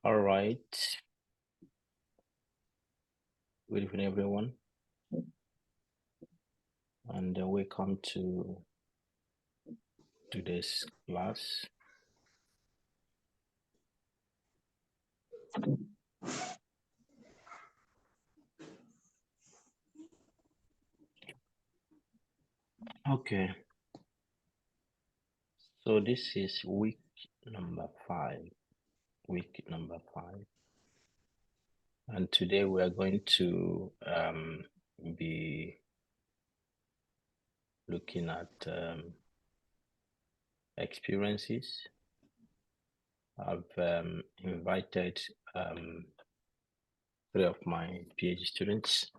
All right. Good evening, everyone. And welcome to today's class. Okay. So this is week number 5. Week number 5. And today we are going to be looking at experiences. I've invited 3 of my PhD students,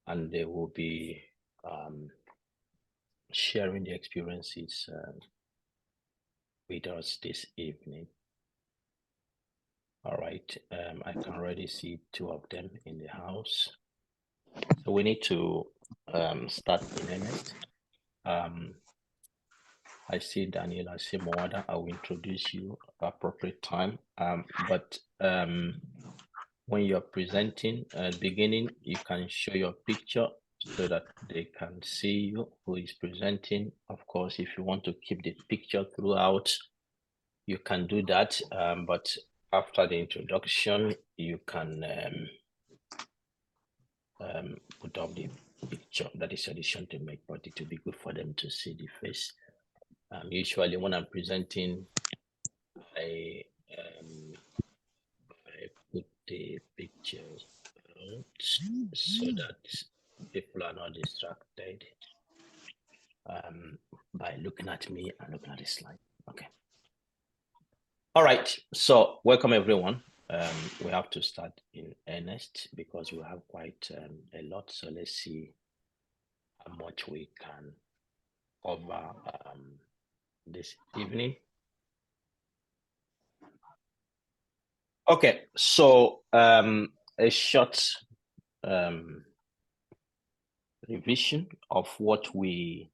and they will be sharing the experiences with us this evening. All right, I can already see 2 of them in the house. So we need to start in earnest. I see Daniel, I see Moada. I will introduce you at appropriate time. But when you're presenting at the beginning, you can show your picture so that they can see you who is presenting. Of course, if you want to keep the picture throughout, you can do that. But after the introduction, you can put up the picture. That is addition to make, but it will be good for them to see the face. Usually when I'm presenting, I put the pictures out so that people are not distracted by looking at me and looking at the slide. Okay. All right. So welcome everyone. We have to start in earnest because we have quite a lot. So let's see how much we can cover this evening. Okay, so a short revision of what we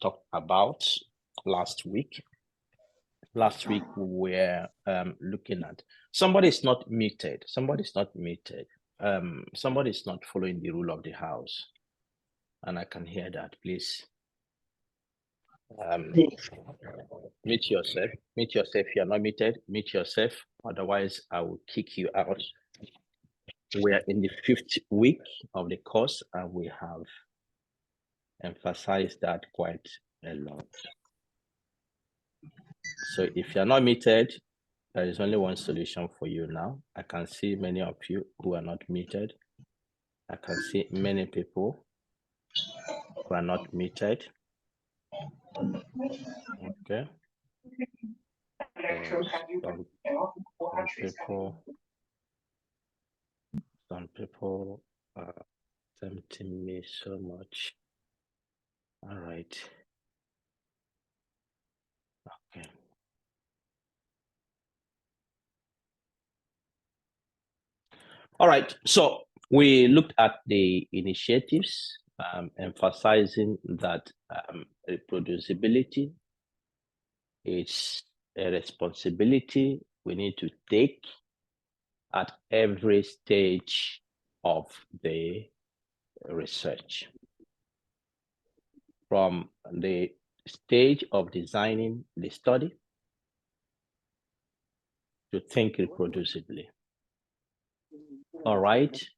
talked about last week. Last week we were looking at somebody is not muted. Somebody is not muted. Somebody is not following the rule of the house, and I can hear that. Please mute yourself. Mute yourself. If you're not muted, mute yourself. Otherwise, I will kick you out. We are in the 5th week of the course, and we have emphasized that quite a lot. So if you're not muted, there is only one solution for you now. I can see many of you who are not muted. I can see many people who are not muted. Okay. Some people are tempting me so much. All right. Okay. All right. So we looked at the initiatives, emphasizing that reproducibility is a responsibility we need to take at every stage of the research. From the stage of designing the study to think reproducibly. All right.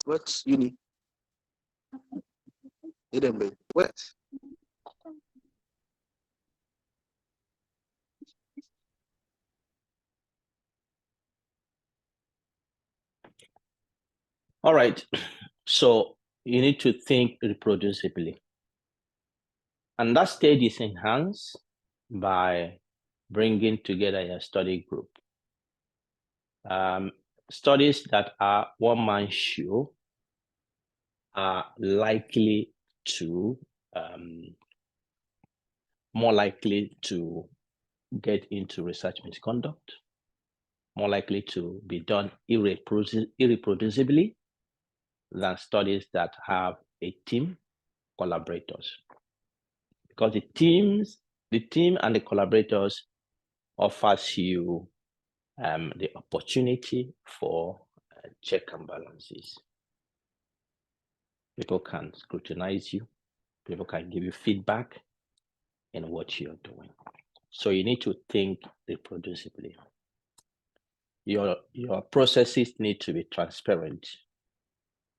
What's uni? What? All right. So you need to think reproducibly. And that stage is enhanced by bringing together a study group. Studies that are one-man show are likely to, more likely to get into research misconduct, more likely to be done irreproducibly than studies that have a team collaborators. Because the teams The team and the collaborators offers you the opportunity for check and balances. People can scrutinize you. People can give you feedback in what you're doing. So you need to think reproducibly. Your processes need to be transparent.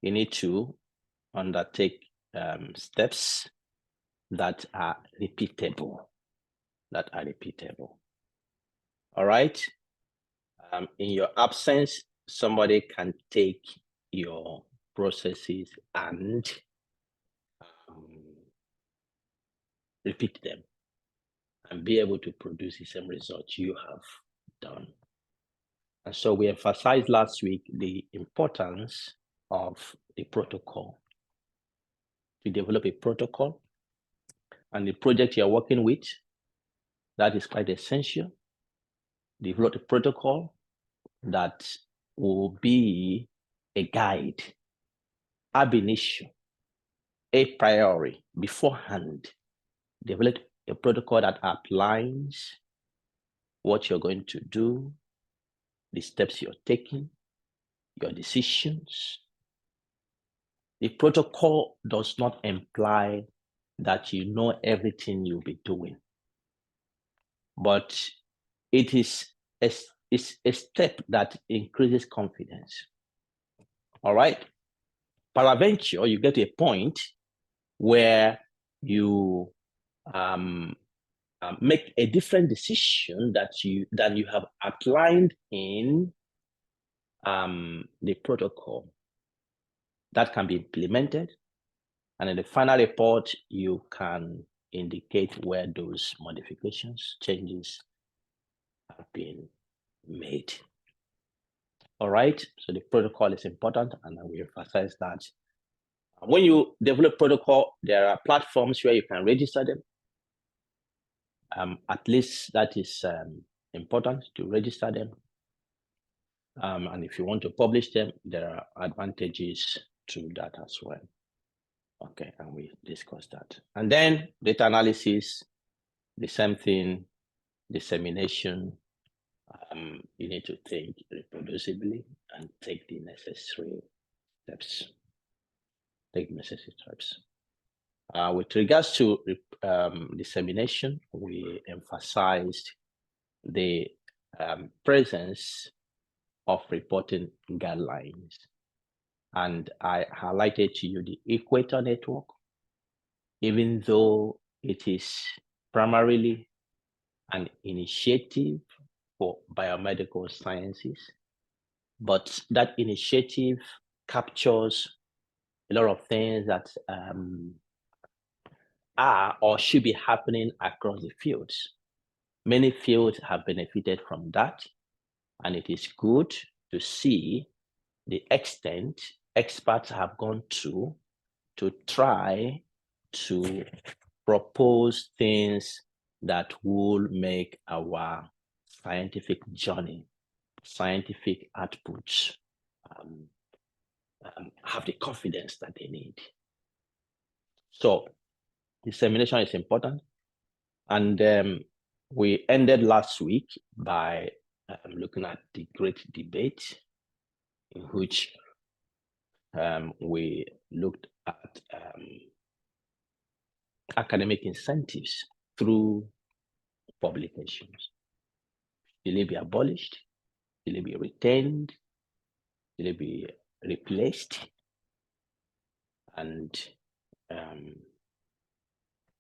You need to undertake steps that are repeatable. All right. In your absence, somebody can take your processes and repeat them and be able to produce the same results you have done. And so we emphasized last week the importance of the protocol. To develop a protocol and the project you're working with, that is quite essential. Develop a protocol that will be a guide, ab initio, a priori, beforehand. Develop a protocol that outlines what you're going to do, the steps you're taking, your decisions. The protocol does not imply that you know everything you'll be doing, but it is a step that increases confidence. All right. Peradventure, you get to a point where you make a different decision than you have outlined in the protocol. That can be implemented, and in the final report, you can indicate where those modifications, changes have been made. All right, so the protocol is important, and I will emphasize that. When you develop protocol, there are platforms where you can register them. At least that is important, to register them. And if you want to publish them, there are advantages to that as well. Okay, and we discussed that. And then data analysis, the same thing, dissemination. You need to think reproducibly and take the necessary steps. With regards to dissemination, we emphasized the presence of reporting guidelines. And I highlighted to you the Equator Network, even though it is primarily an initiative for biomedical sciences, but that initiative captures a lot of things that are or should be happening across the fields. Many fields have benefited from that, and it is good to see the extent experts have gone to try to propose things that will make our scientific journey, scientific outputs have the confidence that they need. So dissemination is important. And we ended last week by looking at the great debate, in which we looked at academic incentives through publications. Will it be abolished? Will it be retained? Will it be replaced? And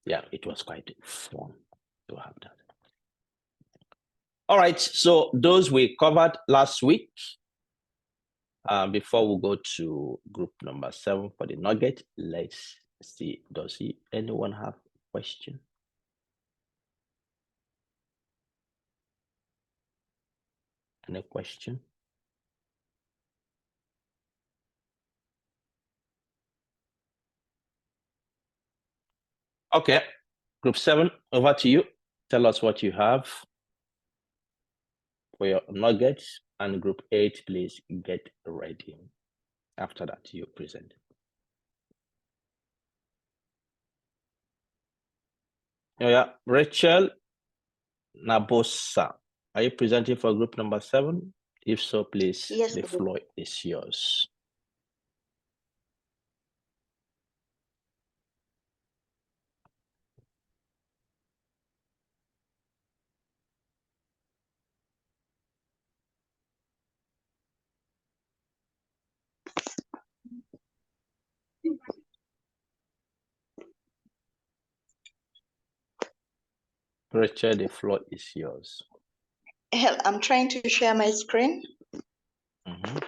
yeah, it was quite fun to have that. All right, so those we covered last week. Before we go to group number 7 for the nugget, let's see, does anyone have a question? Any question? Okay, group 7, over to you. Tell us what you have for your nuggets, and group 8, please get ready. After that, you present. Yeah, Rachel Nabosa, are you presenting for group number 7? If so, please, Yes, the floor is yours. Rachel, the floor is yours. I'm trying to share my screen. Mm-hmm.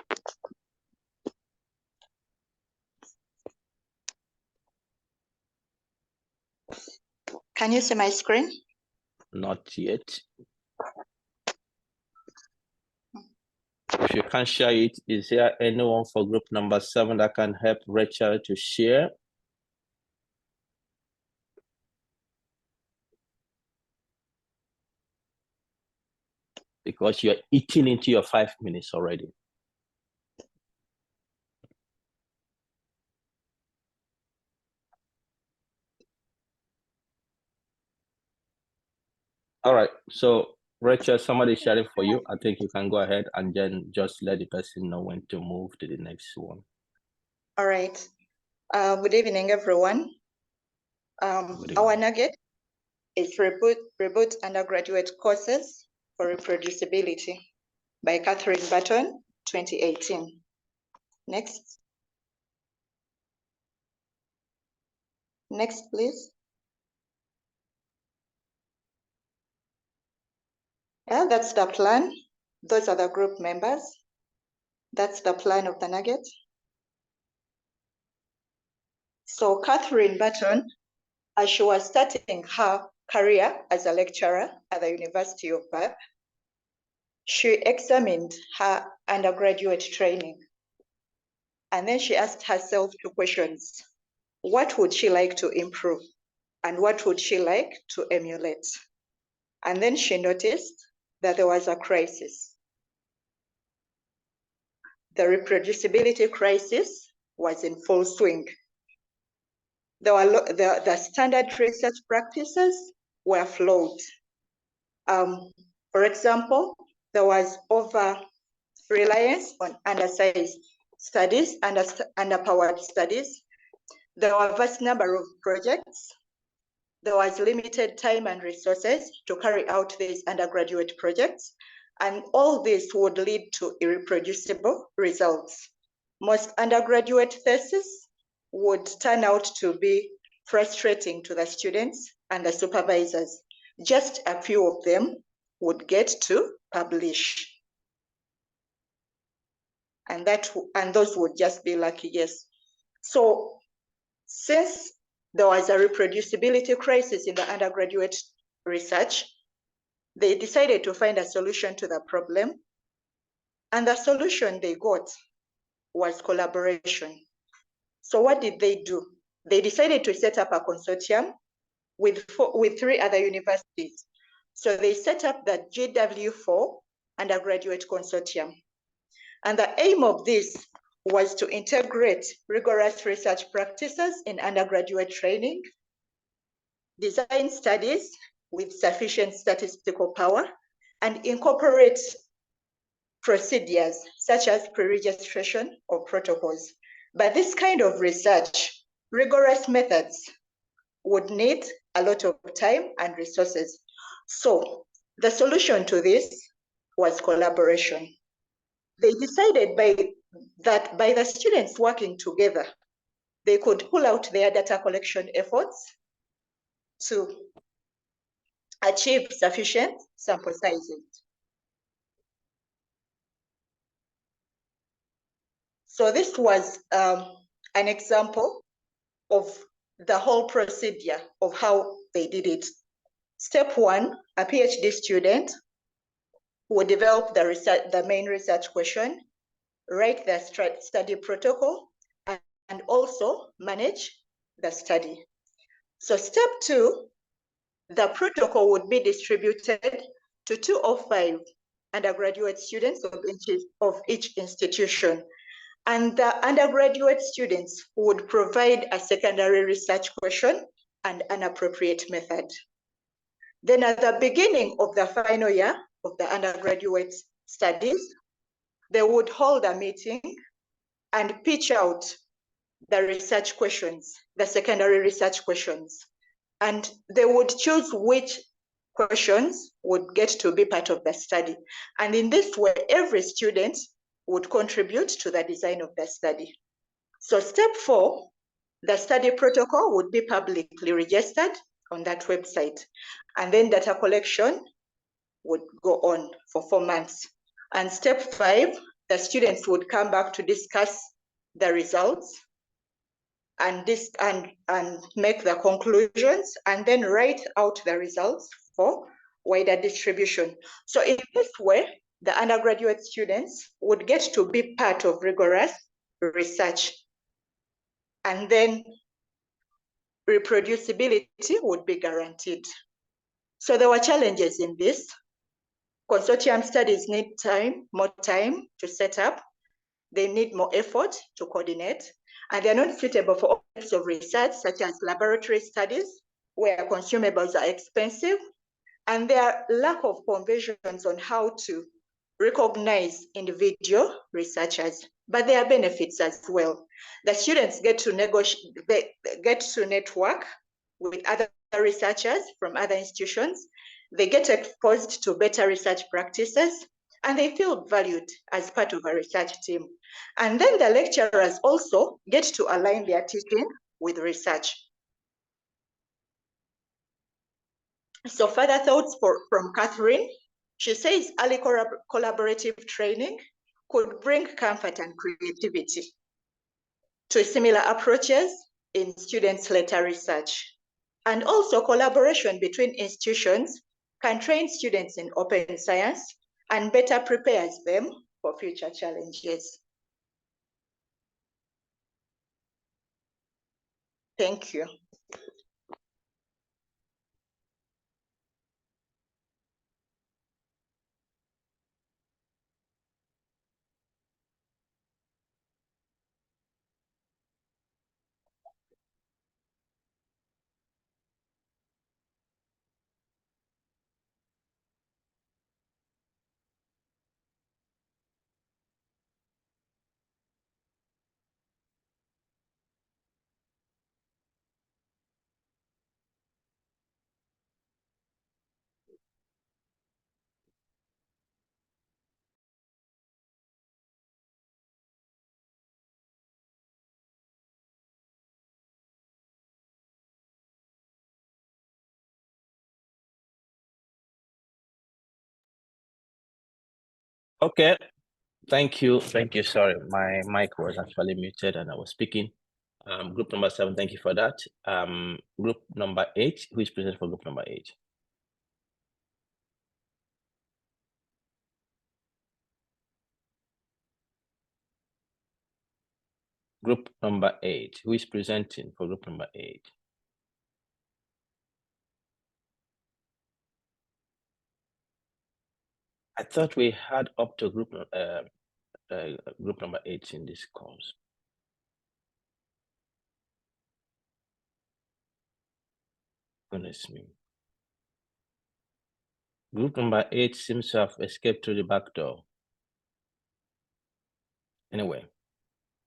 Can you see my screen? Not yet. If you can't share it, is there anyone for group number 7 that can help Rachel to share? Because you're eating into your 5 minutes already. All right, so Rachel, somebody sharing for you. I think you can go ahead and then just let the person know when to move to the next one. All right. Good evening, everyone. Our nugget is Reboot Undergraduate Courses for Reproducibility by Catherine Burton, 2018. Next. Next, please. Yeah, that's the plan. Those are the group members. That's the plan of the nugget. So Catherine Burton, as she was starting her career as a lecturer at the University of Bath, she examined her undergraduate training. And then she asked herself 2 questions. What would she like to improve? And what would she like to emulate? And then she noticed that there was a crisis. The reproducibility crisis was in full swing. The standard research practices were flawed. For example, there was over-reliance on undersized studies, underpowered studies. There were a vast number of projects. There was limited time and resources to carry out these undergraduate projects, and all this would lead to irreproducible results. Most undergraduate theses would turn out to be frustrating to the students and the supervisors. Just a few of them would get to publish. And those would just be lucky, yes. So since there was a reproducibility crisis in the undergraduate research, they decided to find a solution to the problem. And the solution they got was collaboration. So what did they do? They decided to set up a consortium with 3 other universities. So they set up the GW4 Undergraduate Consortium. And the aim of this was to integrate rigorous research practices in undergraduate training, design studies with sufficient statistical power, and incorporate procedures such as pre-registration or protocols. But this kind of research, rigorous methods, would need a lot of time and resources. So the solution to this was collaboration. They decided that by the students working together, they could pull out their data collection efforts to achieve sufficient sample sizes. So this was an example of the whole procedure of how they did it. Step 1, a PhD student would develop the main research question, write the study protocol, and also manage the study. So step 2, the protocol would be distributed to 2 or 5 undergraduate students of each institution. And the undergraduate students would provide a secondary research question and an appropriate method. Then at the beginning of the final year of the undergraduate studies, they would hold a meeting and pitch out the research questions, the secondary research questions. And they would choose which questions would get to be part of the study. And in this way, every student would contribute to the design of the study. So step 4, the study protocol would be publicly registered on that website. And then data collection would go on for 4 months. And step 5, the students would come back to discuss the results and make the conclusions, and then write out the results for wider distribution. So in this way, the undergraduate students would get to be part of rigorous research. And then reproducibility would be guaranteed. So there were challenges in this. Consortium studies need more time to set up. They need more effort to coordinate, and they're not suitable for all types of research, such as laboratory studies, where consumables are expensive, and there are lack of conventions on how to recognize individual researchers, but there are benefits as well. The students get to network with other researchers from other institutions. They get exposed to better research practices, and they feel valued as part of a research team. And then the lecturers also get to align their teaching with research. So further thoughts from Catherine. She says early collaborative training could bring comfort and creativity to similar approaches in students' later research. And also collaboration between institutions can train students in open science and better prepares them for future challenges. Thank you. Okay, thank you. Sorry, my mic was actually muted and I was speaking. Group number 7, thank you for that. Group number 8, who is present for group number 8? Group number 8, who is presenting for group number 8? I thought we had up to group number 8 in this course. Goodness me. Group number 8 seems to have escaped through the back door. Anyway,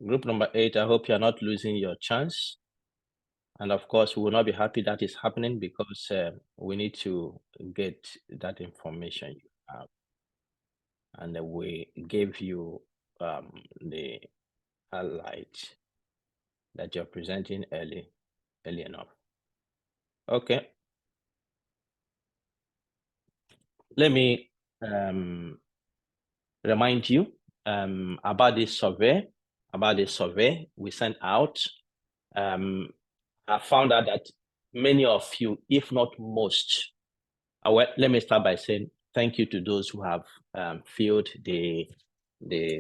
group number 8, I hope you're not losing your chance. And of course, we will not be happy that is happening because we need to get that information you have. And we gave you the highlight that you're presenting early enough. Okay. Let me remind you about this survey. We sent out. I found out that many of you, if not most, well, let me start by saying thank you to those who have filled the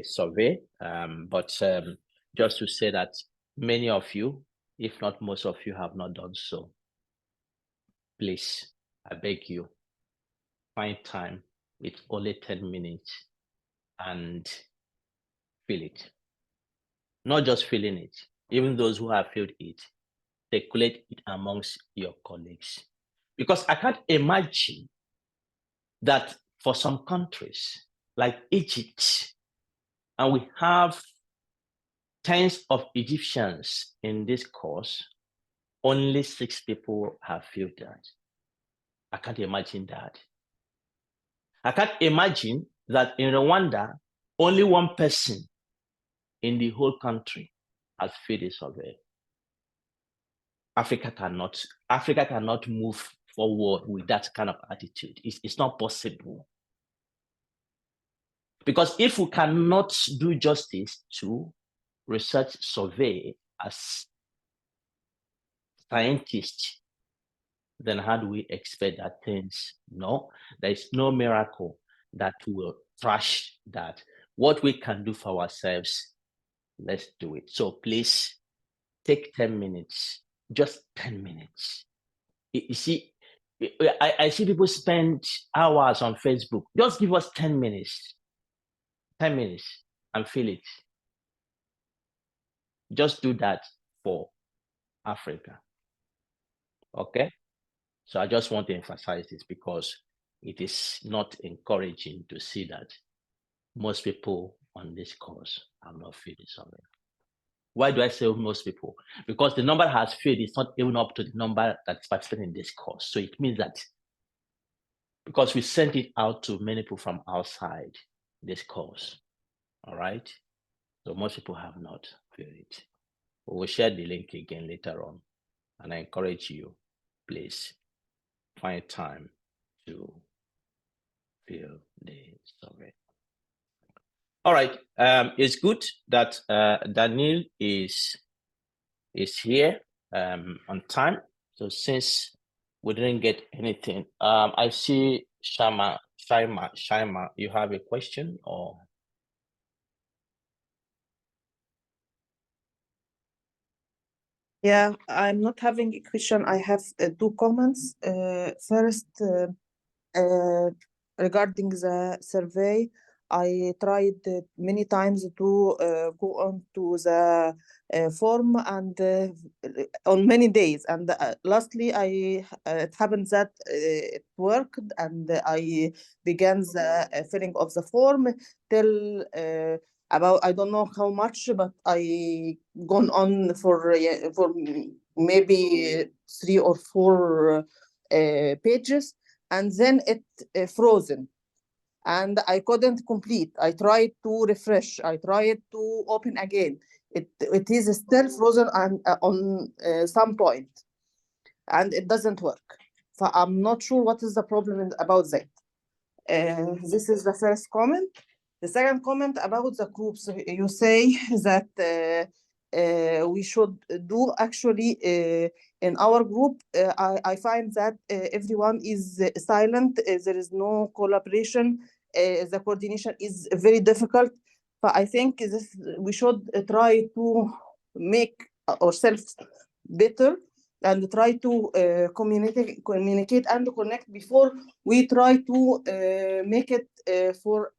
survey. But just to say that many of you, if not most of you, have not done so. Please, I beg you, find time. It's only 10 minutes and fill it. Not just filling it, even those who have filled it, circulate it amongst your colleagues. Because I can't imagine that for some countries like Egypt, and we have tens of Egyptians in this course, only 6 people have filled that. I can't imagine that. I can't imagine that in Rwanda, only 1 person in the whole country has filled a survey. Africa cannot move forward with that kind of attitude. It's not possible. Because if we cannot do justice to research survey as scientists, then how do we expect that things? No, there is no miracle that will trash that. What we can do for ourselves, let's do it. So please take 10 minutes, just 10 minutes. You see, I see people spend hours on Facebook. Just give us 10 minutes. 10 minutes and fill it. Just do that for Africa. Okay? So I just want to emphasize this because it is not encouraging to see that most people on this course have not filled it somewhere. Why do I say most people? Because the number has filled is not even up to the number that's participating in this course. So it means that because we sent it out to many people from outside this course, all right? So most people have not filled it. We will share the link again later on. And I encourage you, please find time to fill the survey. All right, it's good that Daniel is here on time. So since we didn't get anything, I see Shaima, you have a question or? Yeah, I'm not having a question. I have 2 comments. First, regarding the survey, I tried many times to go on to the form and on many days. And lastly, it happened that it worked and I began the filling of the form till about, I don't know how much, but I gone on for maybe 3 or 4 pages, and then it frozen and I couldn't complete. I tried to refresh, I tried to open again. It is still frozen on some point, and it doesn't work. So I'm not sure what is the problem about that. This is the first comment. The second comment about the groups, you say that we should do actually in our group. I find that everyone is silent. There is no collaboration. The coordination is very difficult. But I think we should try to make ourselves better and try to communicate and connect before we try to make it for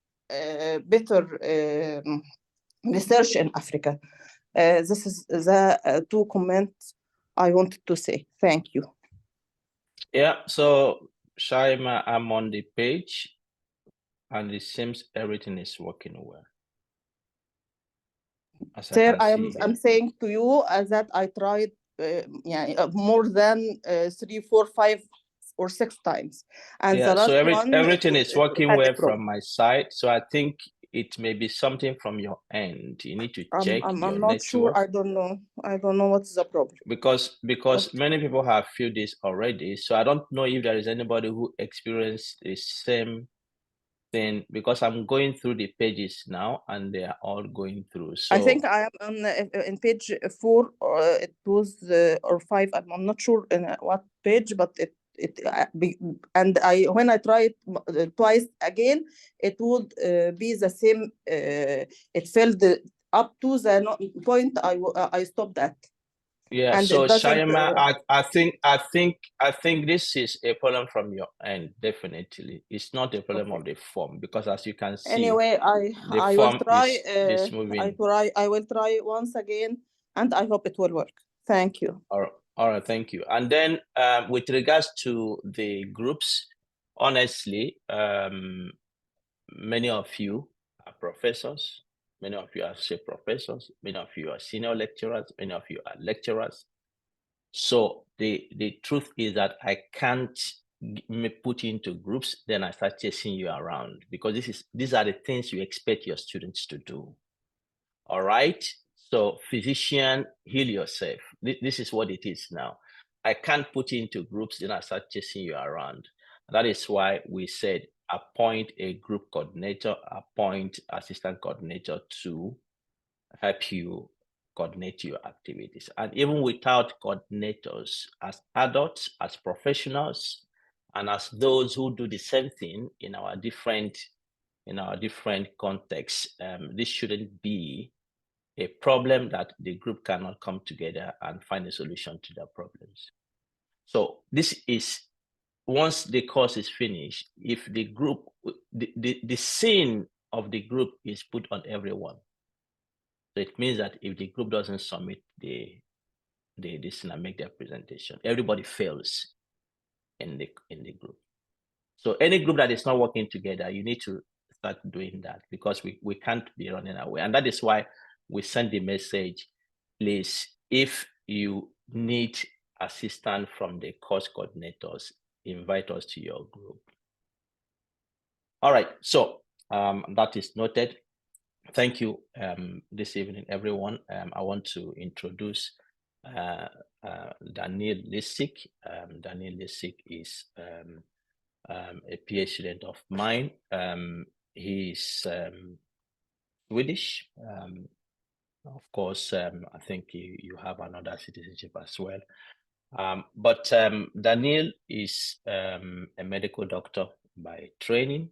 better research in Africa. This is the 2 comments I wanted to say. Thank you. Yeah, so Shaima, I'm on the page and it seems everything is working well. Sir, I'm saying to you that I tried more than 3, 4, 5 or 6 times. And yeah, the last so one, everything is working well from my side. So I think it may be something from your end. You need to check I'm your not network. sure. I don't know what's the problem. Because many people have filled this already. So I don't know if there is anybody who experienced the same thing, because I'm going through the pages now and they are all going through. So I think I am on in page 4, it was or 5. I'm not sure in what page, but and when I tried twice again, it would be the same. It filled up to the point I stopped at. Yeah, and so Shaima, I think this is a problem from your end. Definitely, it's not a problem of the form, because as you can see, anyway, I will try. is moving. I will try once again, and I hope it will work. Thank you. All All right, thank you. And then with regards to the groups, honestly, many of you are professors, many of you are associate professors, many of you are senior lecturers, many of you are lecturers. So the truth is that I can't put you into groups, then I start chasing you around, because these are the things you expect your students to do. All right. So physician, heal yourself. This is what it is now. I can't put you into groups, then I start chasing you around. That is why we said appoint a group coordinator, appoint assistant coordinator to help you coordinate your activities. And even without coordinators, as adults, as professionals, and as those who do the same thing in our different contexts, this shouldn't be a problem that the group cannot come together and find a solution to their problems. So this is, once the course is finished, if the group, the scene of the group is put on everyone. So it means that if the group doesn't submit this and make their presentation, everybody fails in the group. So any group that is not working together, you need to start doing that, because we can't be running away. And that is why we send the message, please, if you need assistance from the course coordinators, invite us to your group. All right, so that is noted. Thank you this evening, everyone. I want to introduce Daniel Lissik. Daniel Lissik is a PhD student of mine. He's Swedish. Of course, I think you have another citizenship as well. But Daniel is a medical doctor by training,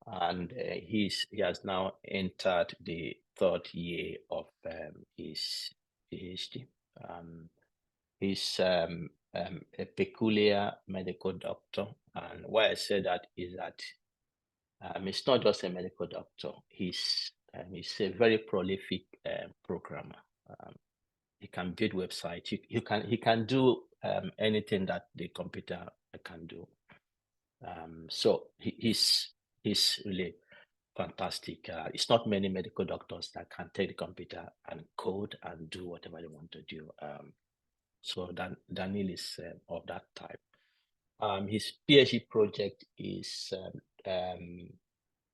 and he has now entered the third year of his PhD. He's a peculiar medical doctor, and why I say that is that he's not just a medical doctor. He's a very prolific programmer. He can build websites. He can do anything that the computer can do. So he's really fantastic. It's not many medical doctors that can take the computer and code and do whatever they want to do. So Daniel is of that type. His PhD project is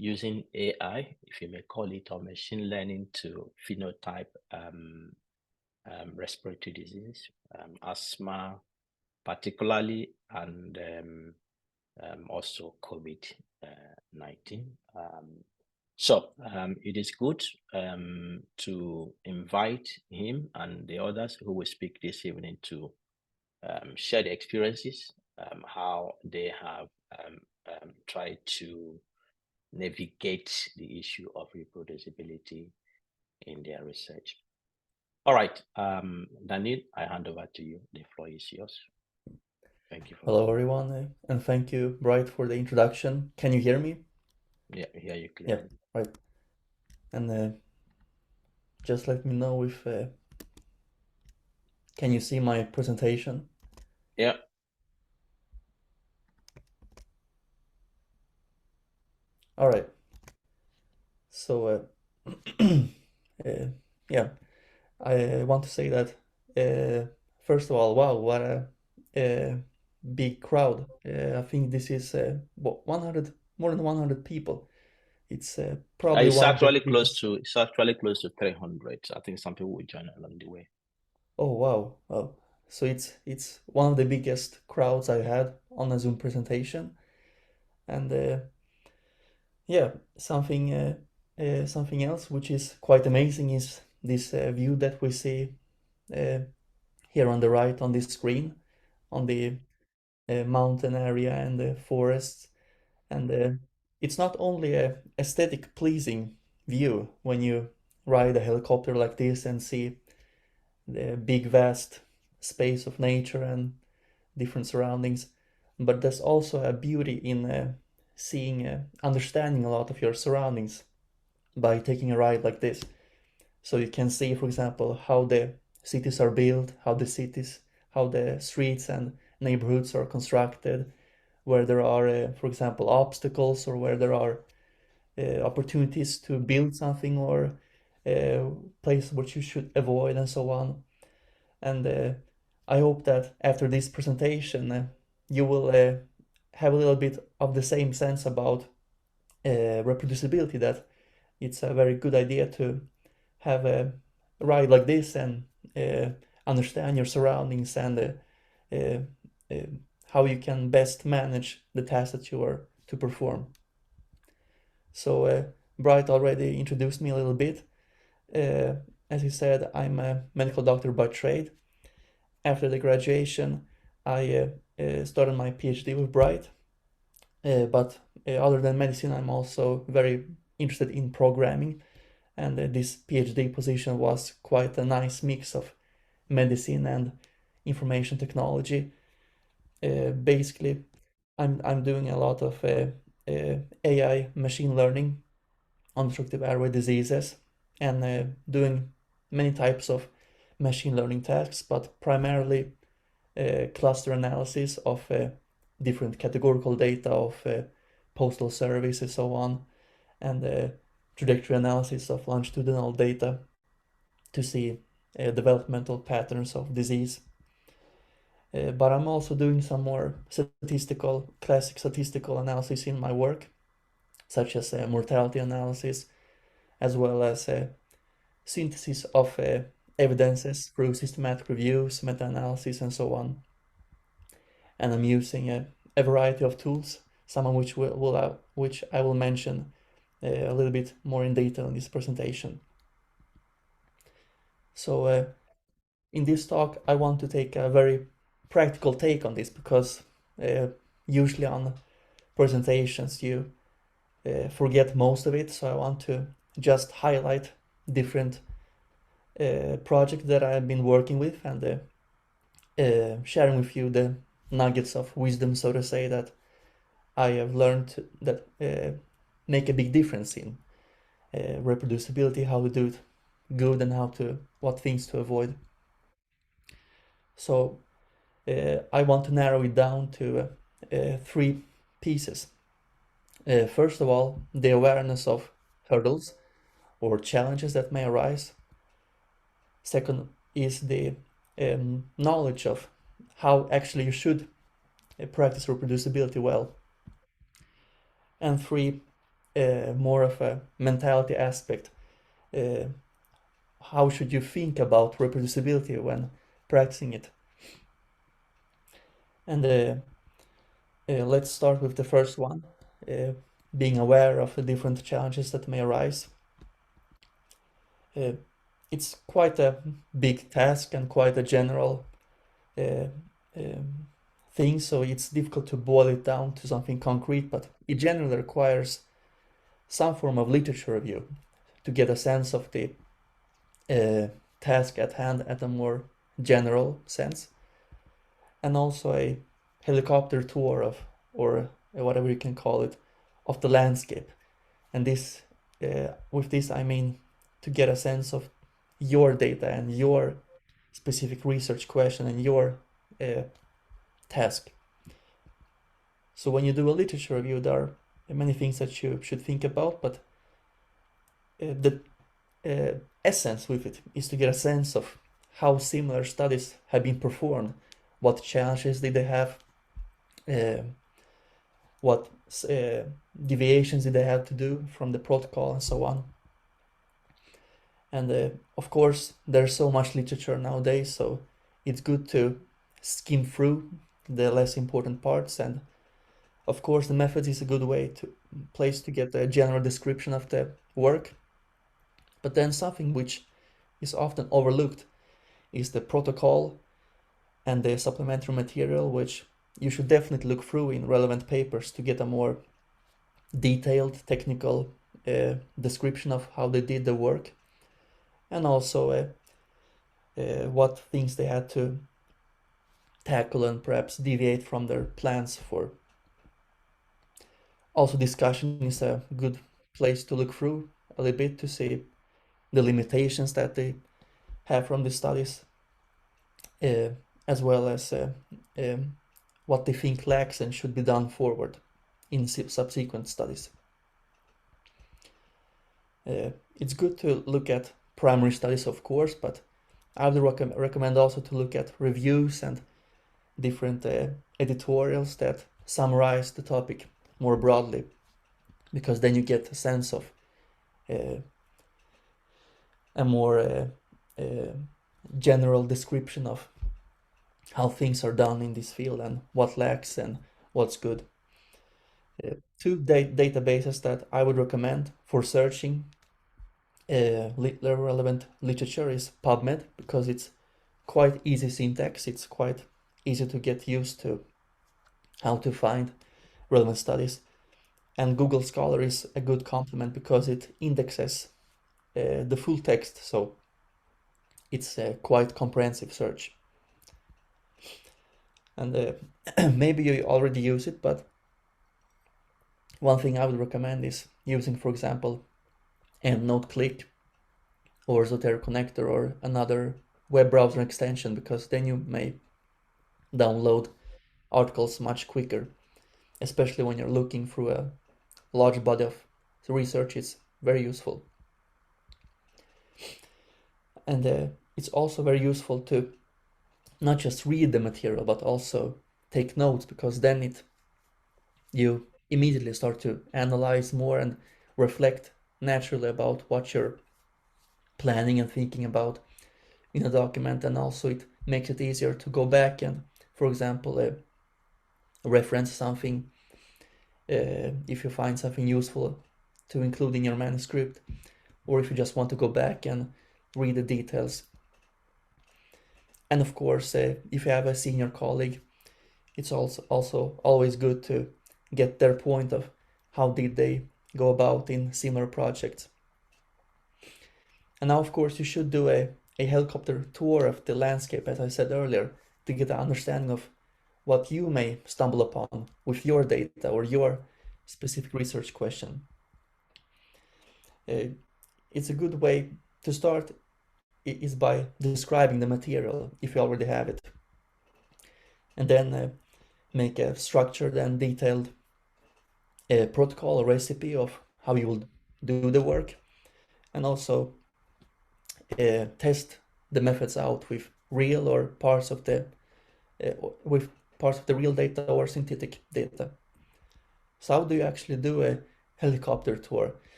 using AI, if you may call it, or machine learning to phenotype respiratory disease, asthma particularly, and also COVID-19. So it is good to invite him and the others who will speak this evening to share their experiences, how they have tried to navigate the issue of reproducibility in their research. All right, Daniel, I hand over to you. The floor is yours. Thank you. Hello, everyone, and thank you, Bright, for the introduction. Can you hear me? Yeah, hear you clearly. Yeah, right. And just let me know if can you see my presentation? Yeah. All right. So yeah, I want to say that first of all, wow, what a big crowd. I think this is more than 100 people. It's probably It's one of the actually biggest. it's actually close to 300. I think some people will join along the way. Oh wow. Oh, so it's one of the biggest crowds I had on a Zoom presentation, and yeah, something else which is quite amazing is this view that we see here on the right on this screen, on the mountain area and the forests, and it's not only a aesthetic pleasing view when you ride a helicopter like this and see the big vast space of nature and different surroundings, but there's also a beauty in seeing, understanding a lot of your surroundings by taking a ride like this. So you can see, for example, how the cities are built, how how the streets and neighborhoods are constructed, where there are, for example, obstacles, or where there are opportunities to build something, or places which you should avoid, and so on. And I hope that after this presentation, you will have a little bit of the same sense about reproducibility, that it's a very good idea to have a ride like this and understand your surroundings, and how you can best manage the task that you are to perform. So Bright already introduced me a little bit. As he said, I'm a medical doctor by trade. After the graduation, I started my PhD with Bright. But other than medicine, I'm also very interested in programming, and this PhD position was quite a nice mix of medicine and information technology. Basically, I'm doing a lot of AI machine learning on obstructive airway diseases, and doing many types of machine learning tasks, but primarily cluster analysis of different categorical data of postal service and so on, and trajectory analysis of longitudinal data to see developmental patterns of disease. But I'm also doing some more classic statistical analysis in my work, such as mortality analysis, as well as synthesis of evidences through systematic reviews, meta-analysis, and so on. And I'm using a variety of tools, some of which which I will mention a little bit more in detail in this presentation. So in this talk, I want to take a very practical take on this, because usually on presentations you forget most of it. So I want to just highlight different projects that I've been working with, and sharing with you the nuggets of wisdom, so to say, that I have learned that make a big difference in reproducibility, how to do it good, and what things to avoid. So I want to narrow it down to 3 pieces. First of all, the awareness of hurdles or challenges that may arise. Second is the knowledge of how actually you should practice reproducibility well. And 3, more of a mentality aspect. How should you think about reproducibility when practicing it? And let's start with the first one, being aware of the different challenges that may arise. It's quite a big task and quite a general thing, so it's difficult to boil it down to something concrete, but it generally requires some form of literature review to get a sense of the task at hand at a more general sense, and also a helicopter tour of, or whatever you can call it, of the landscape. And this, with this I mean to get a sense of your data and your specific research question and your task. So when you do a literature review, there are many things that you should think about, but the essence with it is to get a sense of how similar studies have been performed, what challenges did they have, what deviations did they have to do from the protocol, and so on. And of course, there's so much literature nowadays, so it's good to skim through the less important parts. And of course, the methods is a good place to get a general description of the work. But then something which is often overlooked is the protocol and the supplementary material, which you should definitely look through in relevant papers to get a more detailed technical description of how they did the work, and also what things they had to tackle and perhaps deviate from their plans for. Also, discussion is a good place to look through a little bit to see the limitations that they have from the studies. as well as what they think lacks and should be done forward in subsequent studies. It's good to look at primary studies, of course, but I would recommend also to look at reviews and different editorials that summarize the topic more broadly, because then you get a sense of a more general description of how things are done in this field and what lacks and what's good. Two databases that I would recommend for searching relevant literature is PubMed, because it's quite easy syntax. It's quite easy to get used to how to find relevant studies. And Google Scholar is a good complement because it indexes the full text, so it's a quite comprehensive search. And maybe you already use it, but one thing I would recommend is using, for example, EndNote-Click or Zotero Connector or another web browser extension, because then you may download articles much quicker, especially when you're looking through a large body of research. It's very useful. And it's also very useful to not just read the material, but also take notes, because then you immediately start to analyze more and reflect naturally about what you're planning and thinking about in a document. And also it makes it easier to go back and, for example, reference something if you find something useful to include in your manuscript, or if you just want to go back and read the details. And of course, if you have a senior colleague, it's also always good to get their point of how did they go about in similar projects. And now, of course, you should do a helicopter tour of the landscape, as I said earlier, to get an understanding of what you may stumble upon with your data or your specific research question. It's a good way to start is by describing the material, if you already have it, and then make a structured and detailed protocol or recipe of how you will do the work, and also test the methods out with real or parts of the real data or synthetic data. So how do you actually do a helicopter tour?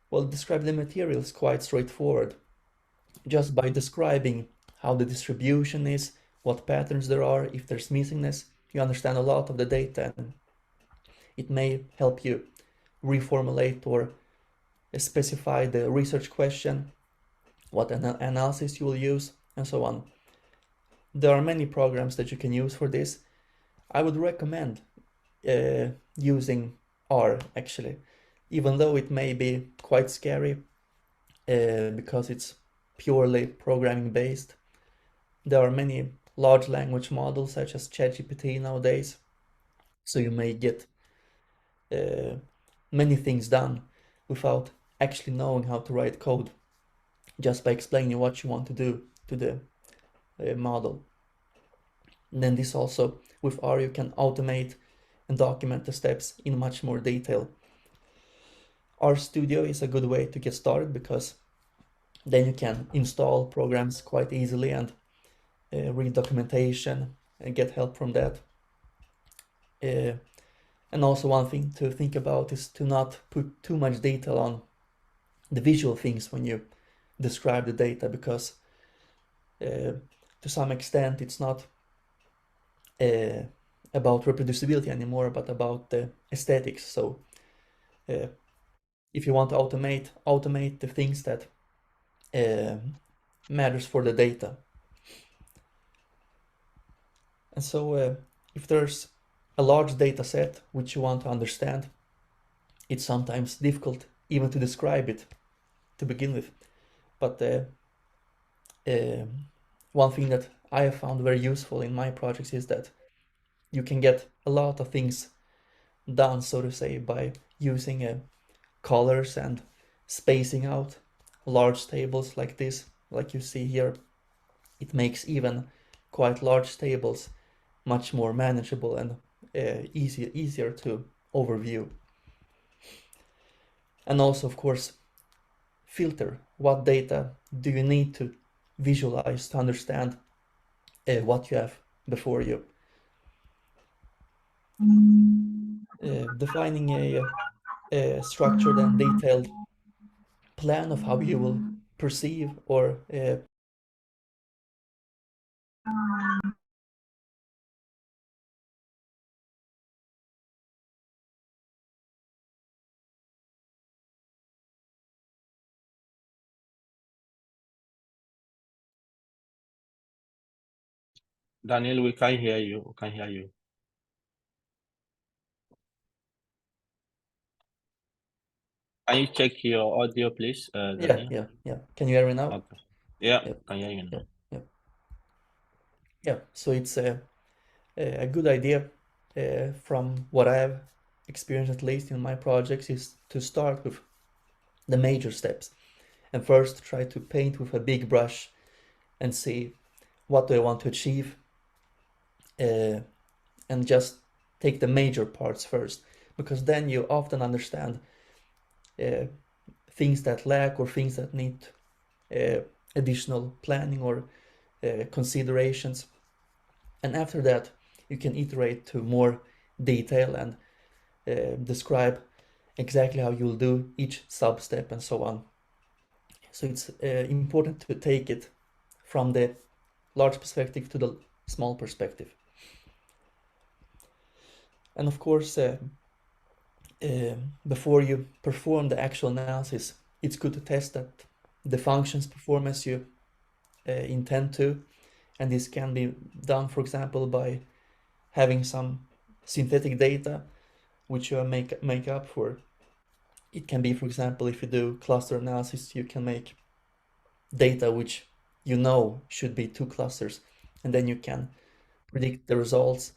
Well, describe the material is quite straightforward. Just by describing how the distribution is, what patterns there are, if there's missingness, you understand a lot of the data, and it may help you reformulate or specify the research question, what analysis you will use, and so on. There are many programs that you can use for this. I would recommend using R, actually, even though it may be quite scary because it's purely programming based. There are many large language models such as ChatGPT nowadays, so you may get many things done without actually knowing how to write code, just by explaining what you want to do to the model. And then this also, with R, you can automate and document the steps in much more detail. RStudio is a good way to get started, because then you can install programs quite easily and read documentation and get help from that. And also one thing to think about is to not put too much detail on the visual things when you describe the data, because to some extent it's not about reproducibility anymore, but about the aesthetics. So if you want to automate the things that matters for the data. And so if there's a large data set which you want to understand, it's sometimes difficult even to describe it to begin with. But one thing that I have found very useful in my projects is that you can get a lot of things done, so to say, by using colors and spacing out large tables like this, like you see here. It makes even quite large tables much more manageable and easier to overview. And also, of course, filter what data do you need to visualize to understand what you have before you. Defining a structured and detailed plan of how you will perceive or Daniel, we can't hear you. We can't hear you. Can you check your audio, please, Daniel? Yeah. Can you hear me now? Okay. Yeah, Yeah. can hear you now. Yeah. So it's a good idea from what I have experienced, at least in my projects, is to start with the major steps and first try to paint with a big brush and see what do I want to achieve, and just take the major parts first, because then you often understand things that lack or things that need additional planning or considerations. And after that, you can iterate to more detail and describe exactly how you'll do each sub-step and so on. So it's important to take it from the large perspective to the small perspective. And of course, before you perform the actual analysis, it's good to test that the functions perform as you intend to. And this can be done, for example, by having some synthetic data which you make up for. It can be, for example, if you do cluster analysis, you can make data which you know should be 2 clusters, and then you can predict the results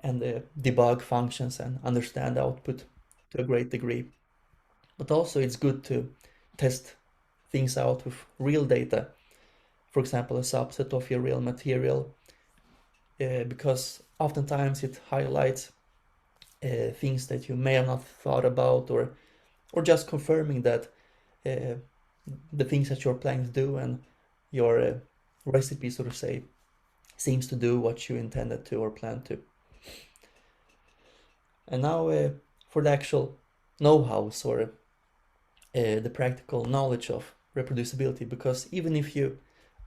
and debug functions and understand the output to a great degree. But also it's good to test things out with real data, for example, a subset of your real material, because oftentimes it highlights things that you may have not thought about, or just confirming that the things that you're planning to do and your recipe, so to say, seems to do what you intended to or planned to. And now for the actual know-hows or the practical knowledge of reproducibility, because even if you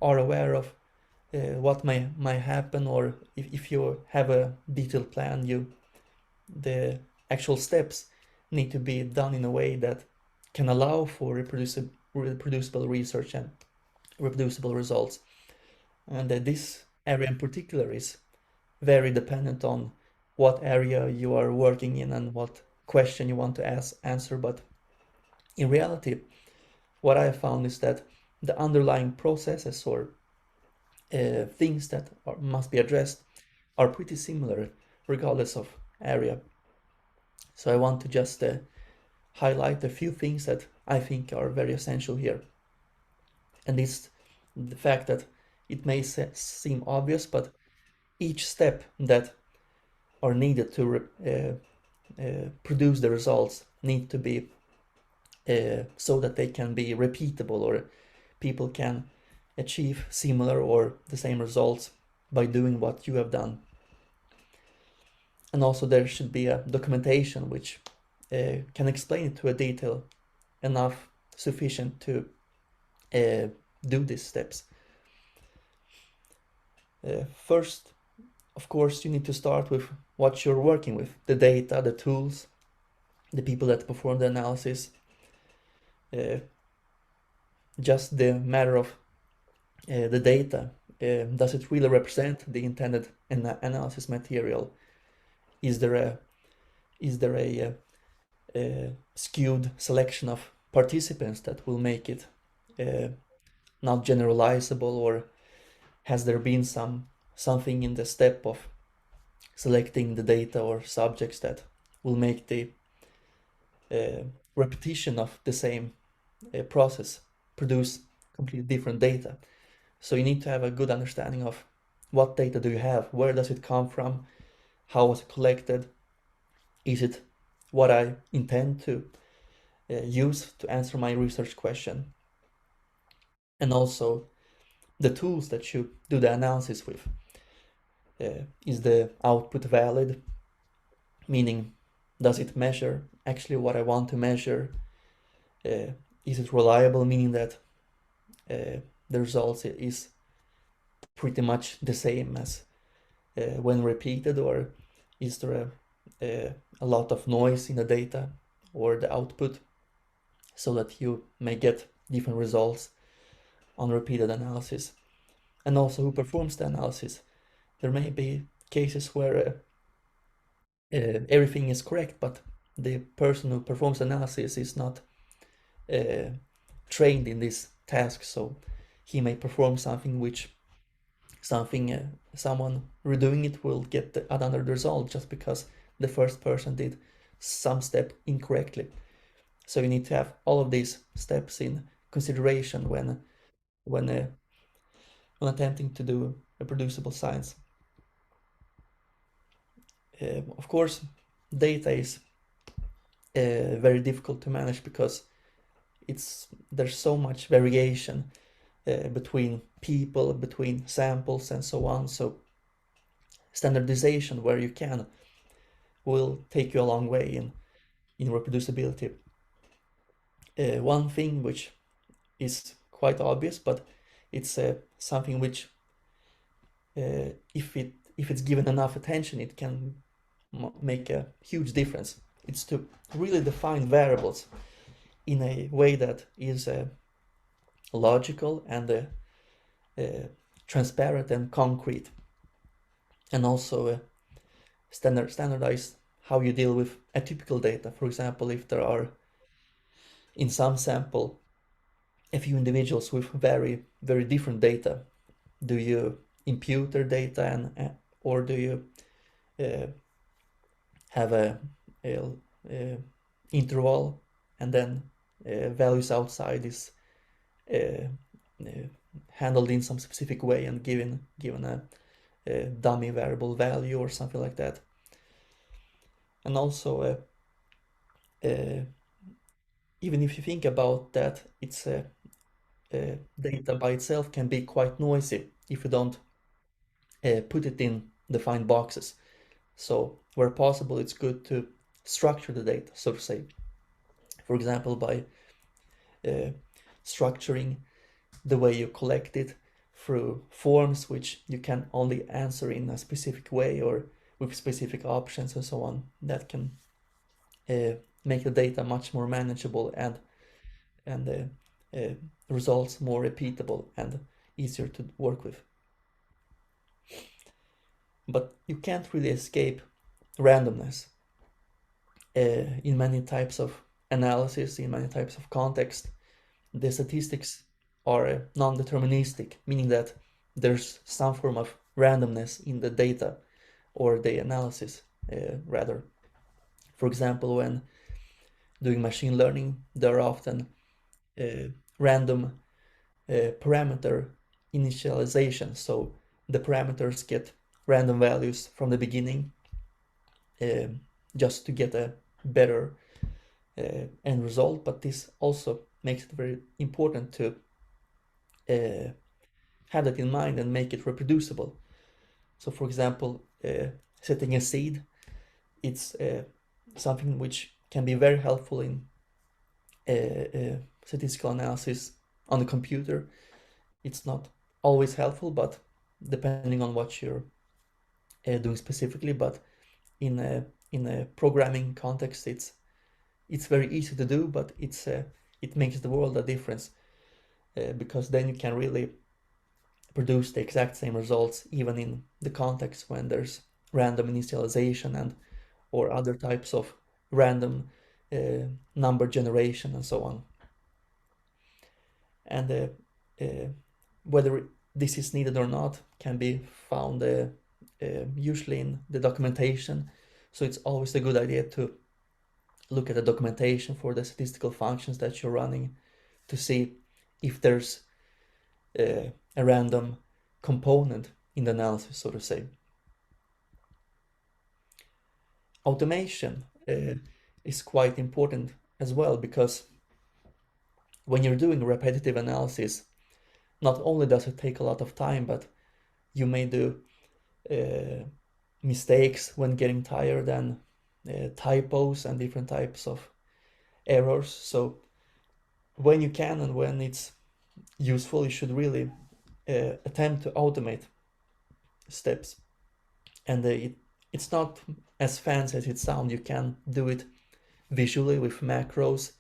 are aware of what might happen, or if you have a detailed plan, the actual steps need to be done in a way that can allow for reproducible research and reproducible results. And this area in particular is very dependent on what area you are working in and what question you want to answer. But in reality, what I have found is that the underlying processes or things that must be addressed are pretty similar regardless of area. So I want to just highlight a few things that I think are very essential here. And it's the fact that it may seem obvious, but each step that are needed to produce the results need to be so that they can be repeatable, or people can achieve similar or the same results by doing what you have done. And also there should be a documentation which can explain it to a detail enough sufficient to do these steps. First, of course, you need to start with what you're working with, the data, the tools, the people that perform the analysis. Just the matter of the data. Does it really represent the intended analysis material? Is there a skewed selection of participants that will make it not generalizable, or has there been something in the step of selecting the data or subjects that will make the repetition of the same process produce completely different data? So you need to have a good understanding of what data do you have? Where does it come from? How was it collected? Is it what I intend to use to answer my research question? And also the tools that you do the analysis with. Is the output valid? Meaning, does it measure actually what I want to measure? Is it reliable? Meaning that the results is pretty much the same as when repeated, or is there a lot of noise in the data or the output, so that you may get different results on repeated analysis? And also, who performs the analysis? There may be cases where everything is correct, but the person who performs analysis is not trained in this task, so he may perform something which someone redoing it will get another result just because the first person did some step incorrectly. So you need to have all of these steps in consideration when attempting to do reproducible science. Of course, data is very difficult to manage because there's so much variation between people, between samples, and so on. So standardization where you can will take you a long way in reproducibility. One thing which is quite obvious, but it's something which if it's given enough attention, it can make a huge difference. It's to really define variables in a way that is logical and transparent and concrete, and also standardize how you deal with atypical data. For example, if there are in some sample a few individuals with very, very different data, do you impute their data and or do you have a interval and then values outside is handled in some specific way and given a dummy variable value or something like that? And also even if you think about that, it's data by itself can be quite noisy if you don't put it in defined boxes. So where possible, it's good to structure the data, so to say. For example, by structuring the way you collect it through forms which you can only answer in a specific way or with specific options and so on. That can make the data much more manageable and results more repeatable and easier to work with. But you can't really escape randomness in many types of analysis, in many types of context. The statistics are non-deterministic, meaning that there's some form of randomness in the data or the analysis rather. For example, when doing machine learning, there are often random parameter initialization. So the parameters get random values from the beginning just to get a better end result. But this also makes it very important to have that in mind and make it reproducible. So for example, setting a seed, it's something which can be very helpful in statistical analysis on the computer. It's not always helpful, but depending on what you're doing specifically. But in a programming context, it's very easy to do, but it makes the world a difference because then you can really produce the exact same results even in the context when there's random initialization and or other types of random number generation and so on. And whether this is needed or not can be found usually in the documentation. So it's always a good idea to look at the documentation for the statistical functions that you're running to see if there's a random component in the analysis, so to say. Automation is quite important as well, because when you're doing repetitive analysis, not only does it take a lot of time, but you may do mistakes when getting tired, and typos and different types of errors. So when you can and when it's useful, you should really attempt to automate steps. And it's not as fancy as it sounds. You can do it visually with macros.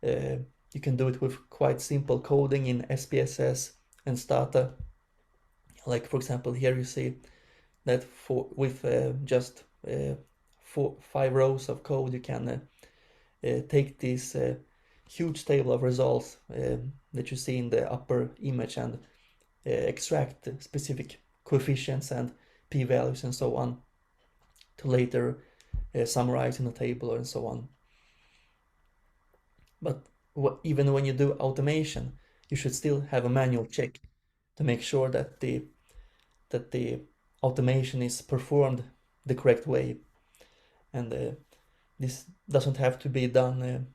You can do it with quite simple coding in SPSS and Stata. Like, for example, here you see that with just 5 rows of code, you can take this huge table of results that you see in the upper image and extract specific coefficients and p-values and so on to later summarize in a table and so on. But even when you do automation, you should still have a manual check to make sure that the automation is performed the correct way. And this doesn't have to be done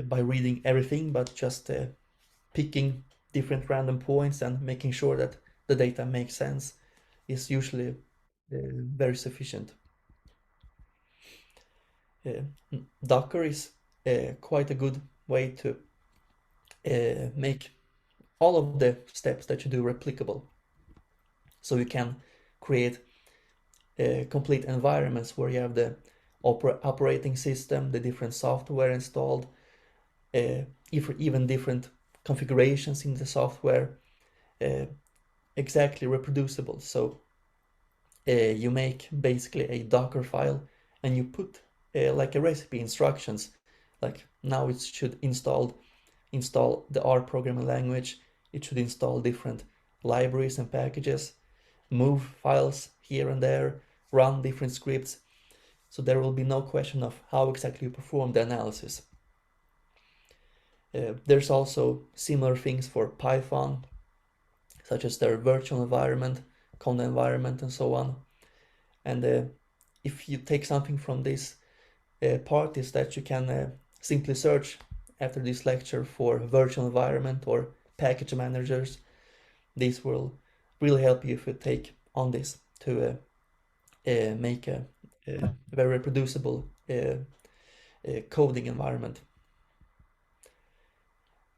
by reading everything, but just picking different random points and making sure that the data makes sense is usually very sufficient. Docker is quite a good way to make all of the steps that you do replicable. So you can create complete environments where you have the operating system, the different software installed, even different configurations in the software, exactly reproducible. So you make basically a Docker file and you put like a recipe instructions, like now it should install the R programming language, it should install different libraries and packages, move files here and there, run different scripts. So there will be no question of how exactly you perform the analysis. There's also similar things for Python, such as their virtual environment, conda environment, and so on. And if you take something from this part, is that you can simply search after this lecture for virtual environment or package managers. This will really help you if you take on this to make a very reproducible coding environment.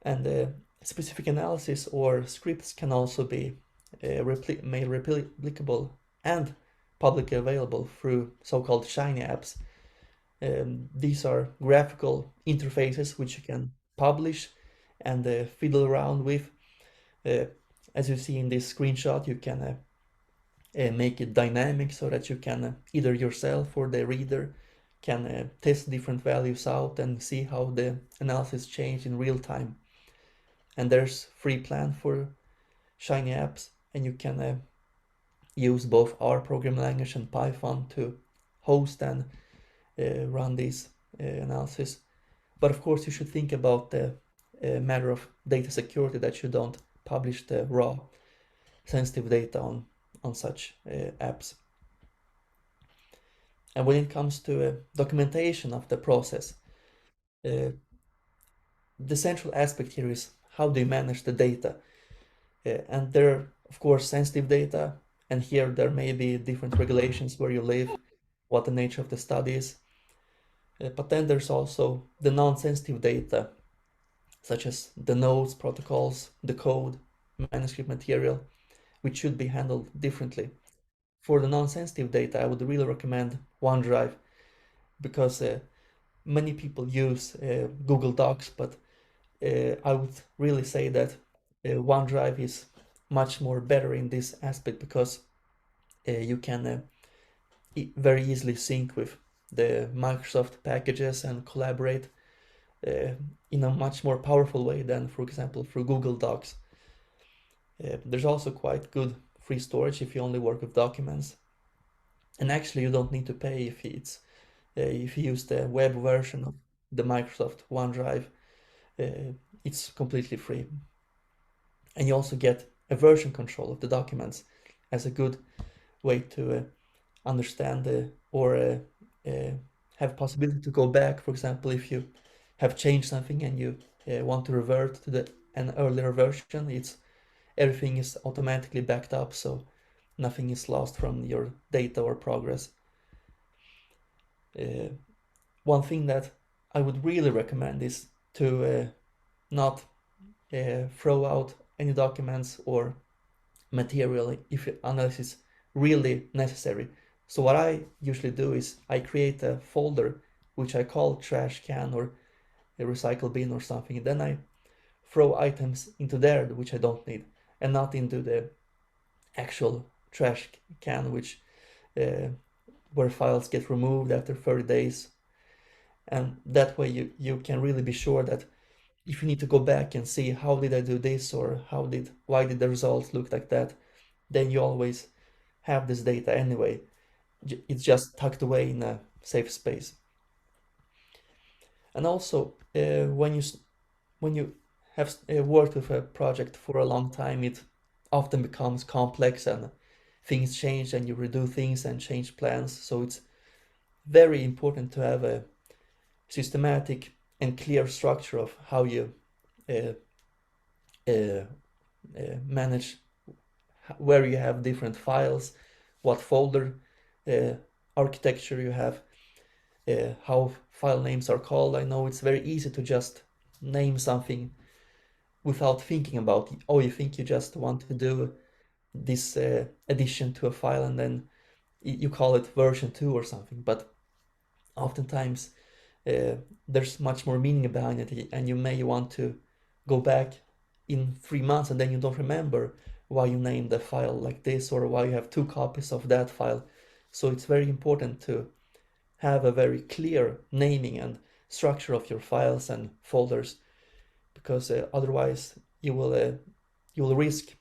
And specific analysis or scripts can also be made replicable and publicly available through so-called Shiny apps. These are graphical interfaces which you can publish and fiddle around with. As you see in this screenshot, you can make it dynamic so that you can either yourself or the reader can test different values out and see how the analysis change in real time. And there's free plan for Shiny apps, and you can use both R programming language and Python to host and run this analysis. But of course, you should think about the matter of data security, that you don't publish the raw sensitive data on such apps. And when it comes to documentation of the process, the central aspect here is how do you manage the data? And there are, of course, sensitive data, and here there may be different regulations where you live, what the nature of the study is. But then there's also the non-sensitive data, such as the nodes, protocols, the code, manuscript material, which should be handled differently. For the non-sensitive data, I would really recommend OneDrive, because many people use Google Docs, but I would really say that OneDrive is much more better in this aspect, because you can very easily sync with the Microsoft packages and collaborate in a much more powerful way than, for example, through Google Docs. There's also quite good free storage if you only work with documents. And actually, you don't need to pay if you use the web version of the Microsoft OneDrive. It's completely free. And you also get a version control of the documents. as a good way to understand or have possibility to go back. For example, if you have changed something and you want to revert to an earlier version, everything is automatically backed up, so nothing is lost from your data or progress. One thing that I would really recommend is to not throw out any documents or material if unless it's really necessary. So what I usually do is I create a folder which I call trash can or a recycle bin or something. Then I throw items into there which I don't need and not into the actual trash can where files get removed after 30 days. And that way you can really be sure that if you need to go back and see how did I do this or why did the results look like that, then you always have this data anyway. It's just tucked away in a safe space. And also, when you have worked with a project for a long time, it often becomes complex and things change and you redo things and change plans. So it's very important to have a systematic and clear structure of how you manage where you have different files, what folder architecture you have, how file names are called. I know it's very easy to just name something without thinking about it. Oh, you think you just want to do this addition to a file and then you call it version 2 or something, but oftentimes there's much more meaning behind it, and you may want to go back in 3 months and then you don't remember why you named the file like this or why you have 2 copies of that file. So it's very important to have a very clear naming and structure of your files and folders, because otherwise you will risk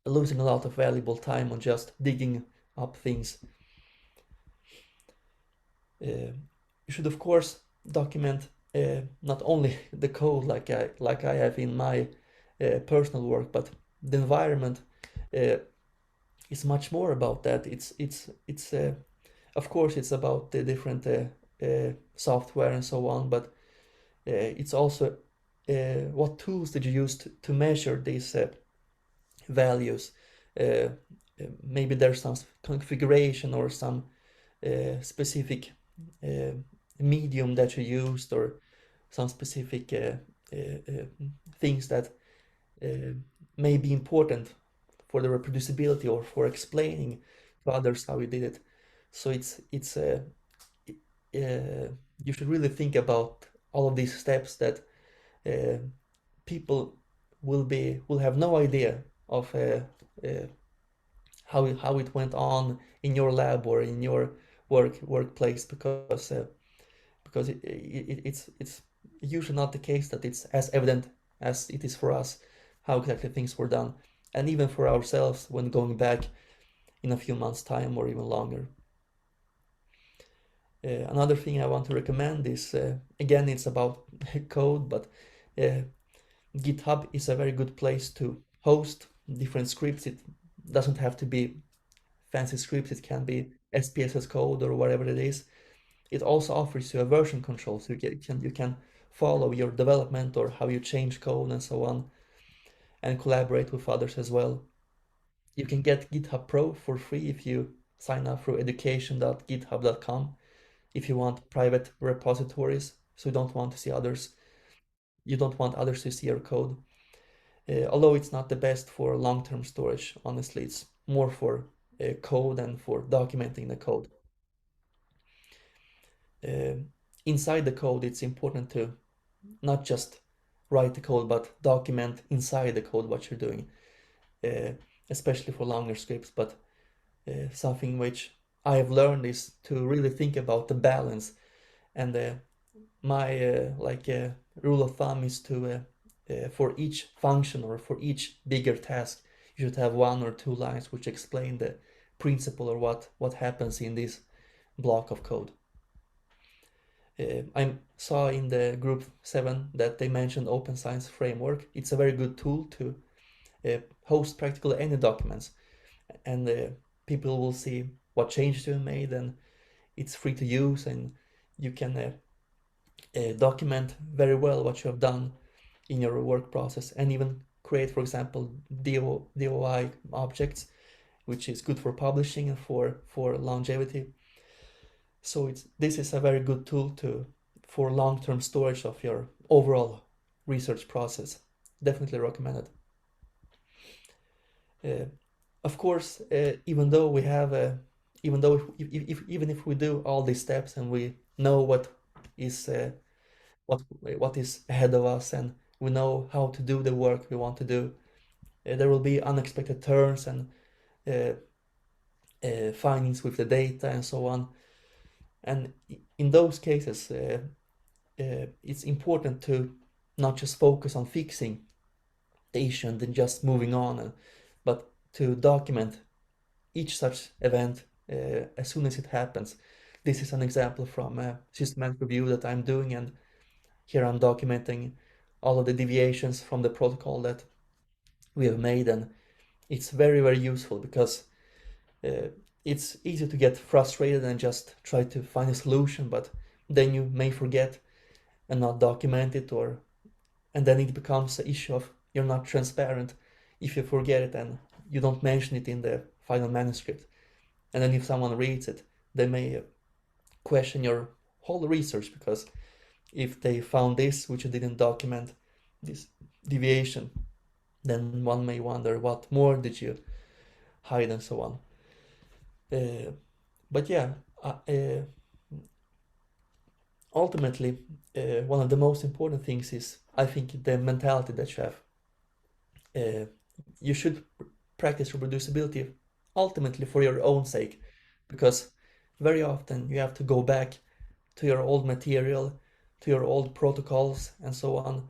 losing a lot of valuable time on just digging up things. You should of course document not only the code like I have in my personal work, but the environment is much more about that. It's of course it's about the different software and so on, but it's also what tools did you use to measure these values. Maybe there's some configuration or some specific medium that you used, or some specific things that may be important for the reproducibility or for explaining to others how you did it. So you should really think about all of these steps that people will have no idea of how it went on in your lab or in your workplace, because it's usually not the case that it's as evident as it is for us how exactly things were done, and even for ourselves when going back in a few months' time or even longer. Another thing I want to recommend is, again, it's about code, but GitHub is a very good place to host different scripts. It doesn't have to be fancy scripts, it can be SPSS code or whatever it is. It also offers you a version control, so you can follow your development or how you change code and so on, and collaborate with others as well. You can get GitHub Pro for free if you sign up through education.github.com. If you want private repositories, so you don't want others to see your code. Although it's not the best for long-term storage, honestly, it's more for code and for documenting the code. Inside the code, it's important to not just write the code, but document inside the code what you're doing, especially for longer scripts. But something which I have learned is to really think about the balance, and my rule of thumb is to for each function or for each bigger task, you should have 1 or 2 lines which explain the principle or what happens in this block of code. I saw in the group 7 that they mentioned Open Science Framework. It's a very good tool to host practically any documents. and people will see what changes you made, and it's free to use, and you can document very well what you have done in your work process, and even create, for example, DOI objects, which is good for publishing and for longevity. So this is a very good tool for long-term storage of your overall research process. Definitely recommended. Of course, even though we have even if we do all these steps and we know what is ahead of us, and we know how to do the work we want to do, there will be unexpected turns and findings with the data and so on. And in those cases, it's important to not just focus on fixing the issue and then just moving on, but to document each such event as soon as it happens. This is an example from a systematic review that I'm doing, and here I'm documenting all of the deviations from the protocol that we have made, and it's very, very useful because it's easy to get frustrated and just try to find a solution, but then you may forget and not document it, and then it becomes an issue of you're not transparent if you forget it and you don't mention it in the final manuscript. And then if someone reads it, they may question your whole research, because if they found this, which you didn't document, this deviation, then one may wonder what more did you hide and so on. But yeah, ultimately, one of the most important things is, I think, the mentality that you have. You should practice reproducibility ultimately for your own sake, because very often you have to go back to your old material, to your old protocols and so on,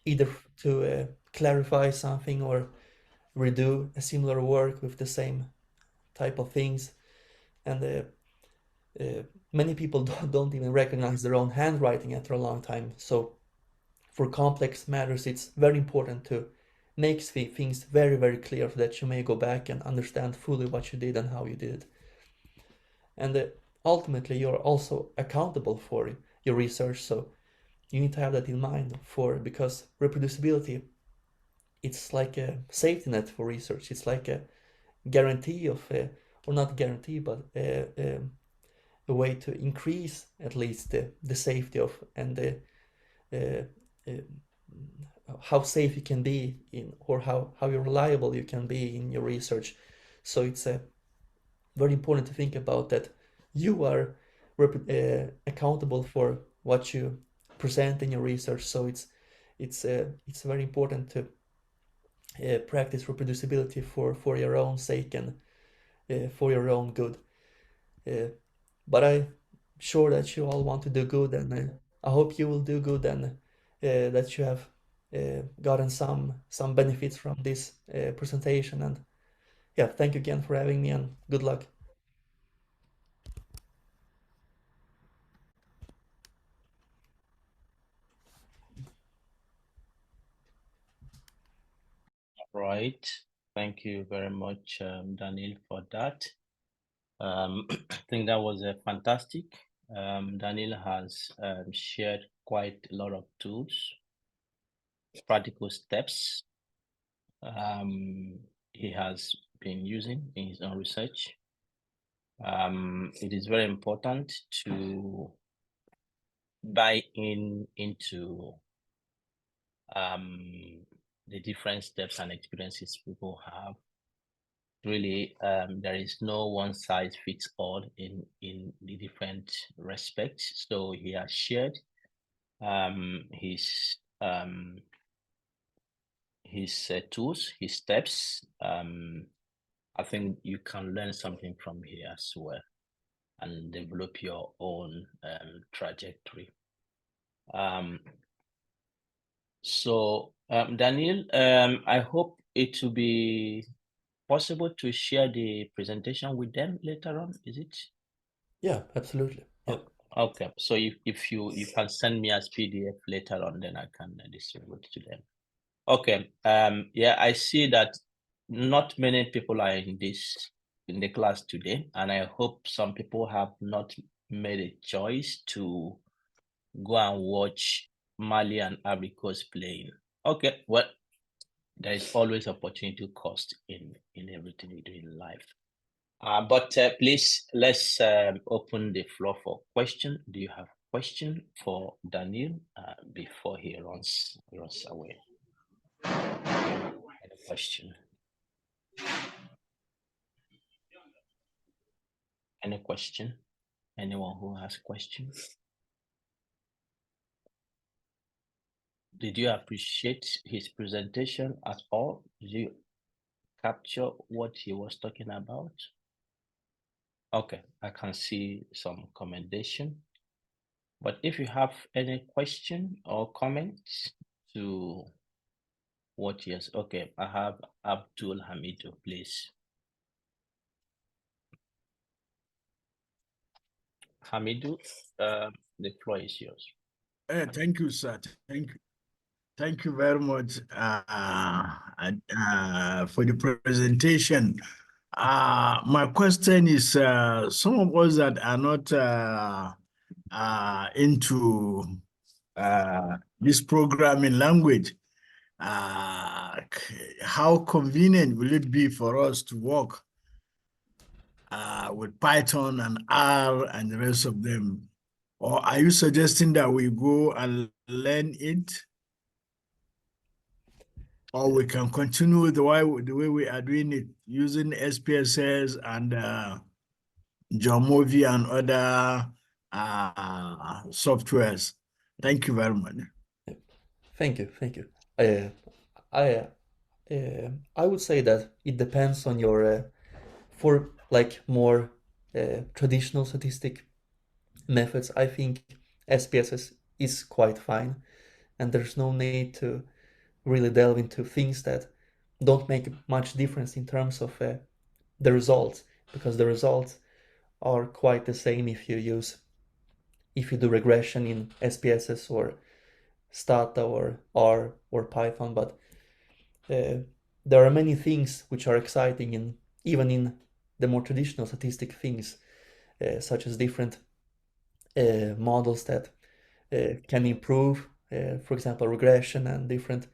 either to clarify something or redo a similar work with the same type of things. And many people don't even recognize their own handwriting after a long time. So for complex matters, it's very important to make things very, very clear so that you may go back and understand fully what you did and how you did it. And ultimately, you're also accountable for your research, so you need to have that in mind, because reproducibility, it's like a safety net for research. It's like a guarantee of, or not guarantee, but a way to increase at least the safety of, and how safe you can be in, or how reliable you can be in your research. So it's very important to think about that you are accountable for what you present in your research. So it's very important to practice reproducibility for your own sake and for your own good. But I'm sure that you all want to do good, and I hope you will do good, and that you have gotten some benefits from this presentation. And yeah, thank you again for having me, and good luck. Right. Thank you very much, Daniel, for that. I think that was fantastic. Daniel has shared quite a lot of tools, practical steps he has been using in his own research. It is very important to buy into the different steps and experiences people have. Really, there is no one size fits all in the different respects. So he has shared his tools, his steps. I think you can learn something from here as well and develop your own trajectory. So Daniel, I hope it will be possible to share the presentation with them later on, is it? Yeah, absolutely. Yeah. Okay, so if you can send me as PDF later on, then I can distribute to them. Okay, yeah, I see that not many people are in the class today, and I hope some people have not made a choice to go and watch Mali and Abricos playing. Okay, well, there is always opportunity cost in everything we do in life. But please, let's open the floor for question. Do you have question for Daniel before he runs away? Any question? Any question? Anyone who has questions? Did you appreciate his presentation at all? Did you capture what he was talking about? Okay, I can see some commendation. But if you have any question or comments to what yes, okay, I have Abdul Hamidu, please. Hamidu, the floor is yours. Thank you, sir. Thank you very much for the presentation. My question is, some of us that are not into this programming language, how convenient will it be for us to work with Python and R and the rest of them? Or are you suggesting that we go and learn it? Or we can continue the way we are doing it using SPSS and Jamovi and other softwares. Thank you very much. Thank you. I would say that it depends on your for like more traditional statistic methods. I think SPSS is quite fine, and there's no need to really delve into things that don't make much difference in terms of the results, because the results are quite the same if you do regression in SPSS or Stata or R or Python. But there are many things which are exciting even in the more traditional statistic things, such as different models that can improve, for example, regression and different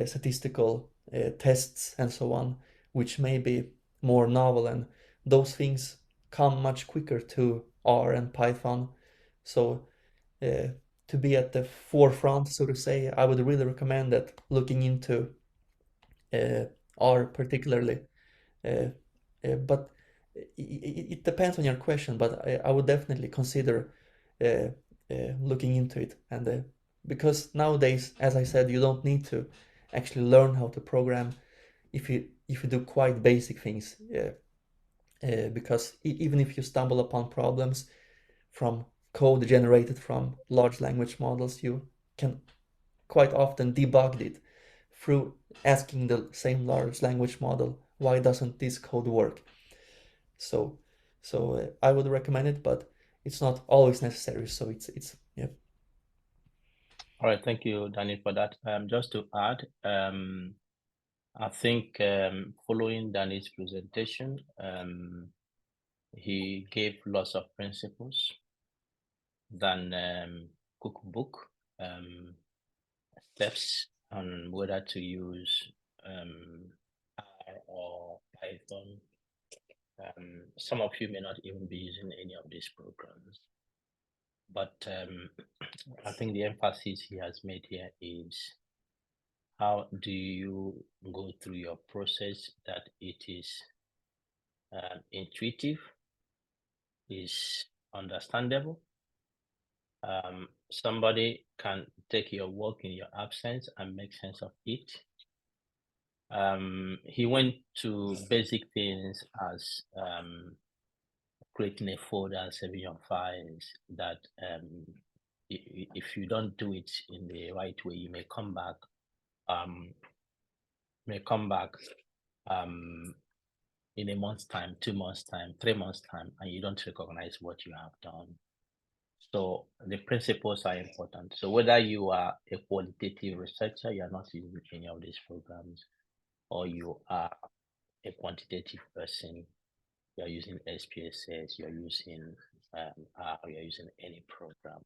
statistical tests and so on, which may be more novel, and those things come much quicker to R and Python. So to be at the forefront, so to say, I would really recommend that looking into R particularly. But it depends on your question, but I would definitely consider looking into it. And because nowadays, as I said, you don't need to actually learn how to program if you do quite basic things, because even if you stumble upon problems from code generated from large language models, you can quite often debug it through asking the same large language model, why doesn't this code work? So I would recommend it, but it's not always necessary. So it's yeah. All right, thank you, Daniel, for that. Just to add, I think following Daniel's presentation, he gave lots of principles than cookbook steps on whether to use R or Python. Some of you may not even be using any of these programs, but I think the emphasis he has made here is how do you go through your process that it is intuitive, is understandable. Somebody can take your work in your absence and make sense of it. He went to basic things as creating a folder, saving your files, that if you don't do it in the right way, you may come back in a month's time, 2 months' time, 3 months' time, and you don't recognize what you have done. So the principles are important. So whether you are a qualitative researcher, you are not using any of these programs, or you are a quantitative person, you're using SPSS, you're using R, you're using any program,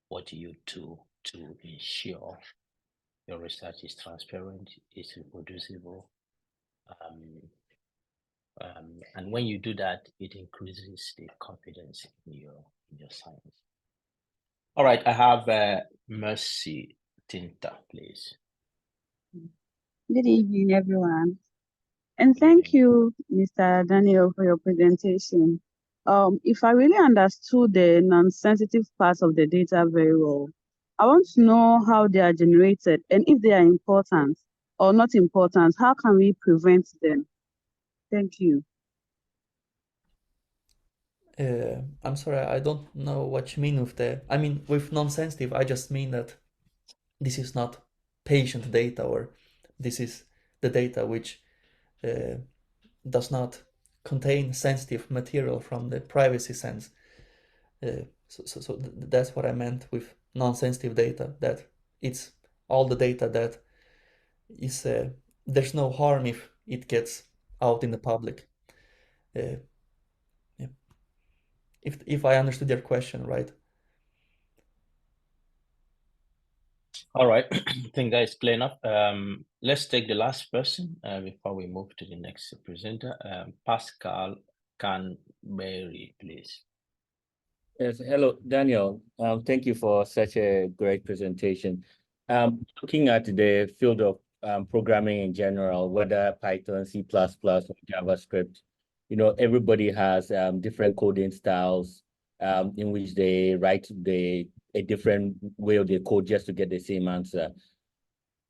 what do you do to ensure your research is transparent, is reproducible? And when you do that, it increases the confidence in your science. All right, I have Mercy Tinta, please. Good evening, everyone. And thank you, Mr. Daniel, for your presentation. If I really understood the non-sensitive parts of the data very well, I want to know how they are generated and if they are important or not important, how can we prevent them? Thank you. I'm sorry, I don't know what you mean with I mean, with non-sensitive, I just mean that this is not patient data, or this is the data which does not contain sensitive material from the privacy sense. So that's what I meant with non-sensitive data, that it's all the data that is, there's no harm if it gets out in the public. Yeah. If I understood your question right. All right, I think that is clear enough. Let's take the last person before we move to the next presenter. Pascal Canberry, please. Yes, hello, Daniel. Thank you for such a great presentation. Looking at the field of programming in general, whether Python, C++, or JavaScript, you know, everybody has different coding styles in which they write a different way of the code just to get the same answer.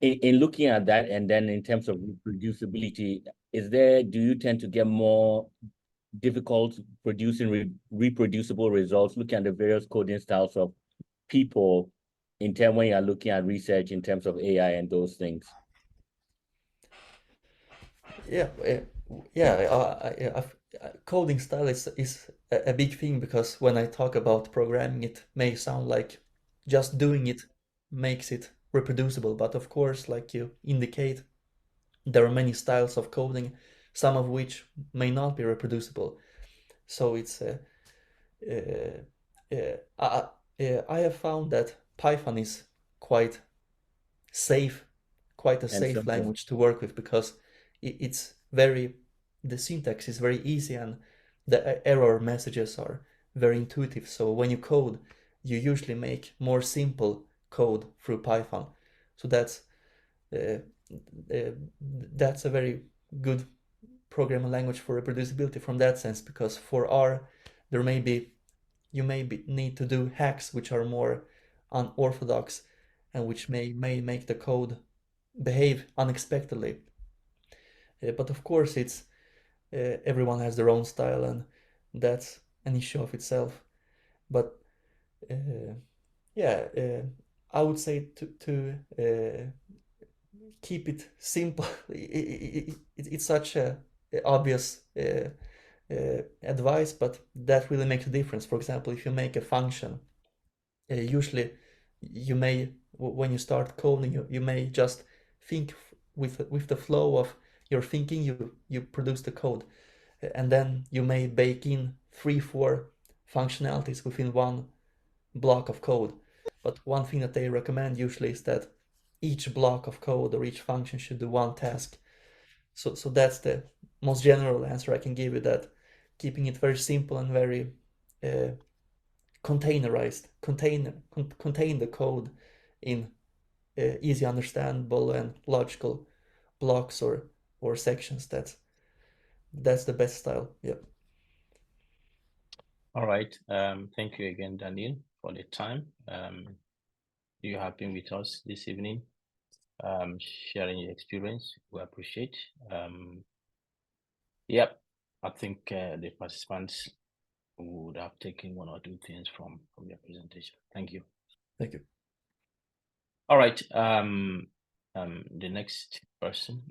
In looking at that, and then in terms of reproducibility, do you tend to get more difficult producing reproducible results, looking at the various coding styles of people in terms when you're looking at research in terms of AI and those things? Coding style is a big thing, because when I talk about programming, it may sound like just doing it makes it reproducible, but of course, like you indicate, there are many styles of coding, some of which may not be reproducible. So it's I have found that Python is quite safe, quite a safe language to work with, because it's the syntax is very easy, and the error messages are very intuitive. So when you code, you usually make more simple code through Python. So that's a very good programming language for reproducibility from that sense, because for R, you may need to do hacks which are more unorthodox and which may make the code behave unexpectedly. But of course, it's everyone has their own style, and that's an issue of itself. But I would say to keep it simple. It's such a obvious advice, but that really makes a difference. For example, if you make a function, usually you may, when you start coding, you may just think with the flow of your thinking, you produce the code, and then you may bake in 3-4 functionalities within one block of code. But one thing that they recommend usually is that each block of code or each function should do one task. So that's the most general answer I can give you, that keeping it very simple and very containerized, contain the code in easy understandable and logical blocks or sections. That's the best style. Yep. All right. Thank you again, Daniel, for the time. You have been with us this evening, sharing your experience. We appreciate. Yep. I think the participants would have taken one or two things from your presentation. Thank you. Thank you. All right. The next person,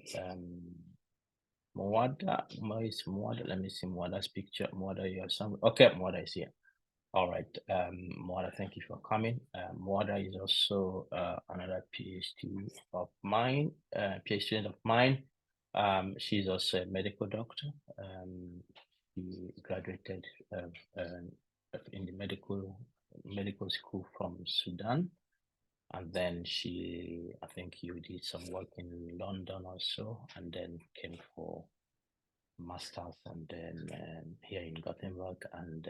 Mwada. Where is Mwada? Let me see Mwada's picture. Mwada, you have some. Okay, Mwada is here. All right. Mwada, thank you for coming. Mwada is also another PhD of mine, PhD student of mine. She's also a medical doctor. She graduated in the medical school from Sudan, and then I think you did some work in London also, and then came for masters, and then here in Gothenburg, and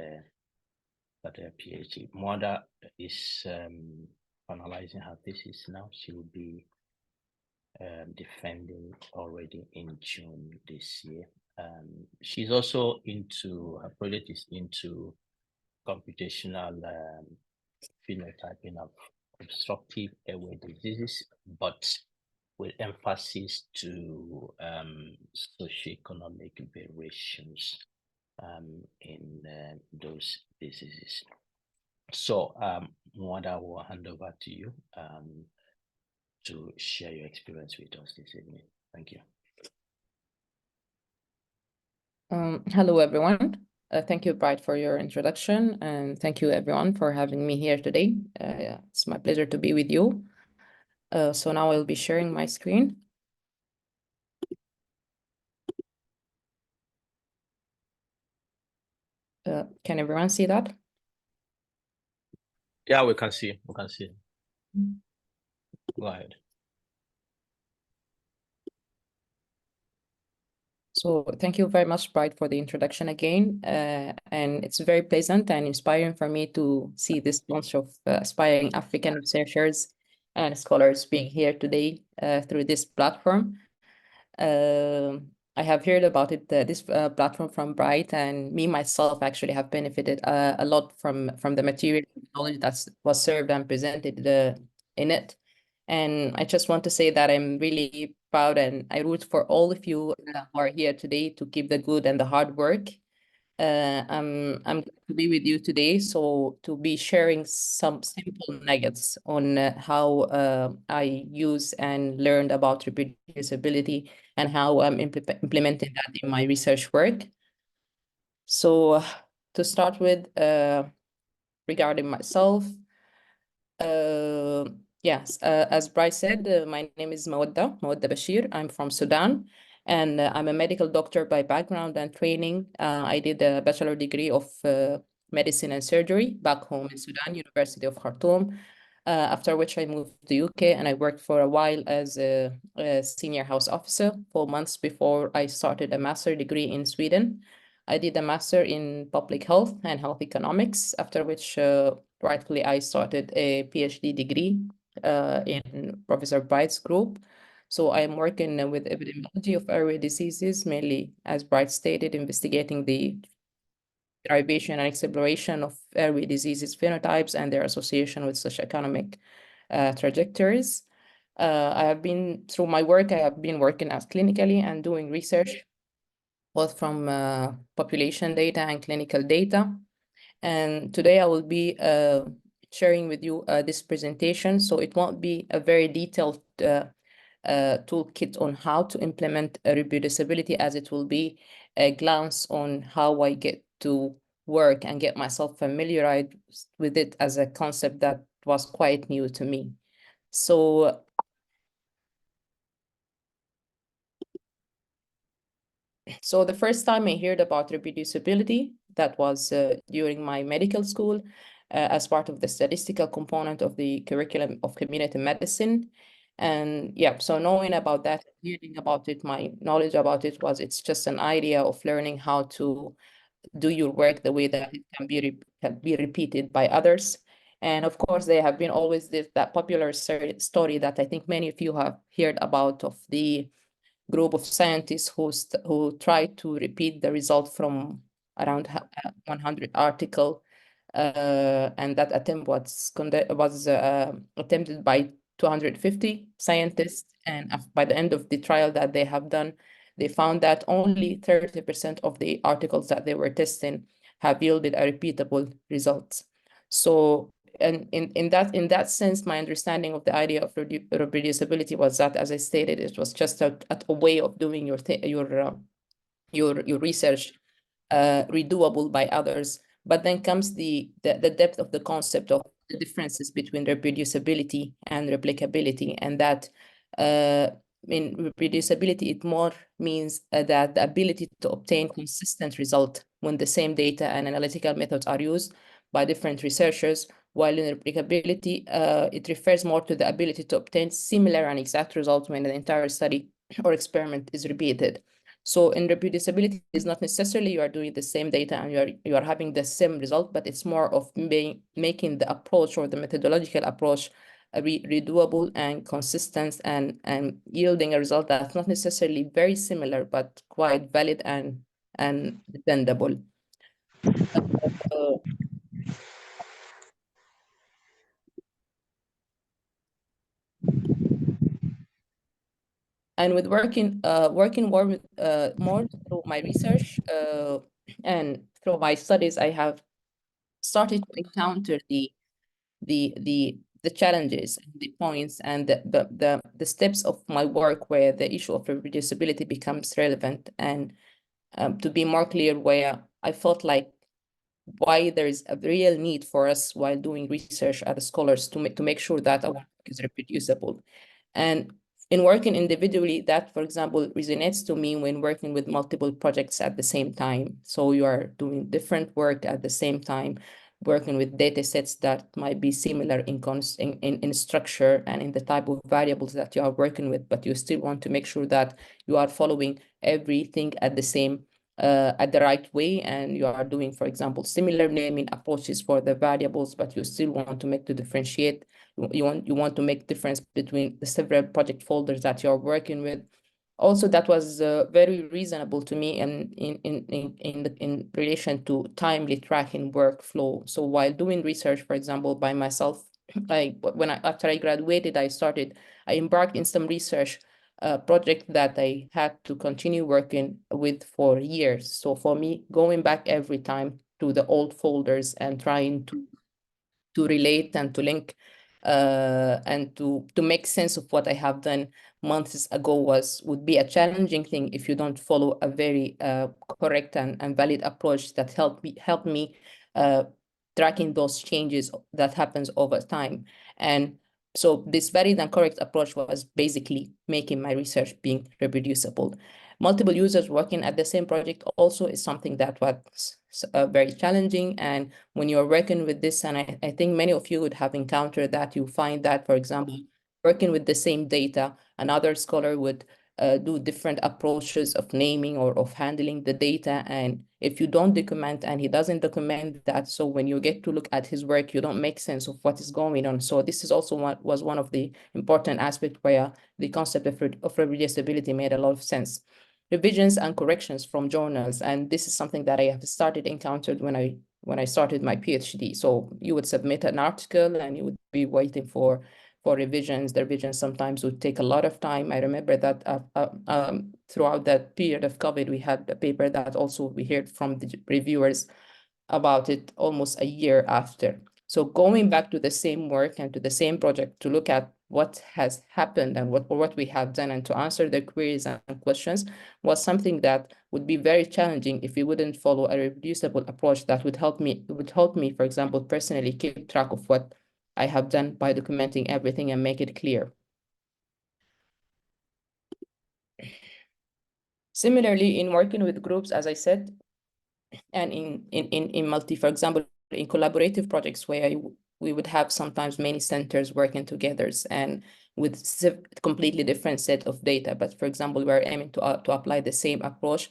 got a PhD. Mother is finalizing her thesis now. She will be defending already in June this year. She's also her project is into computational phenotyping of obstructive airway diseases, but with emphasis to socioeconomic variations in those diseases. So, Mwada, will hand over to you to share your experience with us this evening. Thank you. Hello, everyone. Thank you, Bright, for your introduction, and thank you, everyone, for having me here today. It's my pleasure to be with you. So now I'll be sharing my screen. Can everyone see that? Yeah, we can see. We can see. Go ahead. So thank you very much, Bright, for the introduction again. And it's very pleasant and inspiring for me to see this bunch of aspiring African researchers and scholars being here today through this platform. I have heard about it, this platform from Bright, and me myself actually have benefited a lot from the material knowledge that was served and presented in it. And I just want to say that I'm really proud, and I root for all of you who are here today to keep the good and the hard work. I'm glad to be with you today, so to be sharing some simple nuggets on how I use and learned about reproducibility and how I'm implementing that in my research work. So to start with, regarding myself, yes, as Bryce said, my name is Mawadda Bashir. I'm from Sudan, and I'm a medical doctor by background and training. I did a bachelor degree of medicine and surgery back home in Sudan, University of Khartoum, after which I moved to the UK, and I worked for a while as a senior house officer, 4 months before I started a master degree in Sweden. I did a master in public health and health economics, after which rightfully I started a PhD degree in Professor Bright's group. So I'm working with epidemiology of airway diseases, mainly, as Bright stated, investigating the derivation and exploration of airway diseases phenotypes and their association with socioeconomic trajectories. Through my work, I have been working as clinically and doing research both from population data and clinical data. And today I will be sharing with you this presentation. So it won't be a very detailed toolkit on how to implement reproducibility, as it will be a glance on how I get to work and get myself familiarized with it as a concept that was quite new to me. So the first time I heard about reproducibility, that was during my medical school as part of the statistical component of the curriculum of community medicine. And yeah, so knowing about that, hearing about it, my knowledge about it was, it's just an idea of learning how to do your work the way that it can be repeated by others. And of course, there have been always that popular story that I think many of you have heard about, of the group of scientists who tried to repeat the result from around 100 article, and that attempt was attempted by 250 scientists, and by the end of the trial that they have done, they found that only 30% of the articles that they were testing have yielded a repeatable result. So, and in that sense, my understanding of the idea of reproducibility was that, as I stated, it was just a way of doing your research redoable by others. But then comes the depth of the concept of the differences between reproducibility and replicability, and that in reproducibility, it more means that the ability to obtain consistent result when the same data and analytical methods are used by different researchers, while in replicability, it refers more to the ability to obtain similar and exact results when an entire study or experiment is repeated. So in reproducibility, it's not necessarily you are doing the same data and you are having the same result, but it's more of making the approach or the methodological approach redoable and consistent and yielding a result that's not necessarily very similar, but quite valid and dependable. And with working more through my research and through my studies, I have started to encounter the challenges, the points, and the steps of my work where the issue of reproducibility becomes relevant, and to be more clear, where I felt like why there is a real need for us while doing research as scholars to make sure that our work is reproducible. And in working individually, that, for example, resonates to me when working with multiple projects at the same time. So you are doing different work at the same time, working with data sets that might be similar in structure and in the type of variables that you are working with, but you still want to make sure that you are following everything at the right way, and you are doing, for example, similar naming approaches for the variables, but you still want to make to differentiate. You want to make difference between the several project folders that you're working with. Also, that was very reasonable to me in relation to timely tracking workflow. So while doing research, for example, by myself, after I graduated, I embarked in some research project that I had to continue working with for years. So for me, going back every time to the old folders and trying to relate and to link and to make sense of what I have done months ago would be a challenging thing if you don't follow a very correct and valid approach that help me tracking those changes that happens over time. And so this valid and correct approach was basically making my research being reproducible. Multiple users working at the same project also is something that was very challenging. And when you're working with this, and I think many of you would have encountered that, you find that, for example, working with the same data, another scholar would do different approaches of naming or of handling the data. And if you don't document and he doesn't document that, so when you get to look at his work, you don't make sense of what is going on. So this is also was one of the important aspects where the concept of reproducibility made a lot of sense. Revisions and corrections from journals. And this is something that I have encountered when I started my PhD. So you would submit an article and you would be waiting for revisions. The revisions sometimes would take a lot of time. I remember that throughout that period of COVID, we had a paper that also we heard from the reviewers about it almost a year after. So going back to the same work and to the same project to look at what has happened and what we have done and to answer the queries and questions was something that would be very challenging if we wouldn't follow a reproducible approach that would help me, for example, personally keep track of what I have done by documenting everything and make it clear. Similarly, in working with groups, as I said, and for example, in collaborative projects where we would have sometimes many centers working together and with completely different set of data. But for example, we're aiming to apply the same approach.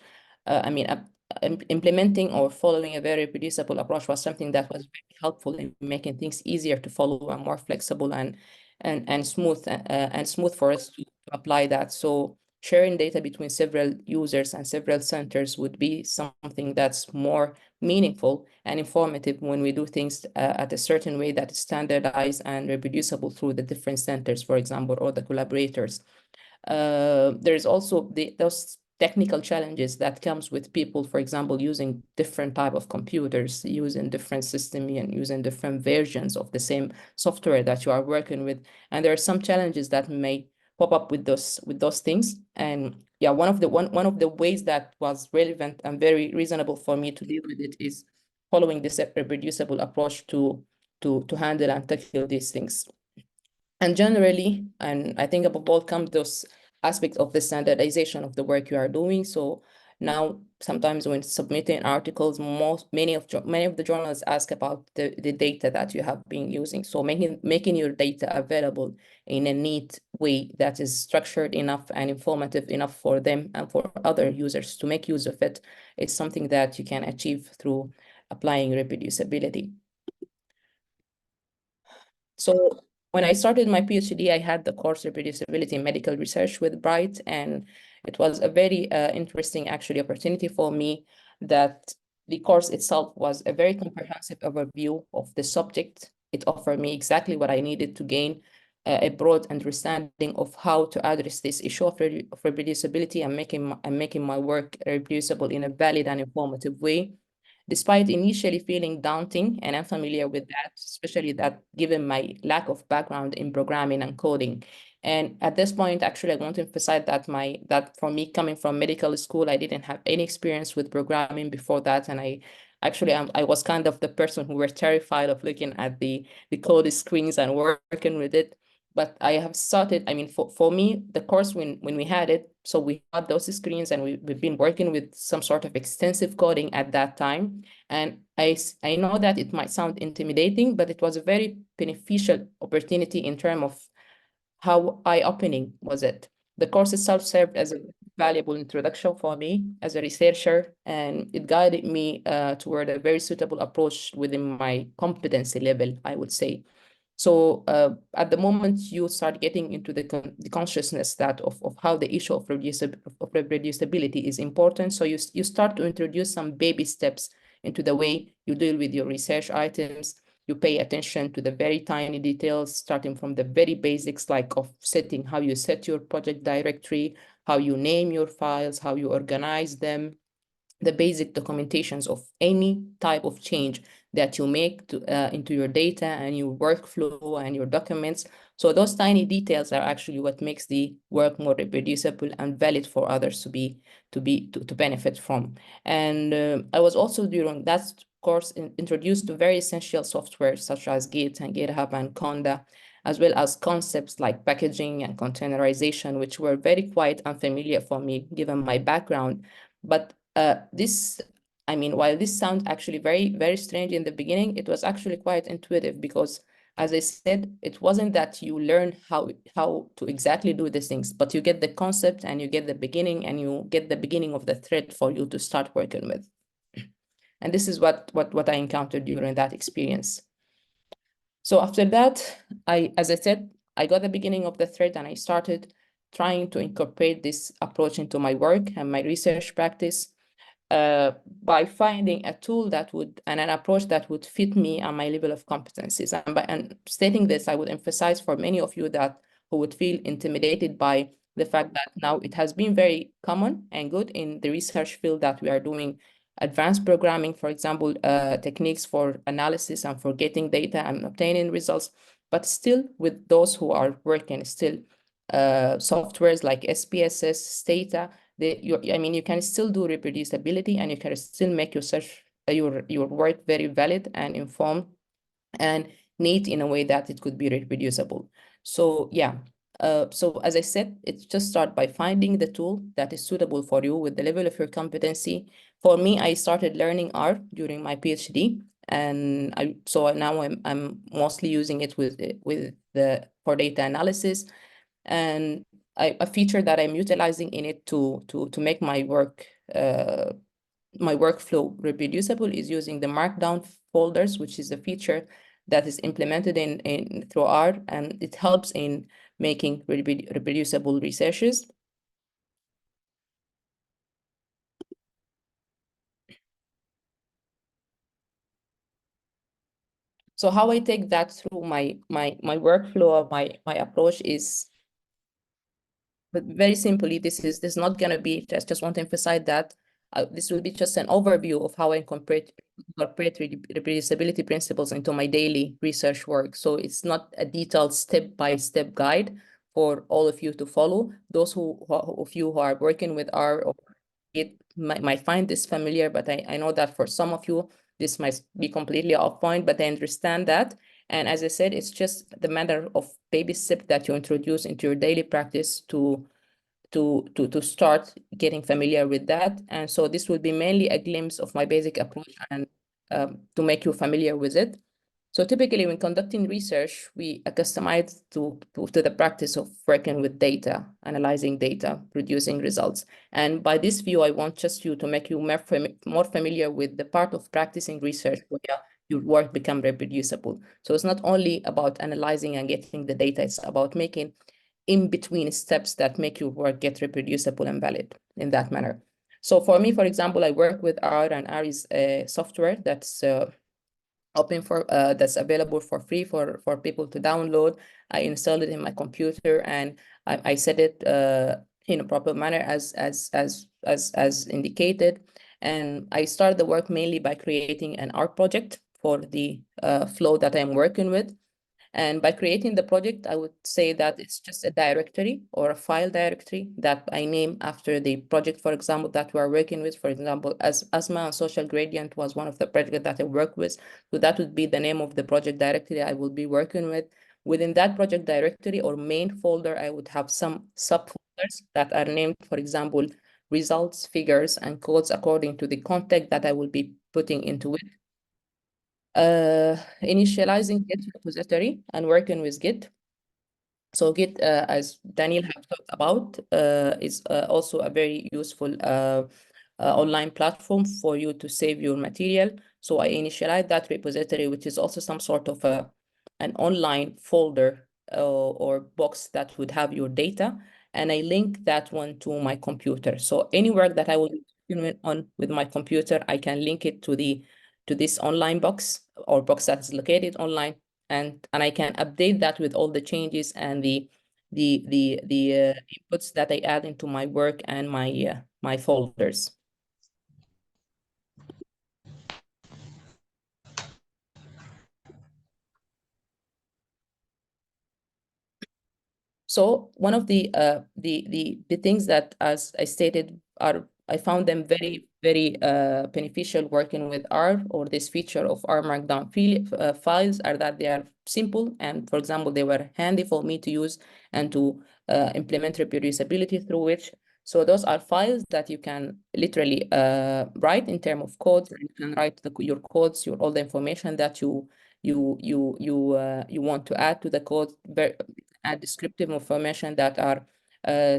Implementing or following a very reproducible approach was something that was very helpful in making things easier to follow and more flexible and smooth for us to apply that. So sharing data between several users and several centers would be something that's more meaningful and informative when we do things at a certain way that is standardized and reproducible through the different centers, for example, or the collaborators. There's also those technical challenges that comes with people, for example, using different type of computers, using different system and using different versions of the same software that you are working with. And there are some challenges that may pop up with those things. And yeah, one of the ways that was relevant and very reasonable for me to deal with it is following this reproducible approach to handle and tackle these things. And generally, and I think above all come those aspect of the standardization of the work you are doing. So now, sometimes when submitting articles, many of the journals ask about the data that you have been using. So making your data available in a neat way that is structured enough and informative enough for them and for other users to make use of it is something that you can achieve through applying reproducibility. So when I started my PhD, I had the course Reproducibility in Medical Research with Bright, and it was a very interesting actually opportunity for me that the course itself was a very comprehensive overview of the subject. It offered me exactly what I needed to gain a broad understanding of how to address this issue of reproducibility and making my work reproducible in a valid and informative way. Despite initially feeling daunting and unfamiliar with that, especially that given my lack of background in programming and coding. And at this point, actually, I want to emphasize that for me, coming from medical school, I didn't have any experience with programming before that. And I was kind of the person who were terrified of looking at the code screens and working with it. But I have started, I mean, for me, the course when we had it, so we had those screens and we've been working with some sort of extensive coding at that time. And I know that it might sound intimidating, but it was a very beneficial opportunity in terms of how eye-opening was it. The course itself served as a valuable introduction for me as a researcher, and it guided me toward a very suitable approach within my competency level, I would say. So at the moment you start getting into the consciousness that of how the issue of reproducibility is important. So you start to introduce some baby steps into the way you deal with your research items. You pay attention to the very tiny details, starting from the very basics like of setting, how you set your project directory, how you name your files, how you organize them, the basic documentations of any type of change that you make into your data and your workflow and your documents. So those tiny details are actually what makes the work more reproducible and valid for others to benefit from. And I was also during that course introduced to very essential software such as Git and GitHub and Conda, as well as concepts like packaging and containerization, which were very quite unfamiliar for me given my background. But while this sounds actually very, very strange in the beginning, it was actually quite intuitive because, as I said, it wasn't that you learn how to exactly do these things, but you get the concept and you get the beginning and you get the beginning of the thread for you to start working with. And this is what I encountered during that experience. So after that, as I said, I got the beginning of the thread and I started trying to incorporate this approach into my work and my research practice. By finding a tool and an approach that would fit me and my level of competencies. And stating this, I would emphasize for many of you who would feel intimidated by the fact that now it has been very common and good in the research field that we are doing advanced programming, for example, techniques for analysis and for getting data and obtaining results, but still with those who are working still softwares like SPSS, Stata, you can still do reproducibility and you can still make your work very valid and informed and neat in a way that it could be reproducible. So yeah, so as I said, it's just start by finding the tool that is suitable for you with the level of your competency. For me, I started learning R during my PhD, and now I'm mostly using it for data analysis. And a feature that I'm utilizing in it to make my workflow reproducible is using the Markdown folders, which is a feature that is implemented through R, and it helps in making reproducible researches. So how I take that through my workflow or my approach is, but very simply, this is not going to be, just want to emphasize that this will be just an overview of how I incorporate reproducibility principles into my daily research work. So it's not a detailed step-by-step guide for all of you to follow. Those of you who are working with R or it might find this familiar, but I know that for some of you, this might be completely off point, but I understand that. And as I said, it's just the matter of baby step that you introduce into your daily practice to to start getting familiar with that. And so this will be mainly a glimpse of my basic approach and to make you familiar with it. So typically when conducting research, we customize to the practice of working with data, analyzing data, producing results. And by this view, I want just you to make you more familiar with the part of practicing research where your work become reproducible. So it's not only about analyzing and getting the data, it's about making in-between steps that make your work get reproducible and valid in that manner. So for me, for example, I work with R, and R is a software that's open for that's available for free for people to download. I installed it in my computer and I set it in a proper manner as indicated. And I started the work mainly by creating an R project for the flow that I'm working with. And by creating the project, I would say that it's just a directory or a file directory that I name after the project, for example, that we are working with. For example, as Asthma and Social Gradient was one of the projects that I work with. So that would be the name of the project directory I will be working with. Within that project directory or main folder, I would have some subfolders that are named, for example, results, figures, and codes according to the context that I will be putting into it. Initializing Git repository and working with Git. So Git, as Daniel have talked about, is also a very useful online platform for you to save your material. So I initialize that repository, which is also some sort of an online folder or box that would have your data. And I link that one to my computer. So any work that I will be doing on with my computer, I can link it to this online box or box that is located online, and I can update that with all the changes and the inputs that I add into my work and my folders. So one of the things that, as I stated, I found them very beneficial working with R, or this feature of R Markdown files, are that they are simple, and for example, they were handy for me to use and to implement reproducibility through which. So those are files that you can literally write in terms of codes. You can write your codes, all the information that you want to add to the code, add descriptive information that are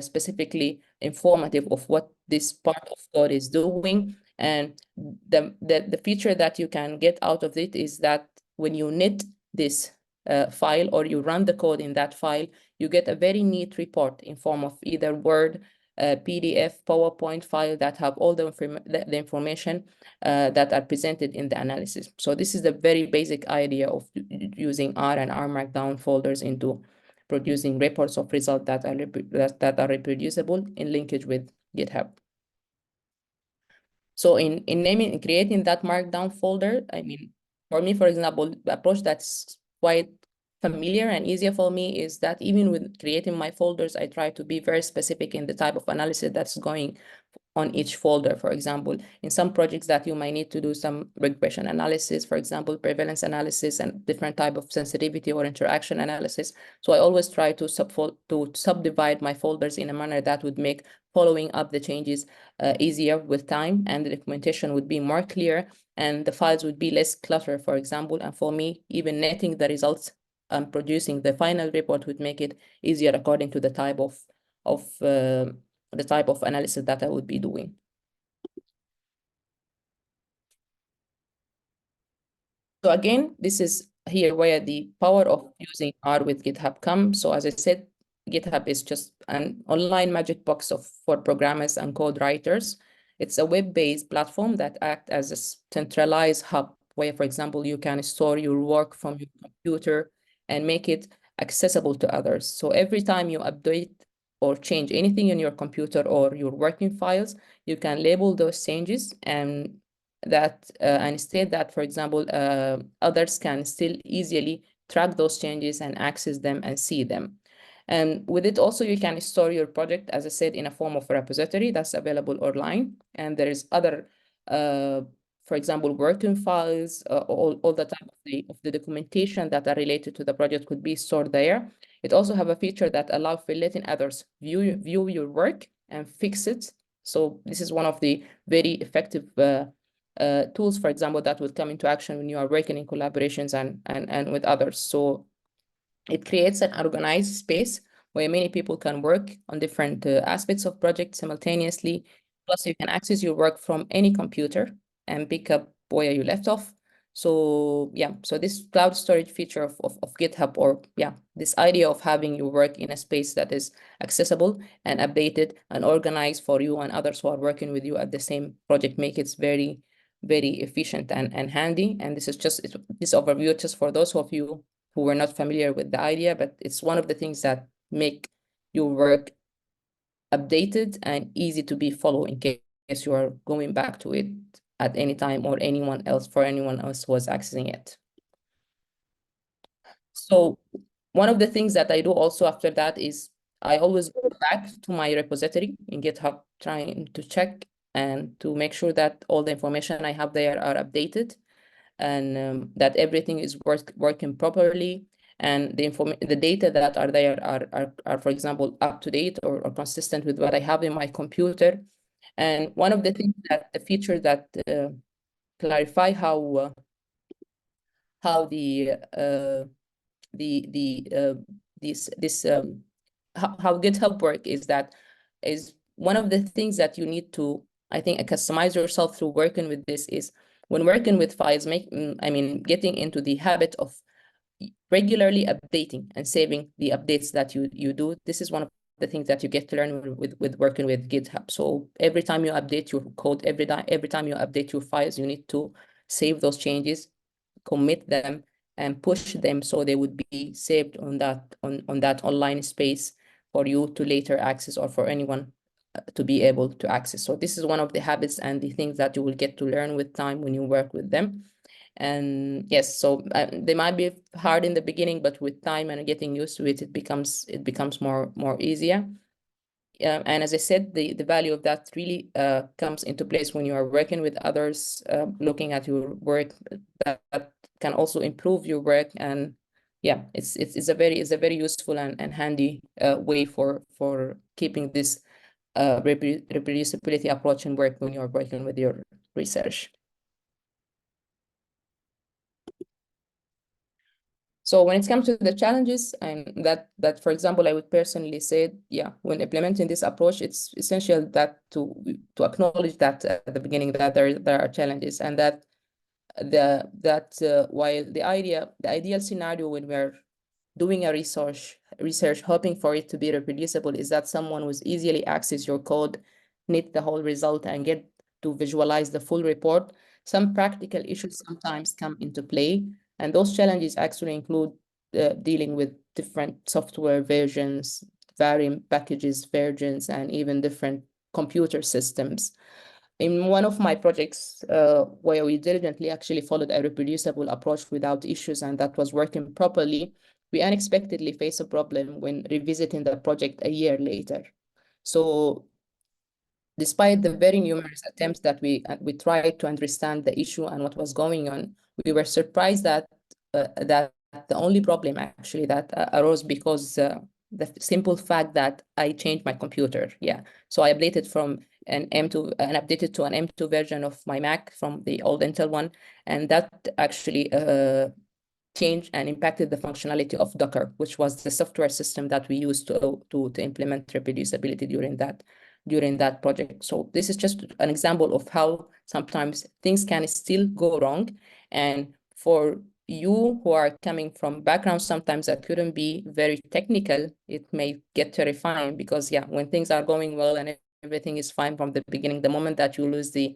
specifically informative of what this part of code is doing. And the feature that you can get out of it is that when you knit this file or you run the code in that file, you get a very neat report in form of either Word, PDF, PowerPoint file that have all the information that are presented in the analysis. So this is the very basic idea of using R and R Markdown folders into producing reports of results that are reproducible in linkage with GitHub. So in naming and creating that Markdown folder, I mean, for me, for example, the approach that's quite familiar and easier for me is that even with creating my folders, I try to be very specific in the type of analysis that's going on each folder. For example, in some projects that you might need to do some regression analysis, for example, prevalence analysis and different type of sensitivity or interaction analysis. So I always try to subdivide my folders in a manner that would make following up the changes easier with time, and the documentation would be more clear and the files would be less cluttered, for example. And for me, even netting the results and producing the final report would make it easier according to the type of analysis that I would be doing. So again, this is here where the power of using R with GitHub comes. So as I said, GitHub is just an online magic box for programmers and code writers. It's a web-based platform that acts as a centralized hub where, for example, you can store your work from your computer and make it accessible to others. So every time you update or change anything in your computer or your working files, you can label those changes and state that, for example, others can still easily track those changes and access them and see them. And with it also, you can store your project, as I said, in a form of a repository that's available online. And there is other for example, working files, all the type of the documentation that are related to the project could be stored there. It also have a feature that allows for letting others view your work and fix it. So this is one of the very effective tools, for example, that would come into action when you are working in collaborations and with others. So it creates an organized space where many people can work on different aspects of project simultaneously. Plus, you can access your work from any computer and pick up where you left off. So yeah, so this cloud storage feature of GitHub, or yeah, this idea of having your work in a space that is accessible and updated and organized for you and others who are working with you at the same project, make it very, very efficient and handy. And this is just this overview just for those of you who were not familiar with the idea, but it's one of the things that make your work updated and easy to be followed in case you are going back to it at any time, or anyone else who was accessing it. So one of the things that I do also after that is I always go back to my repository in GitHub, trying to check and to make sure that all the information I have there are updated, and that everything is working properly, and the data that are there are for example up to date or consistent with what I have in my computer. And one of the things that the feature that clarify how how GitHub work is that is one of the things that you need to, I think, customize yourself through working with this is when working with files, getting into the habit of regularly updating and saving the updates that you do. This is one of the things that you get to learn with working with GitHub. So every time you update your code, every time you update your files, you need to save those changes, commit them, and push them so they would be saved on that online space for you to later access, or for anyone to be able to access. So this is one of the habits and the things that you will get to learn with time when you work with them. And yes, so they might be hard in the beginning, but with time and getting used to it, it becomes more easier. And as I said, the value of that really comes into place when you are working with others, looking at your work that can also improve your work. And yeah, it's a very useful and handy way for keeping this reproducibility approach and work when you're working with your research. So when it comes to the challenges, and that for example, I would personally say, yeah, when implementing this approach, it's essential that to acknowledge that at the beginning that there are challenges, and that while the ideal scenario when we're doing a research, hoping for it to be reproducible, is that someone who's easily access your code, knit the whole result, and get to visualize the full report. Some practical issues sometimes come into play, and those challenges actually include dealing with different software versions, varying packages versions, and even different computer systems. In one of my projects, where we diligently actually followed a reproducible approach without issues, and that was working properly, we unexpectedly faced a problem when revisiting the project a year later. So despite the very numerous attempts that we tried to understand the issue and what was going on, we were surprised that that the only problem actually that arose because the simple fact that I changed my computer. Yeah, so I updated from an M2 and updated to an M2 version of my Mac from the old Intel one, and that actually changed and impacted the functionality of Docker, which was the software system that we used to implement reproducibility during that project. So this is just an example of how sometimes things can still go wrong. And for you who are coming from backgrounds sometimes that couldn't be very technical, it may get terrifying, because yeah, when things are going well and everything is fine from the beginning, the moment that you lose you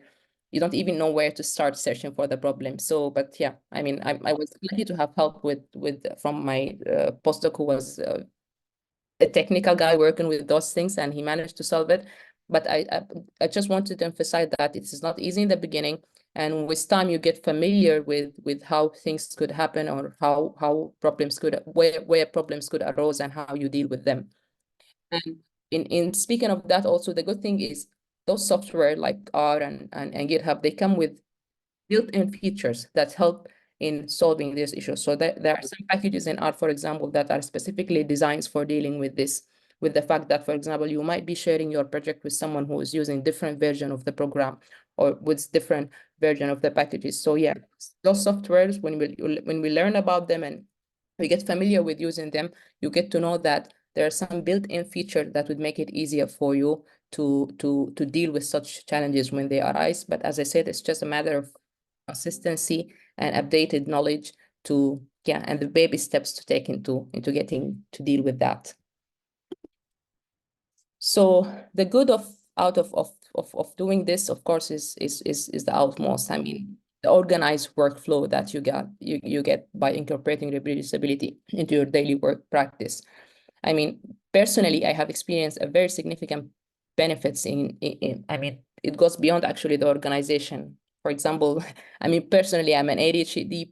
don't even know where to start searching for the problem. So, but yeah, I mean, I was lucky to have help from my postdoc, who was a technical guy working with those things, and he managed to solve it. But I just wanted to emphasize that it is not easy in the beginning, and with time you get familiar with how things could happen, or how problems could where problems could arise and how you deal with them. And in speaking of that, also the good thing is those software like R and GitHub, they come with built-in features that help in solving this issue. So there are some packages in R, for example, that are specifically designed for dealing with this, with the fact that, for example, you might be sharing your project with someone who is using different version of the program or with different version of the packages. So yeah, those softwares, when we learn about them and we get familiar with using them, you get to know that there are some built-in features that would make it easier for you to deal with such challenges when they arise. But as I said, it's just a matter of consistency and updated knowledge to, and the baby steps to take into getting to deal with that. So the good of doing this, of course, is the utmost. I mean, the organized workflow that you get by incorporating reproducibility into your daily work practice. I mean, personally, I have experienced a very significant benefits in I mean, it goes beyond actually the organization. For example, I mean, personally, I'm an ADHD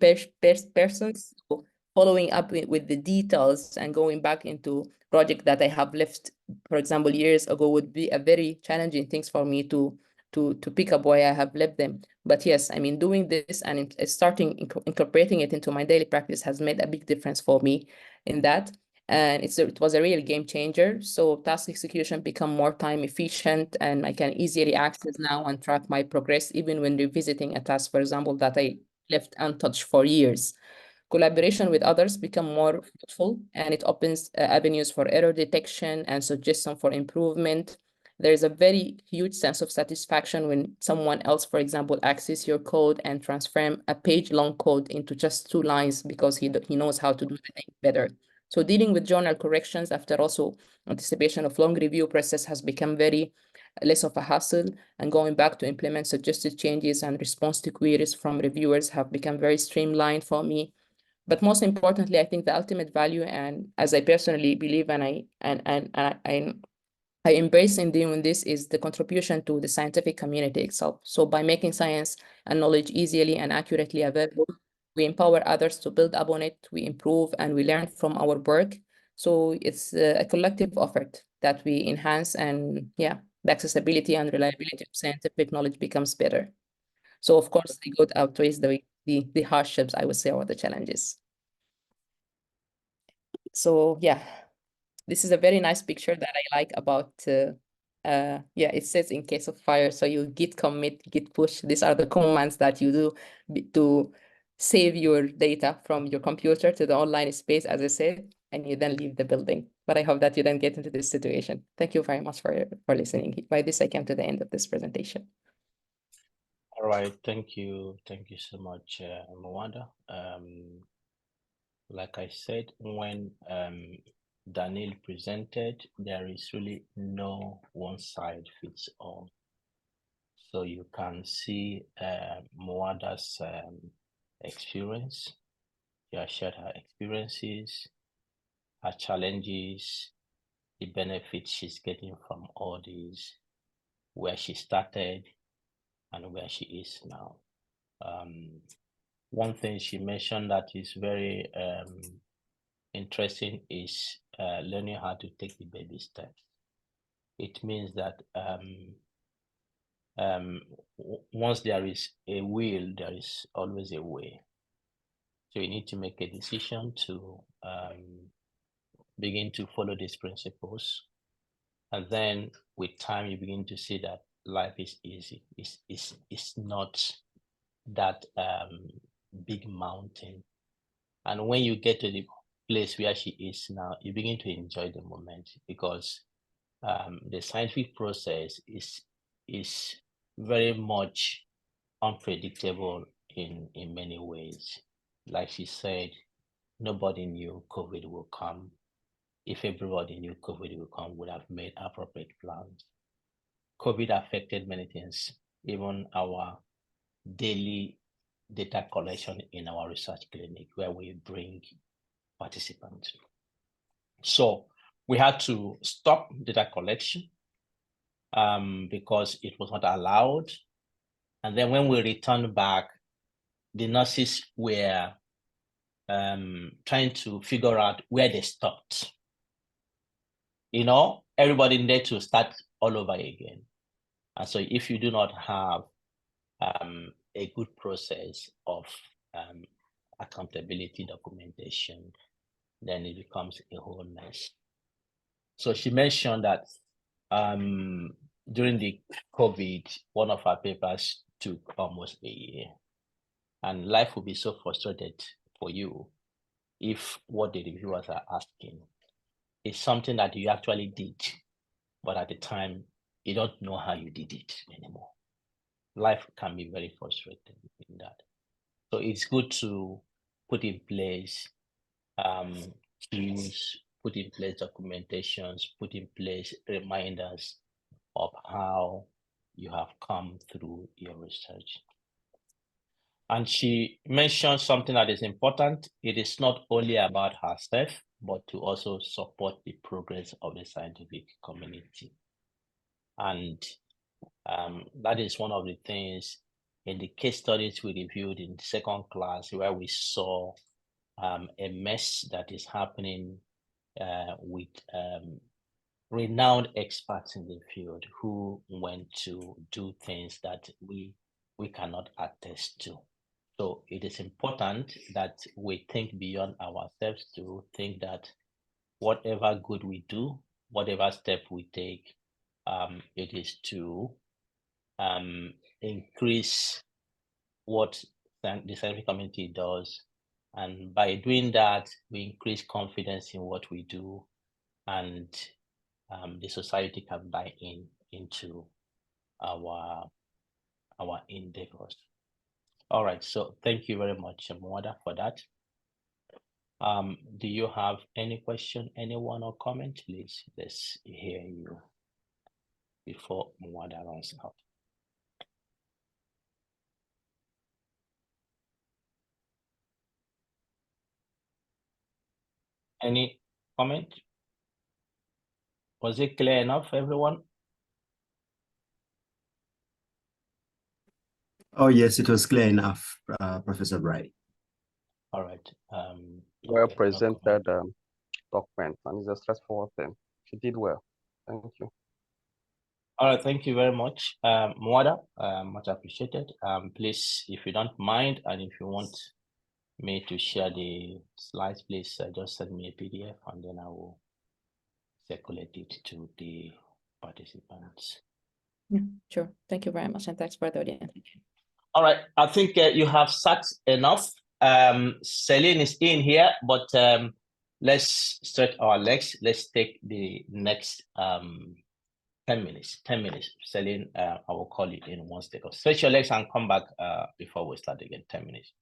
person, so following up with the details and going back into project that I have left, for example, years ago, would be a very challenging things for me to pick up why I have left them. But yes, I mean, doing this and starting incorporating it into my daily practice has made a big difference for me in that. And it was a real game changer. So task execution become more time efficient, and I can easily access now and track my progress, even when revisiting a task, for example, that I left untouched for years. Collaboration with others become more fruitful, and it opens avenues for error detection and suggestion for improvement. There is a very huge sense of satisfaction when someone else, for example, access your code and transform a page-long code into just 2 lines because he knows how to do the thing better. So dealing with journal corrections after also anticipation of long review process has become very less of a hassle, and going back to implement suggested changes and response to queries from reviewers have become very streamlined for me. But most importantly, I think the ultimate value, and as I personally believe, and I embrace in doing this, is the contribution to the scientific community itself. So by making science and knowledge easily and accurately available, we empower others to build upon it, we improve, and we learn from our work. So it's a collective effort that we enhance, and the accessibility and reliability of scientific knowledge becomes better. So of course, the good outweighs the hardships, I would say, or the challenges. So this is a very nice picture that I like about, it says in case of fire, so you git commit, git push. These are the commands that you do to save your data from your computer to the online space, as I said, and you then leave the building. But I hope that you don't get into this situation. Thank you very much for listening. By this, I came to the end of this presentation. All right, thank you so much, Mwanda. Like I said, when Daniel presented, there is really no one size fits all. So you can see Mwanda's experience. She has shared her experiences, her challenges, the benefits she's getting from all these, where she started and where she is now. One thing she mentioned that is very interesting is learning how to take the baby steps. It means that once there is a will, there is always a way. So you need to make a decision to begin to follow these principles. And then with time, you begin to see that life is easy. It's not that big mountain. And when you get to the place where she is now, you begin to enjoy the moment, because the scientific process is very much unpredictable in many ways. Like she said, nobody knew COVID will come. If everybody knew COVID will come, would have made appropriate plans. COVID affected many things, even our daily data collection in our research clinic, where we bring participants. So we had to stop data collection because it was not allowed. And then when we returned back, the nurses were trying to figure out where they stopped. You know, everybody needed to start all over again. And so if you do not have a good process of accountability documentation, then it becomes a whole mess. So she mentioned that during the COVID, one of our papers took almost a year, and life would be so frustrated for you if what the reviewers are asking is something that you actually did, but at the time you don't know how you did it anymore. Life can be very frustrating in that. So it's good to put in place tools, put in place documentations, put in place reminders of how you have come through your research. And she mentioned something that is important. It is not only about herself, but to also support the progress of the scientific community. And that is one of the things in the case studies we reviewed in the second class, where we saw a mess that is happening with renowned experts in the field who went to do things that we cannot attest to. So it is important that we think beyond ourselves, to think that whatever good we do, whatever step we take, it is to increase what the scientific community does. And by doing that, we increase confidence in what we do, and the society can buy into our endeavors. All right, so thank you very much, Mwada, for that. Do you have any question, anyone, or comment? Please, let's hear you before Mwada runs out. Any comment? Was it clear enough, everyone? Oh, yes, it was clear enough, Professor Bright. All right. Well okay, presented no document, and it's a stressful thing. She did well. Thank you. All right, thank you very much, Mwada. Much appreciated. Please, if you don't mind, and if you want me to share the slides, please just send me a PDF, and then I will circulate it to the participants. Yeah, sure. Thank you very much, and thanks for the audience. All right, I think you have sat enough. Celine is in here, but let's stretch our legs. Let's take the next 10 minutes. 10 minutes. Celine, I will call you in 1 second. Stretch your legs and come back before we start again. 10 minutes.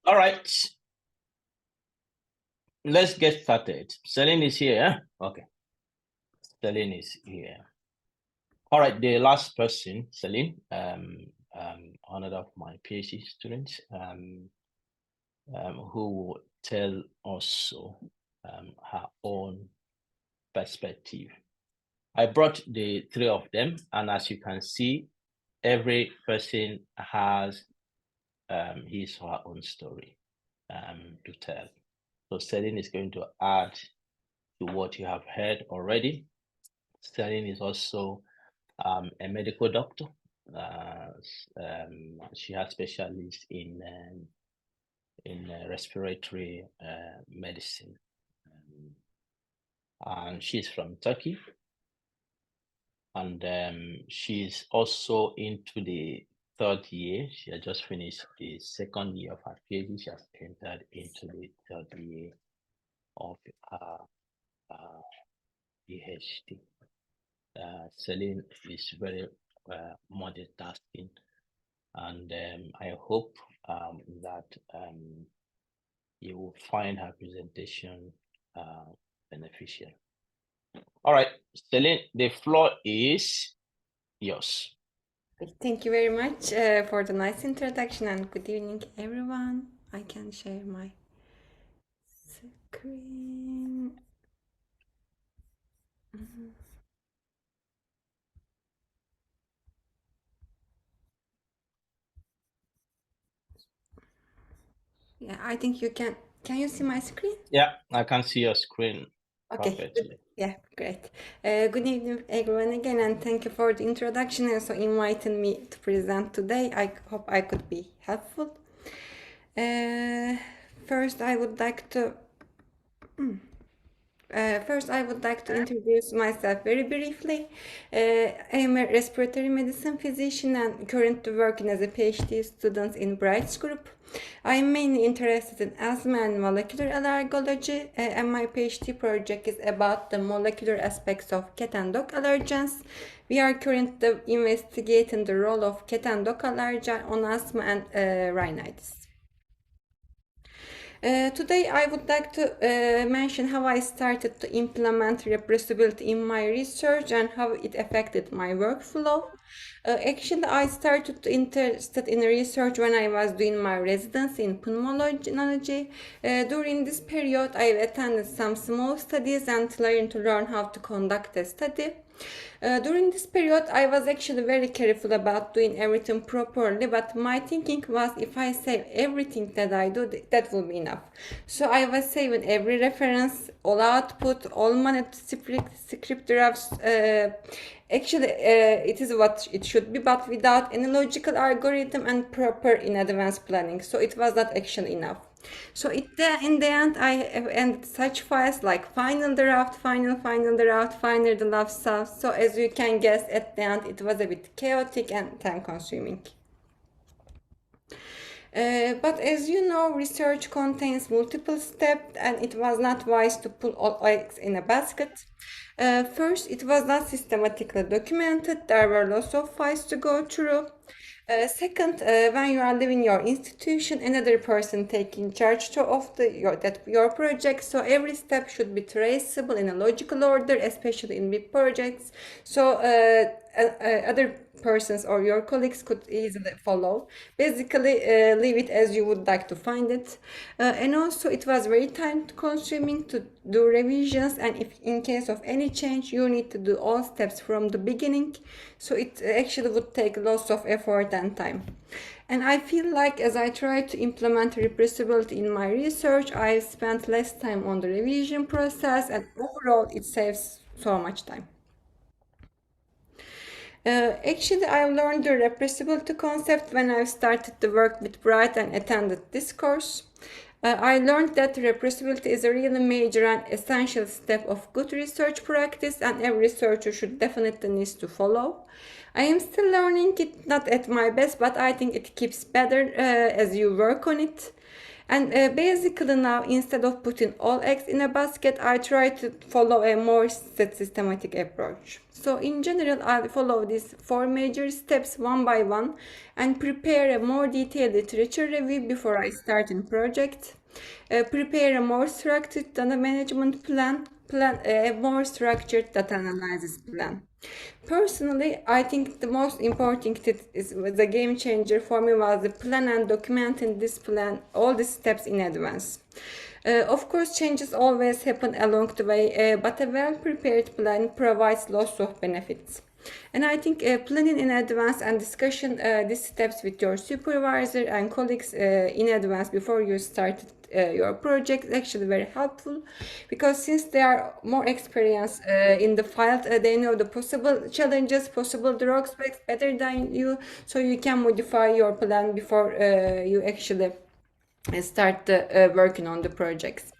All right. Let's get started. Celine is here. Okay. Celine is here. All right. The last person, Celine, another of my PhD students, who will tell also her own perspective. I brought the three of them, and as you can see, every person has his or her own story to tell. So Celine is going to add to what you have heard already. Celine is also a medical doctor. She has specialists in respiratory medicine. And she's from Turkey. And she's also into the third year. She has just finished the second year of her PhD. She has entered into the third year of her PhD. Celine is very multitasking, and I hope that you will find her presentation beneficial. All right, Celine, the floor is yours. Thank you very much for the nice introduction, and good evening, everyone. I can share my screen. Yeah, I think you can. Can you see my screen? Yeah, I can see your screen Okay. perfectly. Yeah, great. Good evening, everyone, again, and thank you for the introduction and also inviting me to present today. I hope I could be helpful. First, I would like to introduce myself very briefly. I am a respiratory medicine physician and currently working as a PhD student in Bright's group. I am mainly interested in asthma and molecular allergology, and my PhD project is about the molecular aspects of cat and dog allergens. We are currently investigating the role of cat and dog allergen on asthma and rhinitis. Today, I would like to mention how I started to implement reproducibility in my research and how it affected my workflow. Actually, I started to interested in research when I was doing my residency in pulmonology. During this period, I attended some small studies and learned to learn how to conduct a study. During this period, I was actually very careful about doing everything properly, but my thinking was if I save everything that I do, that will be enough. So I was saving every reference, all output, all manuscript drafts. Actually, it is what it should be, but without any logical algorithm and proper in advance planning. So it was not actually enough. So in the end, I ended such files like final draft, final draft, final draft stuff. So as you can guess, at the end, it was a bit chaotic and time consuming. But as you know, research contains multiple steps and it was not wise to put all eggs in a basket. First, it was not systematically documented. There were lots of files to go through. Second, when you are leaving your institution, another person taking charge of your project. So every step should be traceable in a logical order, especially in big projects. So other persons or your colleagues could easily follow. Basically, leave it as you would like to find it. And also, it was very time consuming to do revisions. And if in case of any change, you need to do all steps from the beginning. So it actually would take lots of effort and time. And I feel like as I try to implement reproducibility in my research, I spent less time on the revision process, and overall it saves so much time. Actually, I learned the reproducibility concept when I started to work with Bright and attended this course. I learned that reproducibility is a really major and essential step of good research practice, and every researcher should definitely need to follow. I am still learning it, not at my best, but I think it keeps better as you work on it. And basically now, instead of putting all eggs in a basket, I try to follow a more systematic approach. So in general, I follow these 4 major steps one by one and prepare a more detailed literature review before I start in project. Prepare a more structured data management plan, a more structured data analysis plan. Personally, I think the most important is the game changer for me was the plan and documenting this plan, all the steps in advance. Of course, changes always happen along the way, but a well-prepared plan provides lots of benefits. And I think planning in advance and discussion these steps with your supervisor and colleagues in advance before you start your project is actually very helpful, because since they are more experienced in the field, they know the possible challenges, possible drawbacks better than you, so you can modify your plan before you actually start working on the projects.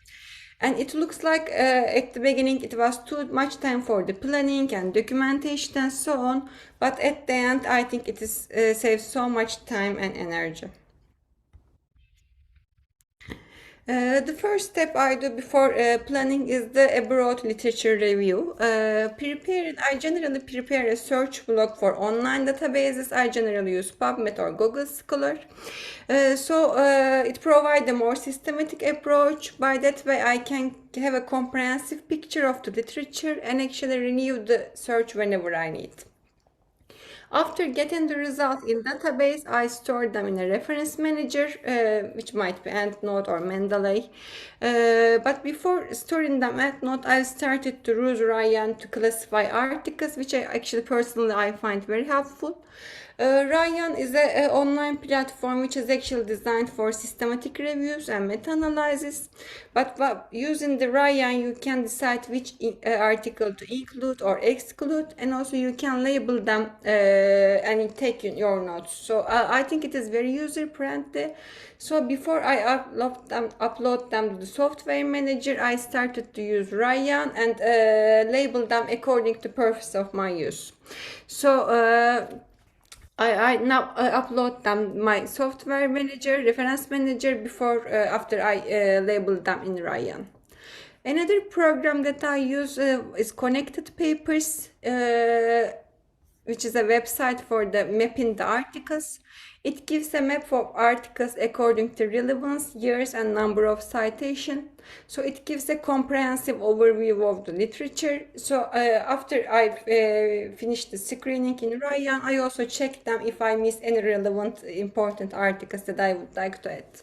And it looks like at the beginning it was too much time for the planning and documentation and so on, but at the end I think it is saves so much time and energy. The first step I do before planning is the broad literature review. I generally prepare a search blog for online databases. I generally use PubMed or Google Scholar. It provides a more systematic approach. By that way, I can have a comprehensive picture of the literature and actually renew the search whenever I need. After getting the results in database, I store them in a reference manager, which might be EndNote or Mendeley. But before storing them at EndNote, I started to use Ryan to classify articles, which I find very helpful. Ryan is an online platform which is actually designed for systematic reviews and meta-analysis. But using the Ryan, you can decide which article to include or exclude, and also you can label them and take in your notes. So I think it is very user-friendly. So before I upload them to the software manager, I started to use Ryan and label them according to purpose of my use. So I now upload them my software manager, reference manager after I label them in Ryan. Another program that I use is Connected Papers, which is a website for mapping the articles. It gives a map of articles according to relevance, years, and number of citation. So it gives a comprehensive overview of the literature. So after I finish the screening in Ryan, I also check them if I miss any relevant, important articles that I would like to add.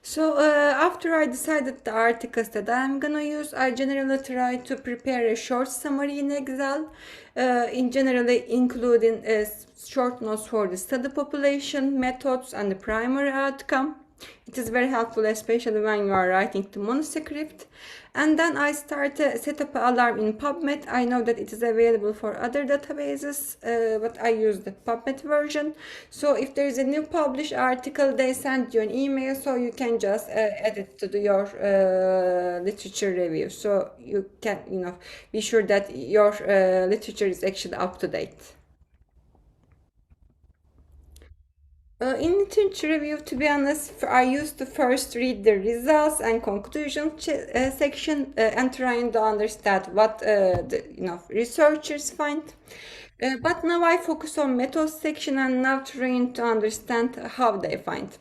So after I decided the articles that I'm gonna use, I generally try to prepare a short summary in Excel, generally including short notes for the study population, methods, and the primary outcome. It is very helpful, especially when you are writing the manuscript. And then I set up an alarm in PubMed. I know that it is available for other databases, but I use the PubMed version. So if there is a new published article, they send you an email, so you can just add it to your literature review. So you can, be sure that your literature is actually up to date. In literature review, to be honest, I used to first read the results and conclusion section and trying to understand what the researchers find. But now I focus on methods section and now trying to understand how they find.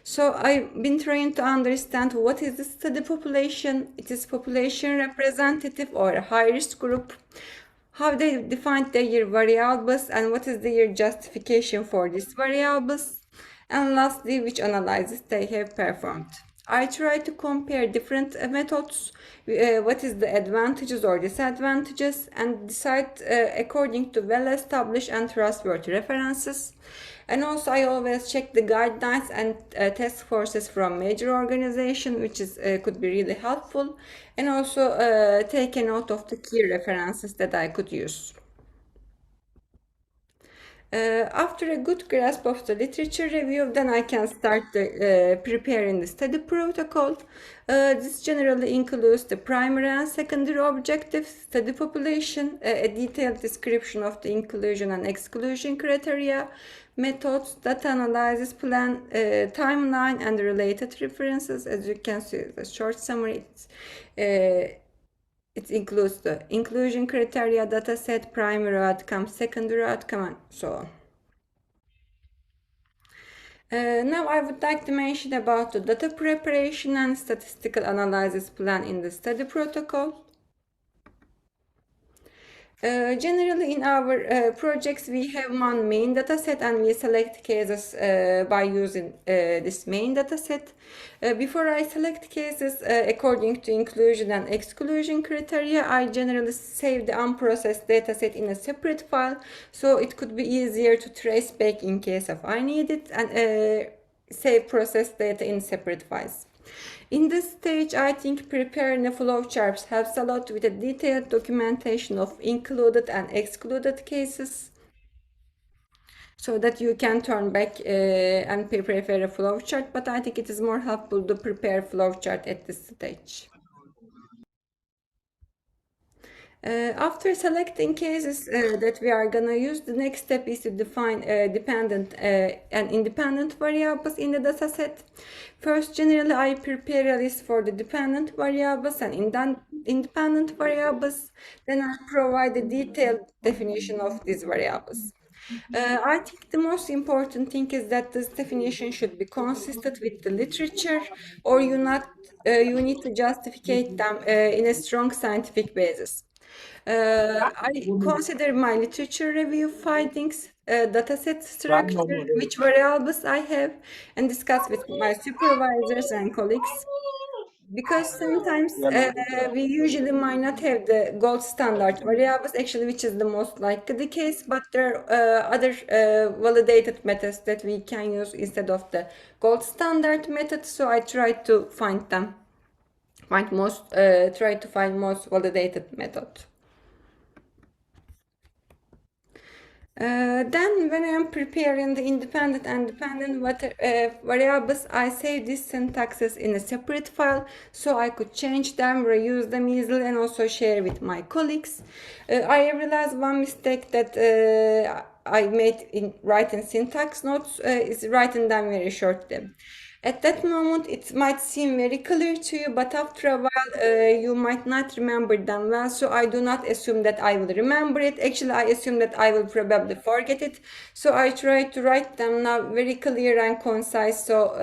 So I've been trying to understand what is the study population. It is population representative or a high-risk group. How they define their variables and what is their justification for these variables. And lastly, which analysis they have performed. I try to compare different methods, what is the advantages or disadvantages, and decide according to well-established and trustworthy references. And also I always check the guidelines and task forces from major organizations, which could be really helpful, and also take a note of the key references that I could use. After a good grasp of the literature review, then I can start preparing the study protocol. This generally includes the primary and secondary objectives, study population, a detailed description of the inclusion and exclusion criteria, methods, data analysis plan, timeline, and related references. As you can see, the short summary, it includes the inclusion criteria, dataset, primary outcome, secondary outcome, and so on. Now I would like to mention about the data preparation and statistical analysis plan in the study protocol. Generally, in our projects, we have one main dataset and we select cases by using this main dataset. Before I select cases according to inclusion and exclusion criteria, I generally save the unprocessed dataset in a separate file, so it could be easier to trace back in case of I need it, and save processed data in separate files. In this stage, I think preparing a flowchart helps a lot with a detailed documentation of included and excluded cases, so that you can turn back and prepare a flowchart, but I think it is more helpful to prepare flowchart at this stage. After selecting cases that we are gonna use, the next step is to define dependent and independent variables in the dataset. First, generally, I prepare a list for the dependent variables and independent variables. Then I provide a detailed definition of these variables. I think the most important thing is that this definition should be consistent with the literature, or you need to justify them in a strong scientific basis. I consider my literature review findings, dataset structure, which variables I have, and discuss with my supervisors and colleagues. Because sometimes we usually might not have the gold standard variables, actually, which is the most likely the case, but there are other validated methods that we can use instead of the gold standard method. So I try to find them, try to find most validated method. Then when I am preparing the independent and dependent variables, I save these syntaxes in a separate file so I could change them, reuse them easily, and also share with my colleagues. I realized one mistake that I made in writing syntax notes is writing them very shortly. At that moment, it might seem very clear to you, but after a while, you might not remember them well. So I do not assume that I will remember it. Actually, I assume that I will probably forget it. So I try to write them now very clear and concise, so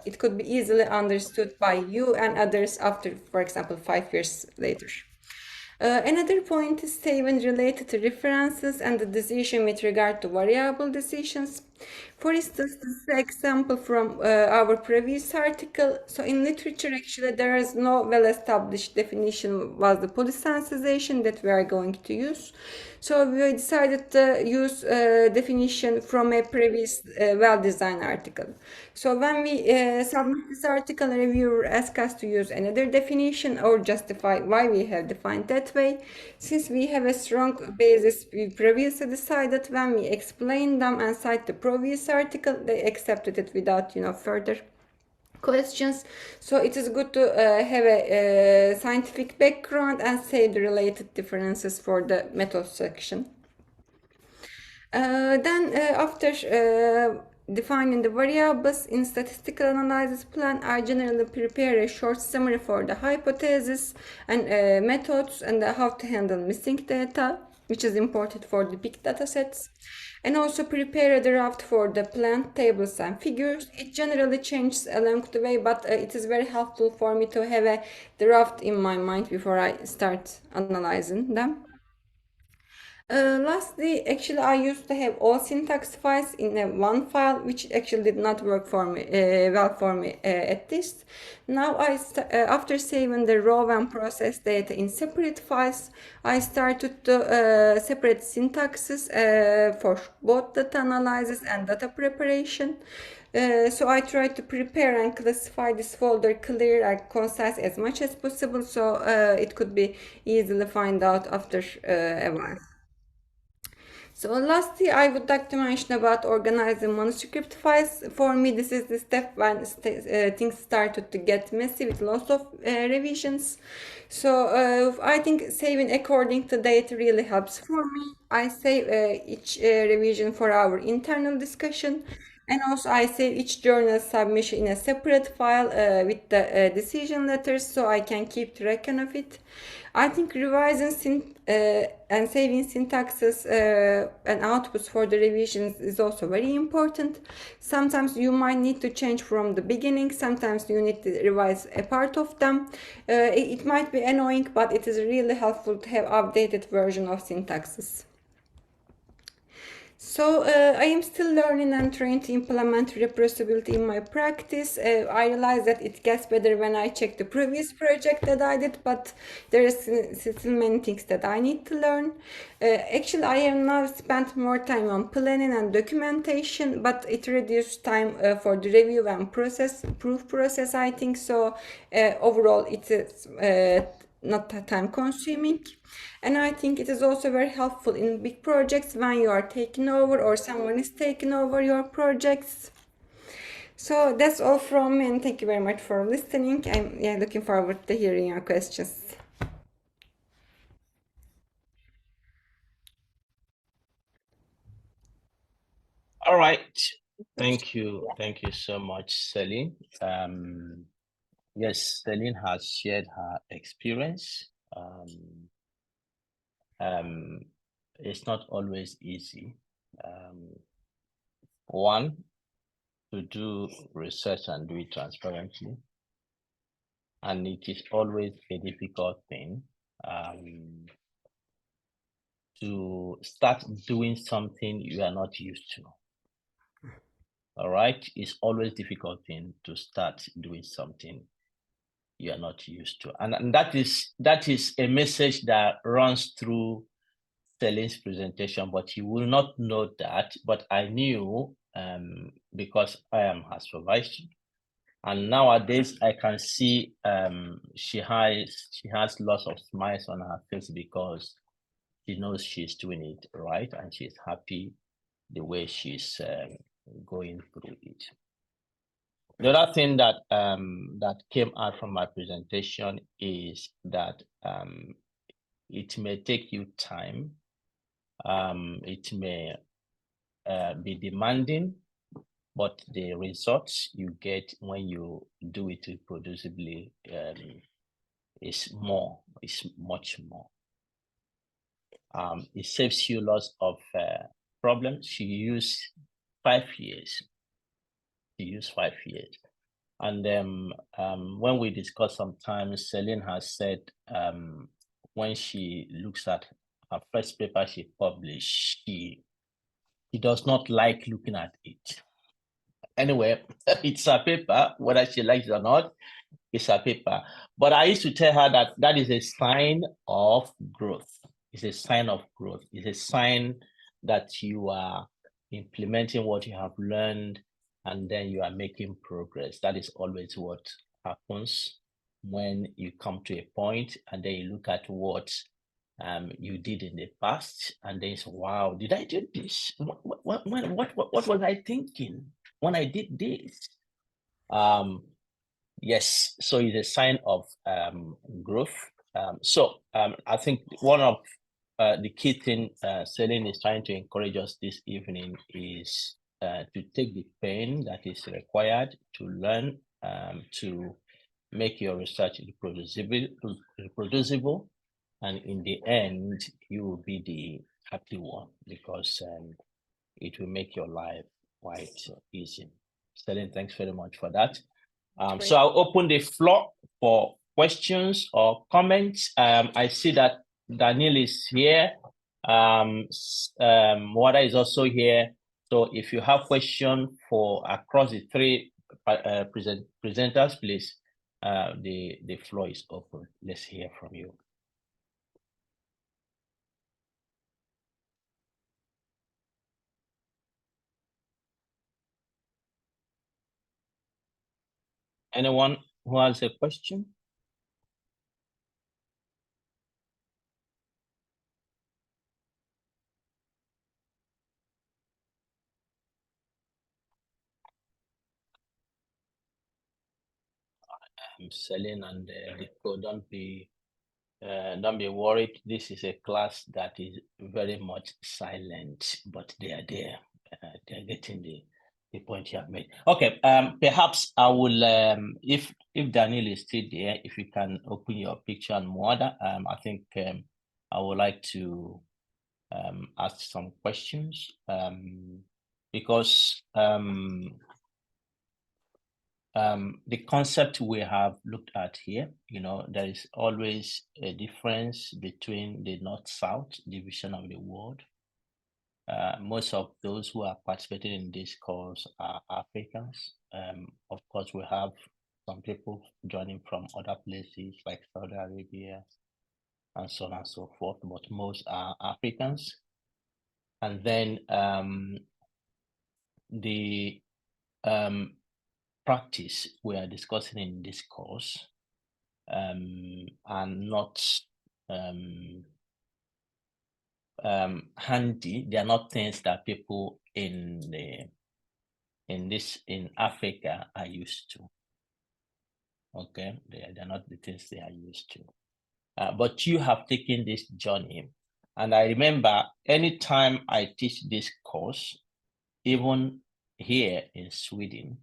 it could be easily understood by you and others after, for example, 5 years later. Another point is saving related references and the decision with regard to variable decisions. For instance, this is an example from our previous article. So in literature, actually, there is no well-established definition was the polysensitization that we are going to use. So we decided to use definition from a previous well-designed article. So when we submit this article, a reviewer asks us to use another definition or justify why we have defined that way. Since we have a strong basis, we previously decided when we explain them and cite the previous article, they accepted it without further questions. So it is good to have a scientific background and say the related differences for the method section. Then after defining the variables in statistical analysis plan, I generally prepare a short summary for the hypothesis and methods and how to handle missing data, which is important for the big data sets, and also prepare a draft for the plan, tables, and figures. It generally changes along the way, but it is very helpful for me to have a draft in my mind before I start analyzing them. Lastly, actually, I used to have all syntax files in one file, which actually did not work for me well for me at this. Now, after saving the raw and processed data in separate files, I started to separate syntaxes for both data analysis and data preparation. So I tried to prepare and classify this folder clear and concise as much as possible, so it could be easily find out after a while. So lastly, I would like to mention about organizing manuscript files. For me, this is the step when things started to get messy with lots of revisions. So I think saving according to date really helps for me. I save each revision for our internal discussion. And also I save each journal submission in a separate file with the decision letters so I can keep track of it. I think revising and saving syntaxes and outputs for the revisions is also very important. Sometimes you might need to change from the beginning. Sometimes you need to revise a part of them. It might be annoying, but it is really helpful to have updated version of syntaxes. So I am still learning and trying to implement reproducibility in my practice. I realize that it gets better when I check the previous project that I did, but there is still many things that I need to learn. Actually, I have now spent more time on planning and documentation, but it reduced time for the review and proof process, I think. So overall, it is not time consuming. And I think it is also very helpful in big projects when you are taking over or someone is taking over your projects. So that's all from me, and thank you very much for listening. I'm looking forward to hearing your questions. All right. Thank you so much, Celine. Yes, Celine has shared her experience. It's not always easy. One, to do research and do it transparently. And it is always a difficult thing to start doing something you are not used to. All right, it's always difficult thing to start doing something you are not used to, and that is a message that runs through Celine's presentation, but you will not know that. But I knew because I am her supervisor, and nowadays I can see she has lots of smiles on her face because she knows she's doing it right and she's happy the way she's going through it. The other thing that that came out from my presentation is that it may take you time. It may be demanding, but the results you get when you do it reproducibly is much more. It saves you lots of problems. She used 5 years. And when we discuss sometimes, Celine has said when she looks at her first paper she published, she does not like looking at it. Anyway, it's a paper, whether she likes it or not, it's a paper. But I used to tell her that that is a sign of growth. It's a sign of growth. It's a sign that you are implementing what you have learned and then you are making progress. That is always what happens when you come to a point and then you look at what you did in the past and then say, wow, did I do this? What was I thinking when I did this? Yes, so it's a sign of growth. So I think one of the key thing Celine is trying to encourage us this evening is to take the pain that is required to learn to make your research reproducible, and in the end, you will be the happy one because it will make your life quite easy. Celine, thanks very much for that. So I'll open the floor for questions or comments. I see that Daniel is here. Wada is also here. So if you have questions for across the three presenters, please, the floor is open. Let's hear from you. Anyone who has a question? Celine and Nico, don't be worried. This is a class that is very much silent, but they are there. They are getting the point you have made. Okay. Perhaps I will. If Daniel is still there, if you can open your picture and Mwada, I think I would like to ask some questions because the concept we have looked at here, there is always a difference between the North-South division of the world. Most of those who are participating in this course are Africans. Of course, we have some people joining from other places like Saudi Arabia and so on and so forth, but most are Africans. And then the practice we are discussing in this course are not handy. They are not things that people in Africa are used to. Okay, they're not the things they are used to. But you have taken this journey, and I remember anytime I teach this course, even here in Sweden,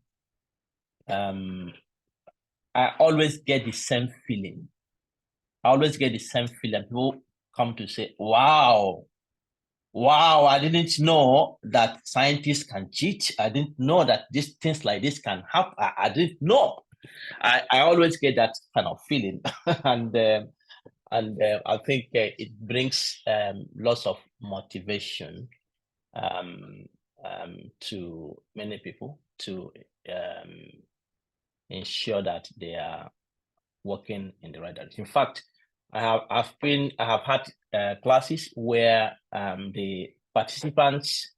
I always get the same feeling. People come to say, wow, I didn't know that scientists can cheat. I didn't know that these things like this can happen. I didn't know. I always get that kind of feeling. and I think it brings lots of motivation to many people to ensure that they are working in the right direction. In fact, I have had classes where the participants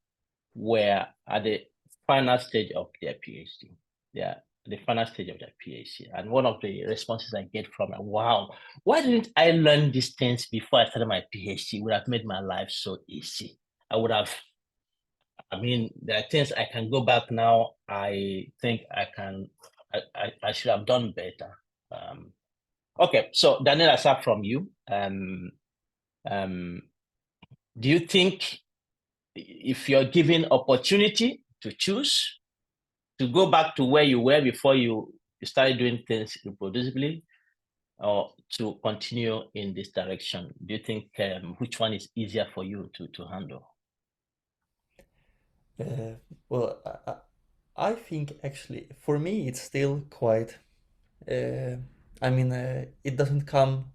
were at the final stage of their PhD. Yeah, the final stage of their PhD. And one of the responses I get from them, wow, why didn't I learn these things before I started my PhD? It would have made my life so easy. There are things I can go back now. I think I should have done better. Okay, so Daniel, aside from you, do you think if you're given opportunity to choose to go back to where you were before you started doing things reproducibly, or to continue in this direction, do you think which one is easier for you to handle? Well, I think actually for me it's still quite. It doesn't come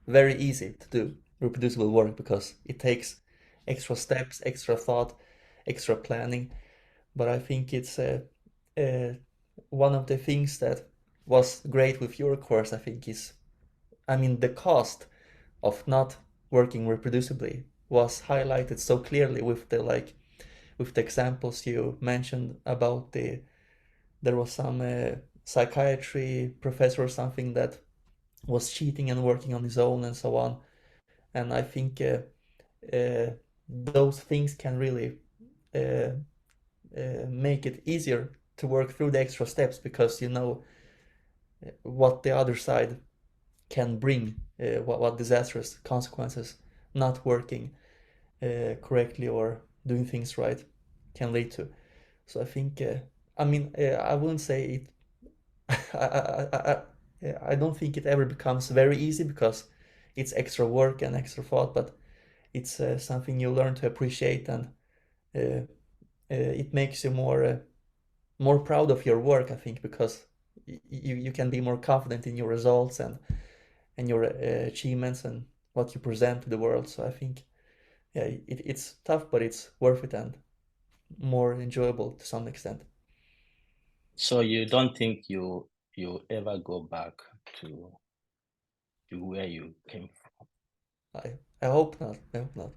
very easy to do reproducible work because it takes extra steps, extra thought, extra planning. But I think it's one of the things that was great with your course, I think, is, the cost of not working reproducibly was highlighted so clearly with the examples you mentioned about there was some psychiatry professor or something that was cheating and working on his own and so on. And I think those things can really make it easier to work through the extra steps because you know what the other side can bring, what disastrous consequences not working correctly or doing things right can lead to. So I think, I wouldn't say it. I don't think it ever becomes very easy because it's extra work and extra thought, but it's something you learn to appreciate, and it makes you more proud of your work, I think, because you can be more confident in your results and your achievements and what you present to the world. So I think, yeah, it's tough, but it's worth it and more enjoyable to some extent. So you don't think you ever go back to where you came from? I hope not. I hope not.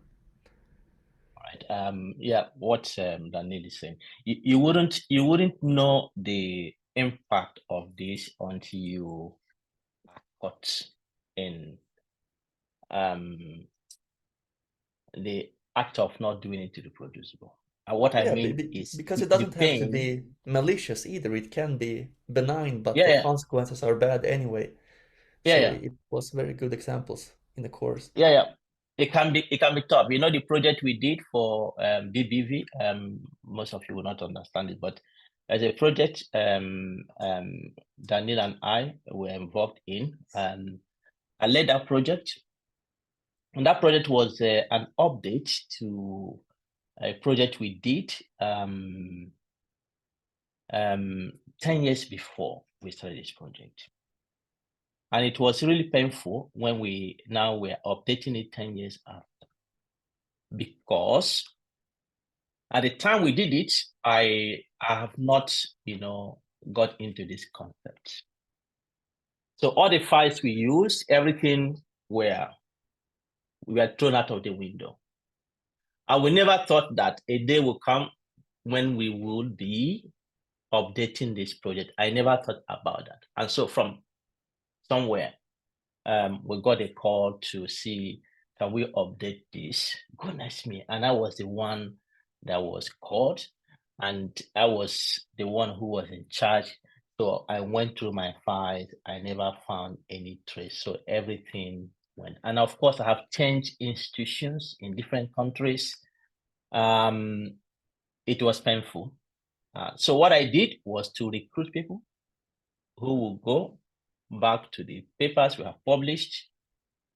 Right. Yeah, what Daniel is saying, you wouldn't know the impact of this until you are caught in the act of not doing it reproducible. What I Yeah, mean is because it the doesn't have to pain. be malicious either. It can be benign, but Yeah, the yeah, consequences are bad anyway. yeah, So yeah. it was very good examples in the course. Yeah, yeah. It can be tough. You know, the project we did for BBV, most of you will not understand it, but as a project, Daniel and I were involved in, I led that project. And that project was an update to a project we did 10 years before we started this project. And it was really painful when we're updating it 10 years after. Because at the time we did it, I have not, got into this concept. So all the files we used, everything we were thrown out of the window. And we never thought that a day will come when we would be updating this project. I never thought about that. And so from somewhere, we got a call to see, can we update this? Goodness me. And I was the one that was called, and I was the one who was in charge. So I went through my files. I never found any trace. So everything went. And of course, I have changed institutions in different countries. It was painful. So what I did was to recruit people who will go back to the papers we have published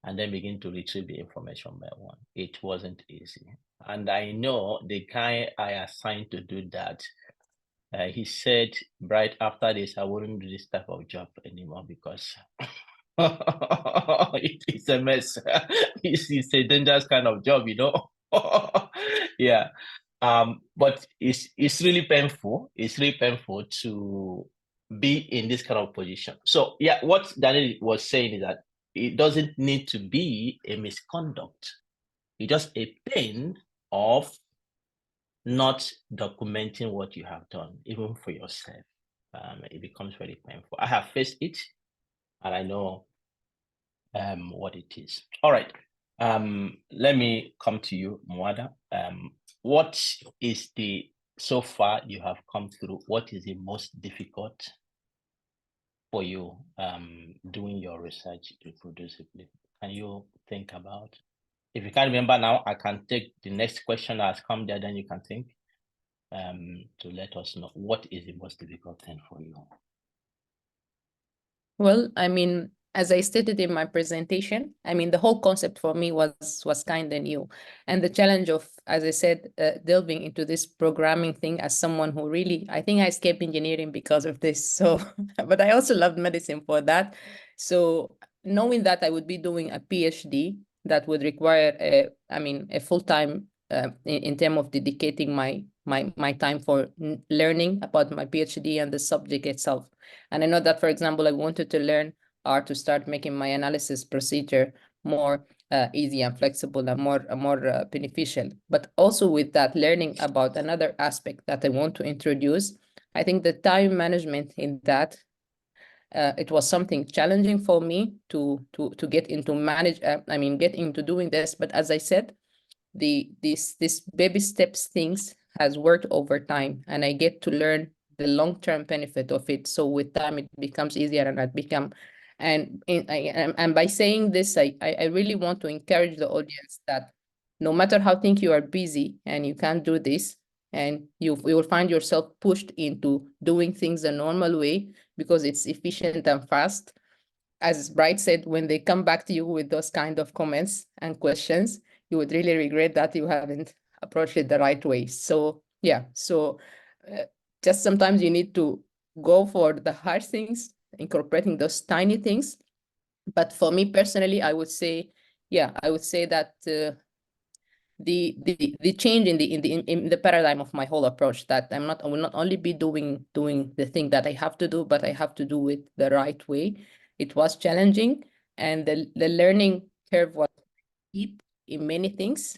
and then begin to retrieve the information by one. It wasn't easy. And I know the guy I assigned to do that, he said right after this, I wouldn't do this type of job anymore because it's a mess. It's a dangerous kind of job, Yeah. But it's really painful. It's really painful to be in this kind of position. So yeah, what Daniel was saying is that it doesn't need to be a misconduct. It's just a pain of not documenting what you have done, even for yourself. It becomes very painful. I have faced it, and I know what it is. All right. Let me come to you, Mwada. What is so far you have come through, what is the most difficult for you doing your research reproducibly? Can you think about? If you can't remember now, I can take the next question that has come there, then you can think to let us know what is the most difficult thing for you. Well, I mean, as I stated in my presentation, I mean, the whole concept for me was kind of new. And the challenge of, as I said, delving into this programming thing as someone who really, I think I escaped engineering because of this. So, but I also loved medicine for that. So knowing that I would be doing a PhD that would require, a full-time in terms of dedicating my time for learning about my PhD and the subject itself. And I know that, for example, I wanted to learn or to start making my analysis procedure more easy and flexible and more beneficial. But also with that, learning about another aspect that I want to introduce, I think the time management in that, it was something challenging for me to get into get into doing this. But as I said, this baby steps things has worked over time, and I get to learn the long-term benefit of it. So with time, it becomes easier, and and by saying this, I really want to encourage the audience that no matter how think you are busy and you can't do this, and you will find yourself pushed into doing things the normal way because it's efficient and fast. As Bright said, when they come back to you with those kind of comments and questions, you would really regret that you haven't approached it the right way. So yeah, just sometimes you need to go for the hard things, incorporating those tiny things. But for me personally, I would say that the change in the paradigm of my whole approach, that I will not only be doing the thing that I have to do, but I have to do it the right way. It was challenging, and the learning curve was steep in many things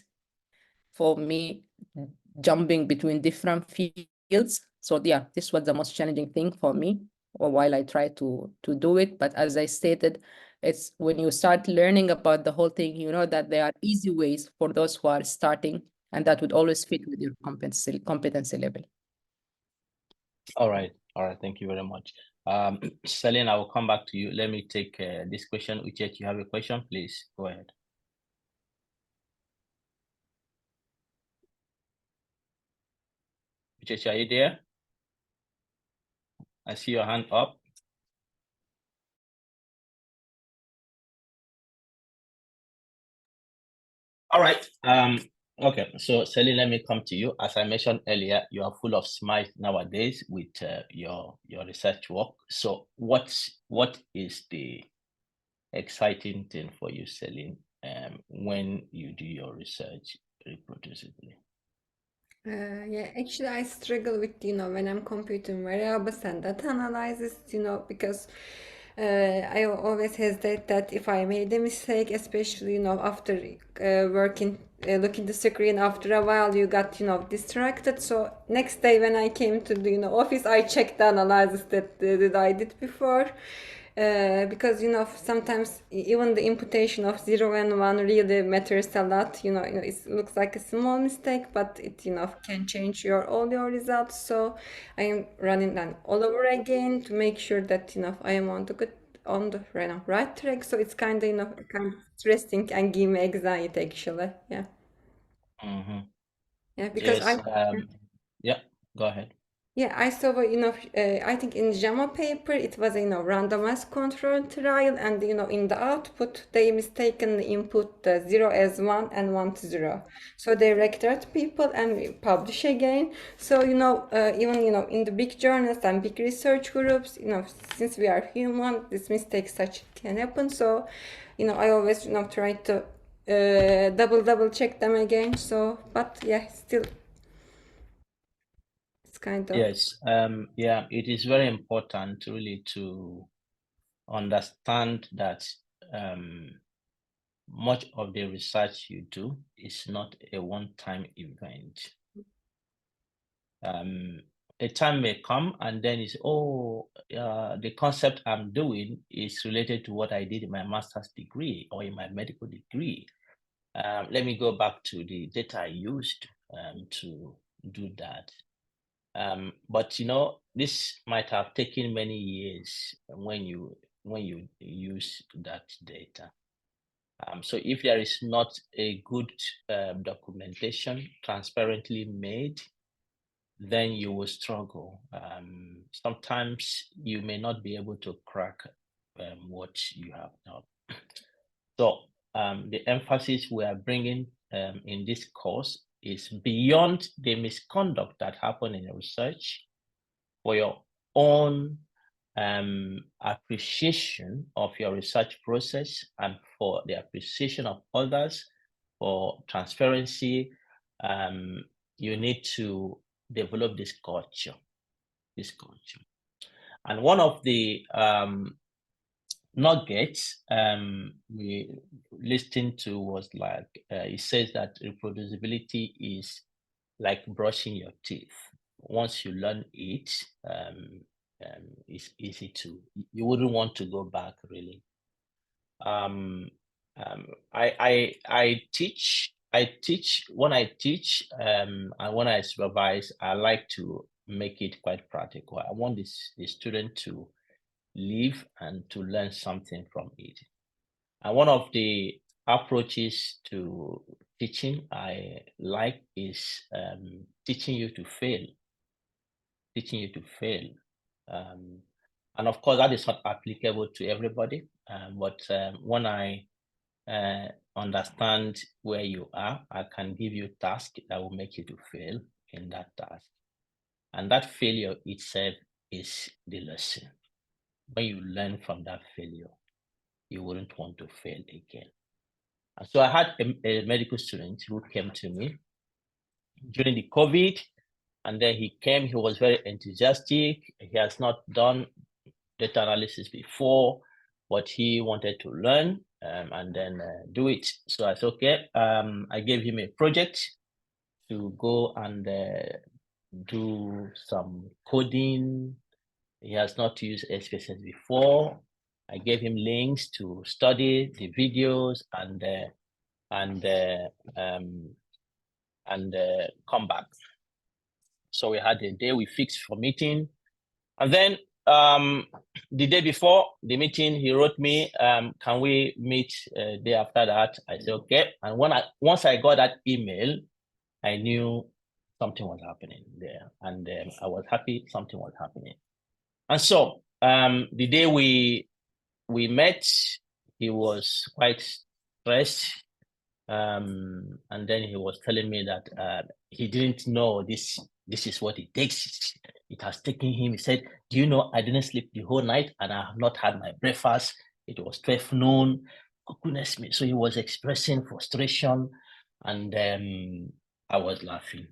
for me, jumping between different fields. So yeah, this was the most challenging thing for me while I try to do it. But as I stated, it's when you start learning about the whole thing, you know that there are easy ways for those who are starting and that would always fit with your competency level. All right. Thank you very much. Celine, I will come back to you. Let me take this question. Uchet, you have a question? Please go ahead. Uchet, are you there? I see your hand up. All right. Okay. So, Celine, let me come to you. As I mentioned earlier, you are full of smiles nowadays with your research work. So, what is the exciting thing for you, Celine, when you do your research reproducibly? Yeah, actually, I struggle with, when I'm computing variables and data analysis, because I always hesitate that if I made a mistake, especially, after looking the screen, after a while, you got, distracted. So next day when I came to the, office, I checked the analysis that I did before. Because sometimes even the imputation of 0 and 1 really matters a lot. It looks like a small mistake, but it can change all your results. So I am running that all over again to make sure that I am on the right track. So it's kind of stressing and give me anxiety actually. Yeah. Mm-hmm. Yeah, because Yes. Yeah. Go ahead. Yeah, I saw, I think in JAMA paper, it was a, randomized control trial, and, in the output, they mistakenly input the 0 as 1 and 1 to 0. So they recorded people and we publish again. So, even, in the big journals and big research groups, since we are human, this mistake such can happen. So, I always, try to double check them again. So, but yeah, still. Kind of. Yes, yeah, it is very important really to understand that much of the research you do is not a one-time event. A time may come and then it's, the concept I'm doing is related to what I did in my master's degree or in my medical degree. Let me go back to the data I used to do that. But this might have taken many years when you use that data. So if there is not a good documentation transparently made, then you will struggle. Sometimes you may not be able to crack what you have done. So the emphasis we are bringing in this course is beyond the misconduct that happened in the research, for your own appreciation of your research process and for the appreciation of others, for transparency. You need to develop this culture. And one of the nuggets we listened to was like, it says that reproducibility is like brushing your teeth. Once you learn it, it's easy to, you wouldn't want to go back really. I teach, when I teach and when I supervise, I like to make it quite practical. I want the student to live and to learn something from it. And one of the approaches to teaching I like is teaching you to fail. And of course, that is not applicable to everybody. But when I understand where you are, I can give you a task that will make you to fail in that task. And that failure itself is the lesson. When you learn from that failure, you wouldn't want to fail again. And so I had a medical student who came to me during the COVID, and then he came, he was very enthusiastic. He has not done data analysis before, but he wanted to learn and then do it. So I said, okay, I gave him a project to go and do some coding. He has not used SPSS before. I gave him links to study the videos and and come back. So we had a day we fixed for meeting. And then the day before the meeting, he wrote me, can we meet day after that? I said, okay. And once I got that email, I knew something was happening there. And I was happy something was happening. And so the day we met, he was quite stressed. And then he was telling me that he didn't know this is what it takes. It has taken him. He said, do you know, I didn't sleep the whole night and I have not had my breakfast. It was 12 noon. Oh, goodness me. So he was expressing frustration, and I was laughing.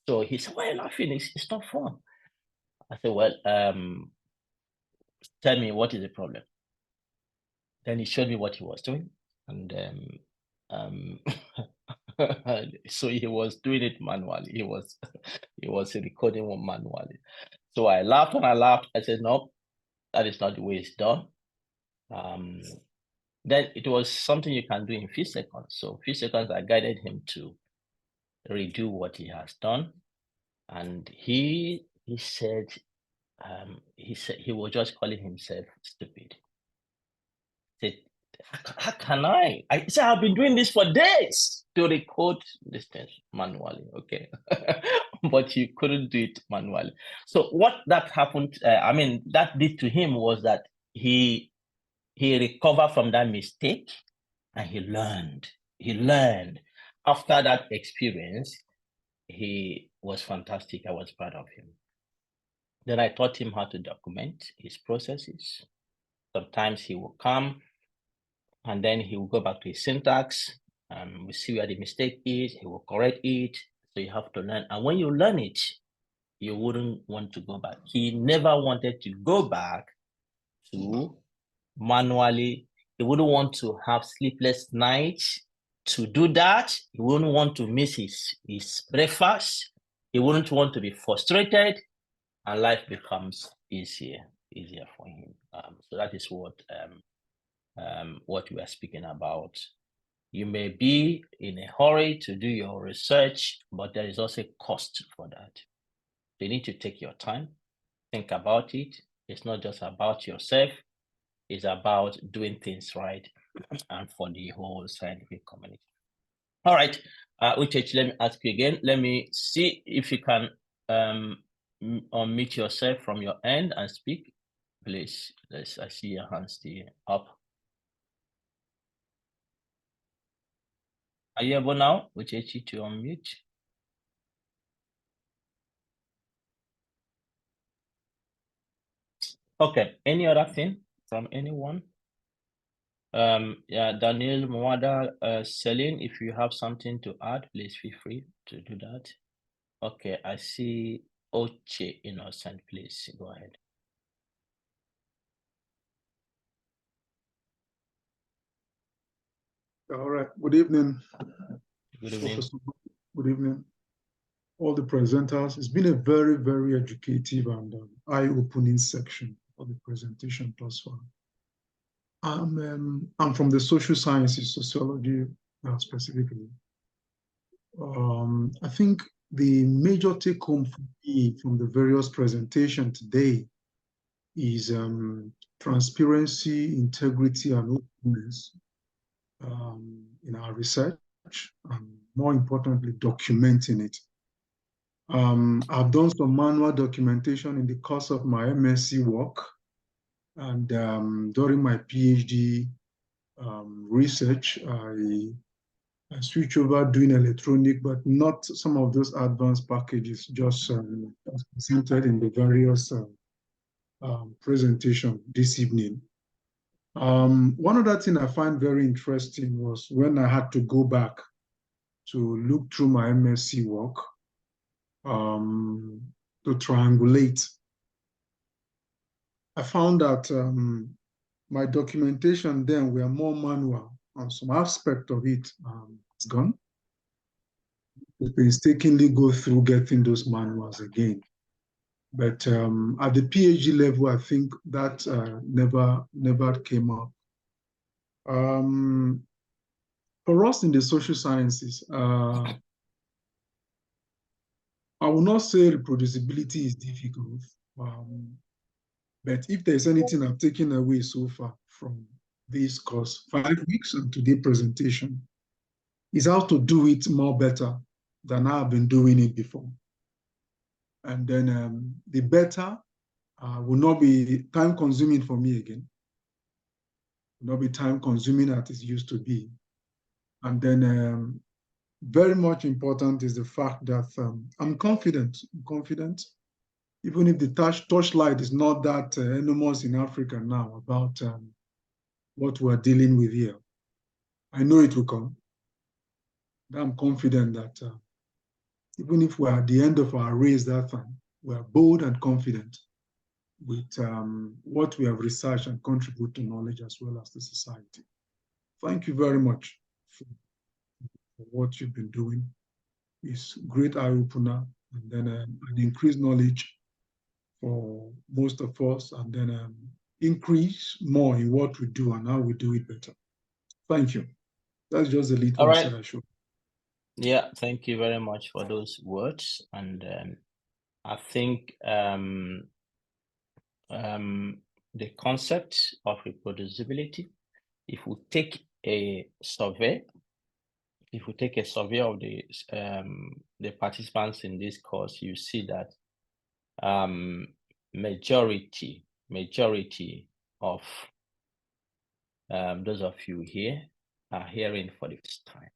So he said, why are you laughing? It's not fun. I said, well, tell me, what is the problem? Then he showed me what he was doing. And so he was doing it manually. He was recording one manually. So I laughed and I laughed. I said, no, that is not the way it's done. Then it was something you can do in a few seconds. So a few seconds, I guided him to redo what he has done. And he said he was just calling himself stupid. He said, how can I said, I've been doing this for days to record this thing manually, okay? But you couldn't do it manually. So what that happened, that did to him was that he recovered from that mistake and he learned. After that experience, he was fantastic. I was proud of him. Then I taught him how to document his processes. Sometimes he will come and then he will go back to his syntax. We see where the mistake is. He will correct it. So you have to learn. And when you learn it, you wouldn't want to go back. He never wanted to go back to manually. He wouldn't want to have sleepless nights to do that. He wouldn't want to miss his breakfast. He wouldn't want to be frustrated, and life becomes easier for him. So that is what we are speaking about. You may be in a hurry to do your research, but there is also a cost for that. You need to take your time, think about it. It's not just about yourself. It's about doing things right and for the whole scientific community. All right, Uchechi, let me ask you again. Let me see if you can unmute yourself from your end and speak, please. I see your hand still up. Are you able now, Uchechi, to unmute? Okay, any other thing from anyone? Yeah, Daniel, Mwada, Celine, if you have something to add, please feel free to do that. Okay, I see Oche Innocent, please go ahead. All right, good evening. Good evening. Professor. Good evening, all the presenters. It's been a very, very educative and eye-opening section of the presentation thus far. I'm from the social sciences, sociology specifically. I think the major take-home for me from the various presentations today is transparency, integrity, and openness in our research, and more importantly, documenting it. I've done some manual documentation in the course of my MSc work, and during my PhD research, I switched over doing electronic, but not some of those advanced packages, just presented in the various presentation this evening. One other thing I find very interesting was when I had to go back to look through my MSc work to triangulate. I found that my documentation then were more manual, and some aspect of it is gone. We painstakingly go through getting those manuals again. But at the PhD level, I think that never came up. For us in the social sciences, I will not say reproducibility is difficult, but if there's anything I've taken away so far from this course, 5 weeks and today's presentation, is how to do it more better than I've been doing it before. And then the better will not be time consuming for me again. Will not be time consuming as it used to be. And then very much important is the fact that I'm confident, even if the torchlight is not that enormous in Africa now about what we're dealing with here. I know it will come. I'm confident that even if we're at the end of our race that time, we're bold and confident with what we have researched and contribute to knowledge as well as the society. Thank you very much for what you've been doing. It's great eye-opener, and then an increased knowledge for most of us, and then increase more in what we do and how we do it better. Thank you. That's just a little All right. I should. Yeah, thank you very much for those words. And I think the concept of reproducibility, if we take a survey, of the participants in this course, you see that majority of those of you here are hearing for the first time.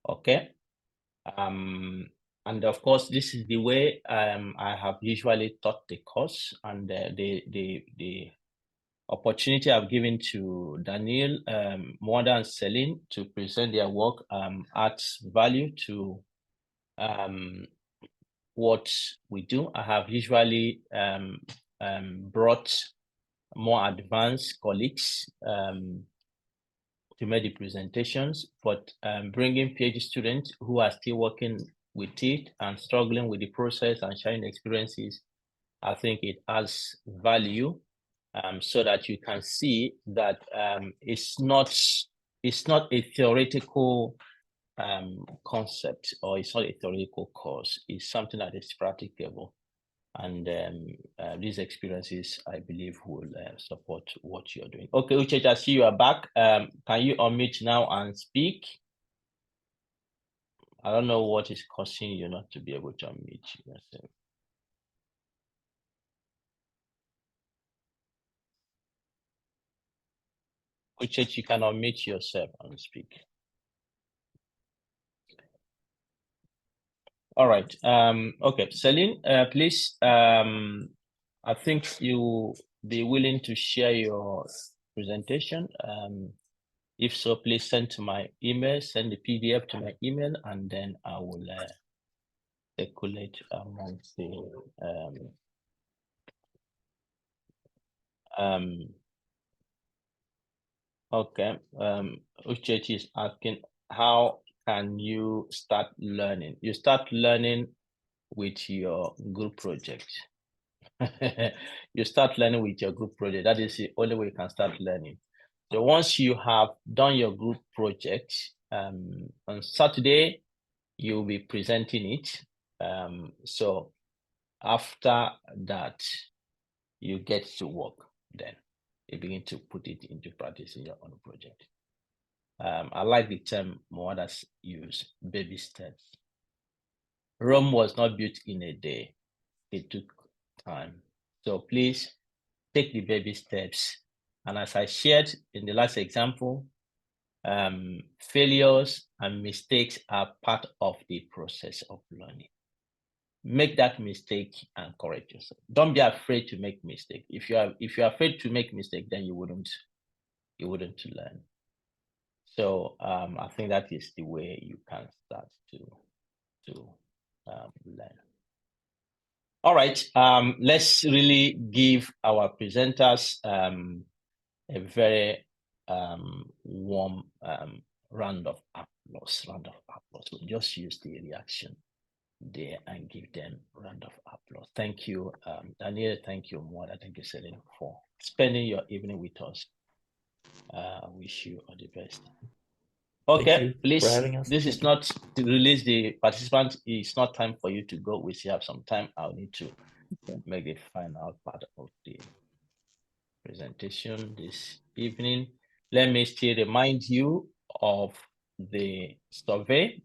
Okay. And of course, this is the way I have usually taught the course, and the opportunity I've given to Daniel, Mwanda, and Celine to present their work adds value to what we do. I have usually brought more advanced colleagues to make the presentations, but bringing PhD students who are still working with it and struggling with the process and sharing experiences, I think it adds value so that you can see that it's not a theoretical concept, or it's not a theoretical course. It's something that is practicable. And these experiences, I believe, will support what you're doing. Okay, Uche, I see you are back. Can you unmute now and speak? I don't know what is causing you not to be able to unmute yourself. Uche, you can unmute yourself and speak. All right. Okay, Celine, please. I think you be willing to share your presentation. If so, please send to my email, send the PDF to my email, and then I will circulate amongst the okay. Uchechi is asking, how can you start learning? You start learning with your group project. You start learning with your group project. That is the only way you can start learning. So once you have done your group project, on Saturday, you'll be presenting it. So after that, you get to work. Then you begin to put it into practice in your own project. I like the term Mwadas use, baby steps. Rome was not built in a day. It took time. So please take the baby steps. And as I shared in the last example, failures and mistakes are part of the process of learning. Make that mistake and correct yourself. Don't be afraid to make mistake. If you're afraid to make mistake, then you wouldn't learn. So I think that is the way you can start to learn. All right, let's really give our presenters a very warm round of applause. We'll just use the reaction there and give them a round of applause. Thank you, Daniel. Thank you, Mwanda. Thank you, Celine, for spending your evening with us. I wish you all the best. Okay, for please. having us. This is not to release the participant. It's not time for you to go. We still have some time. I'll need to make the final part of the presentation this evening. Let me still remind you of the survey.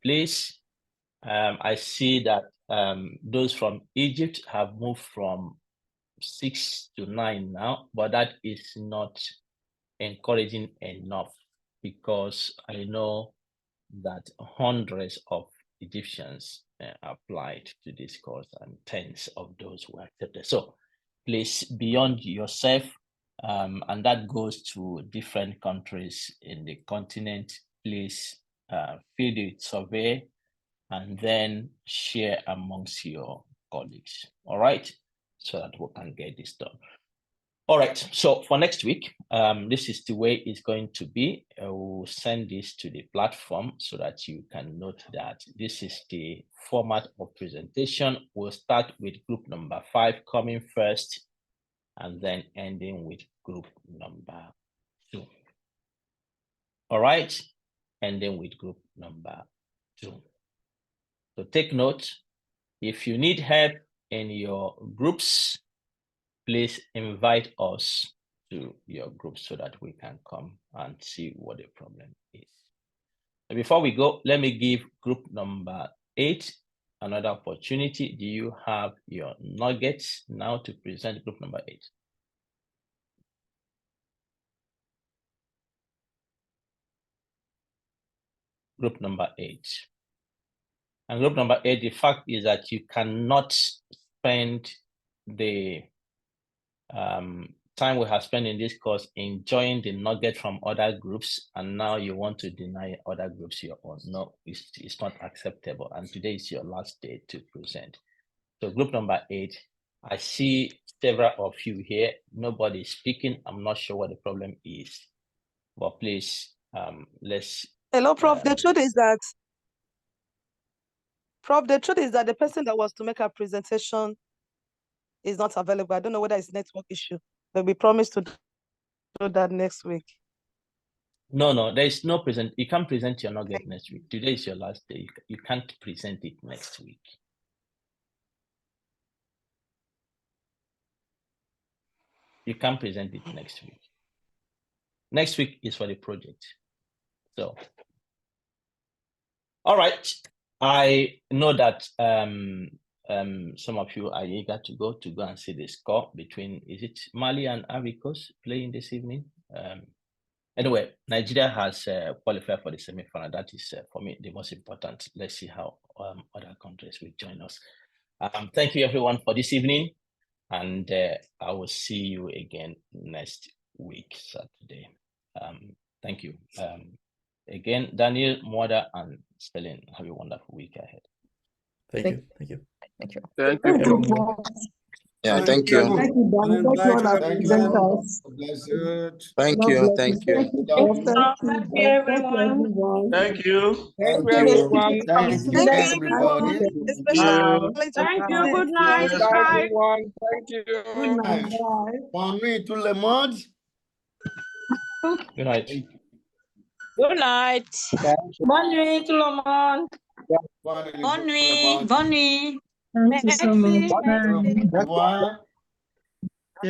Please, I see that those from Egypt have moved from 6 to 9 now, but that is not encouraging enough, because I know that hundreds of Egyptians applied to this course and tens of those were accepted. So please, beyond yourself, and that goes to different countries in the continent, please fill the survey and then share amongst your colleagues, all right? So that we can get this done. All right, so for next week, this is the way it's going to be. We'll send this to the platform so that you can note that this is the format of presentation. We'll start with group number 5 coming first, and then ending with group number 2. All right, ending with group number 2. So take note, if you need help in your groups, please invite us to your group so that we can come and see what the problem is. And before we go, let me give group number 8 another opportunity. Do you have your nuggets now to present group number 8? Group number 8. And group number 8, the fact is that you cannot spend the time we have spent in this course enjoying the nugget from other groups, and now you want to deny other groups your own. No, it's not acceptable. And today is your last day to present. So group number 8, I see several of you here. Nobody is speaking. I'm not sure what the problem is, but please, let's. Hello, Prof. The truth is that, the person that was to make a presentation is not available. I don't know whether it's network issue, but we promise to do that next week. No, there is no present. You can't present your nugget next week. Today is your last day. You can't present it next week. You can't present it next week. Next week is for the project. So, all right. I know that some of you are eager to go and see the score between, is it Mali and Ivory Coast playing this evening? Anyway, Nigeria has qualified for the semi-final. That is, for me, the most important. Let's see how other countries will join us. Thank you, everyone, for this evening. And I will see you again next week, Saturday. Thank you. Again, Daniel, Mwada, and Stelling, have a wonderful week ahead. Thank you. Thank you. Thank you. Thank you. Yeah, thank you. Thank you, Dan. Thank you, all our presenters. Thank you. Thank you. Thank you, everyone. Thank you. Thank you. Thank you, everybody. Especially Thank you. Good night. Bye. Everyone. Thank you. Good night. Bye. Bonne nuit, tout le monde. Good night. Good night. Bonne nuit, tout le monde. Bonne nuit. Bonne nuit. Bonne nuit. Thank you so much. Merci. Bye. Au revoir.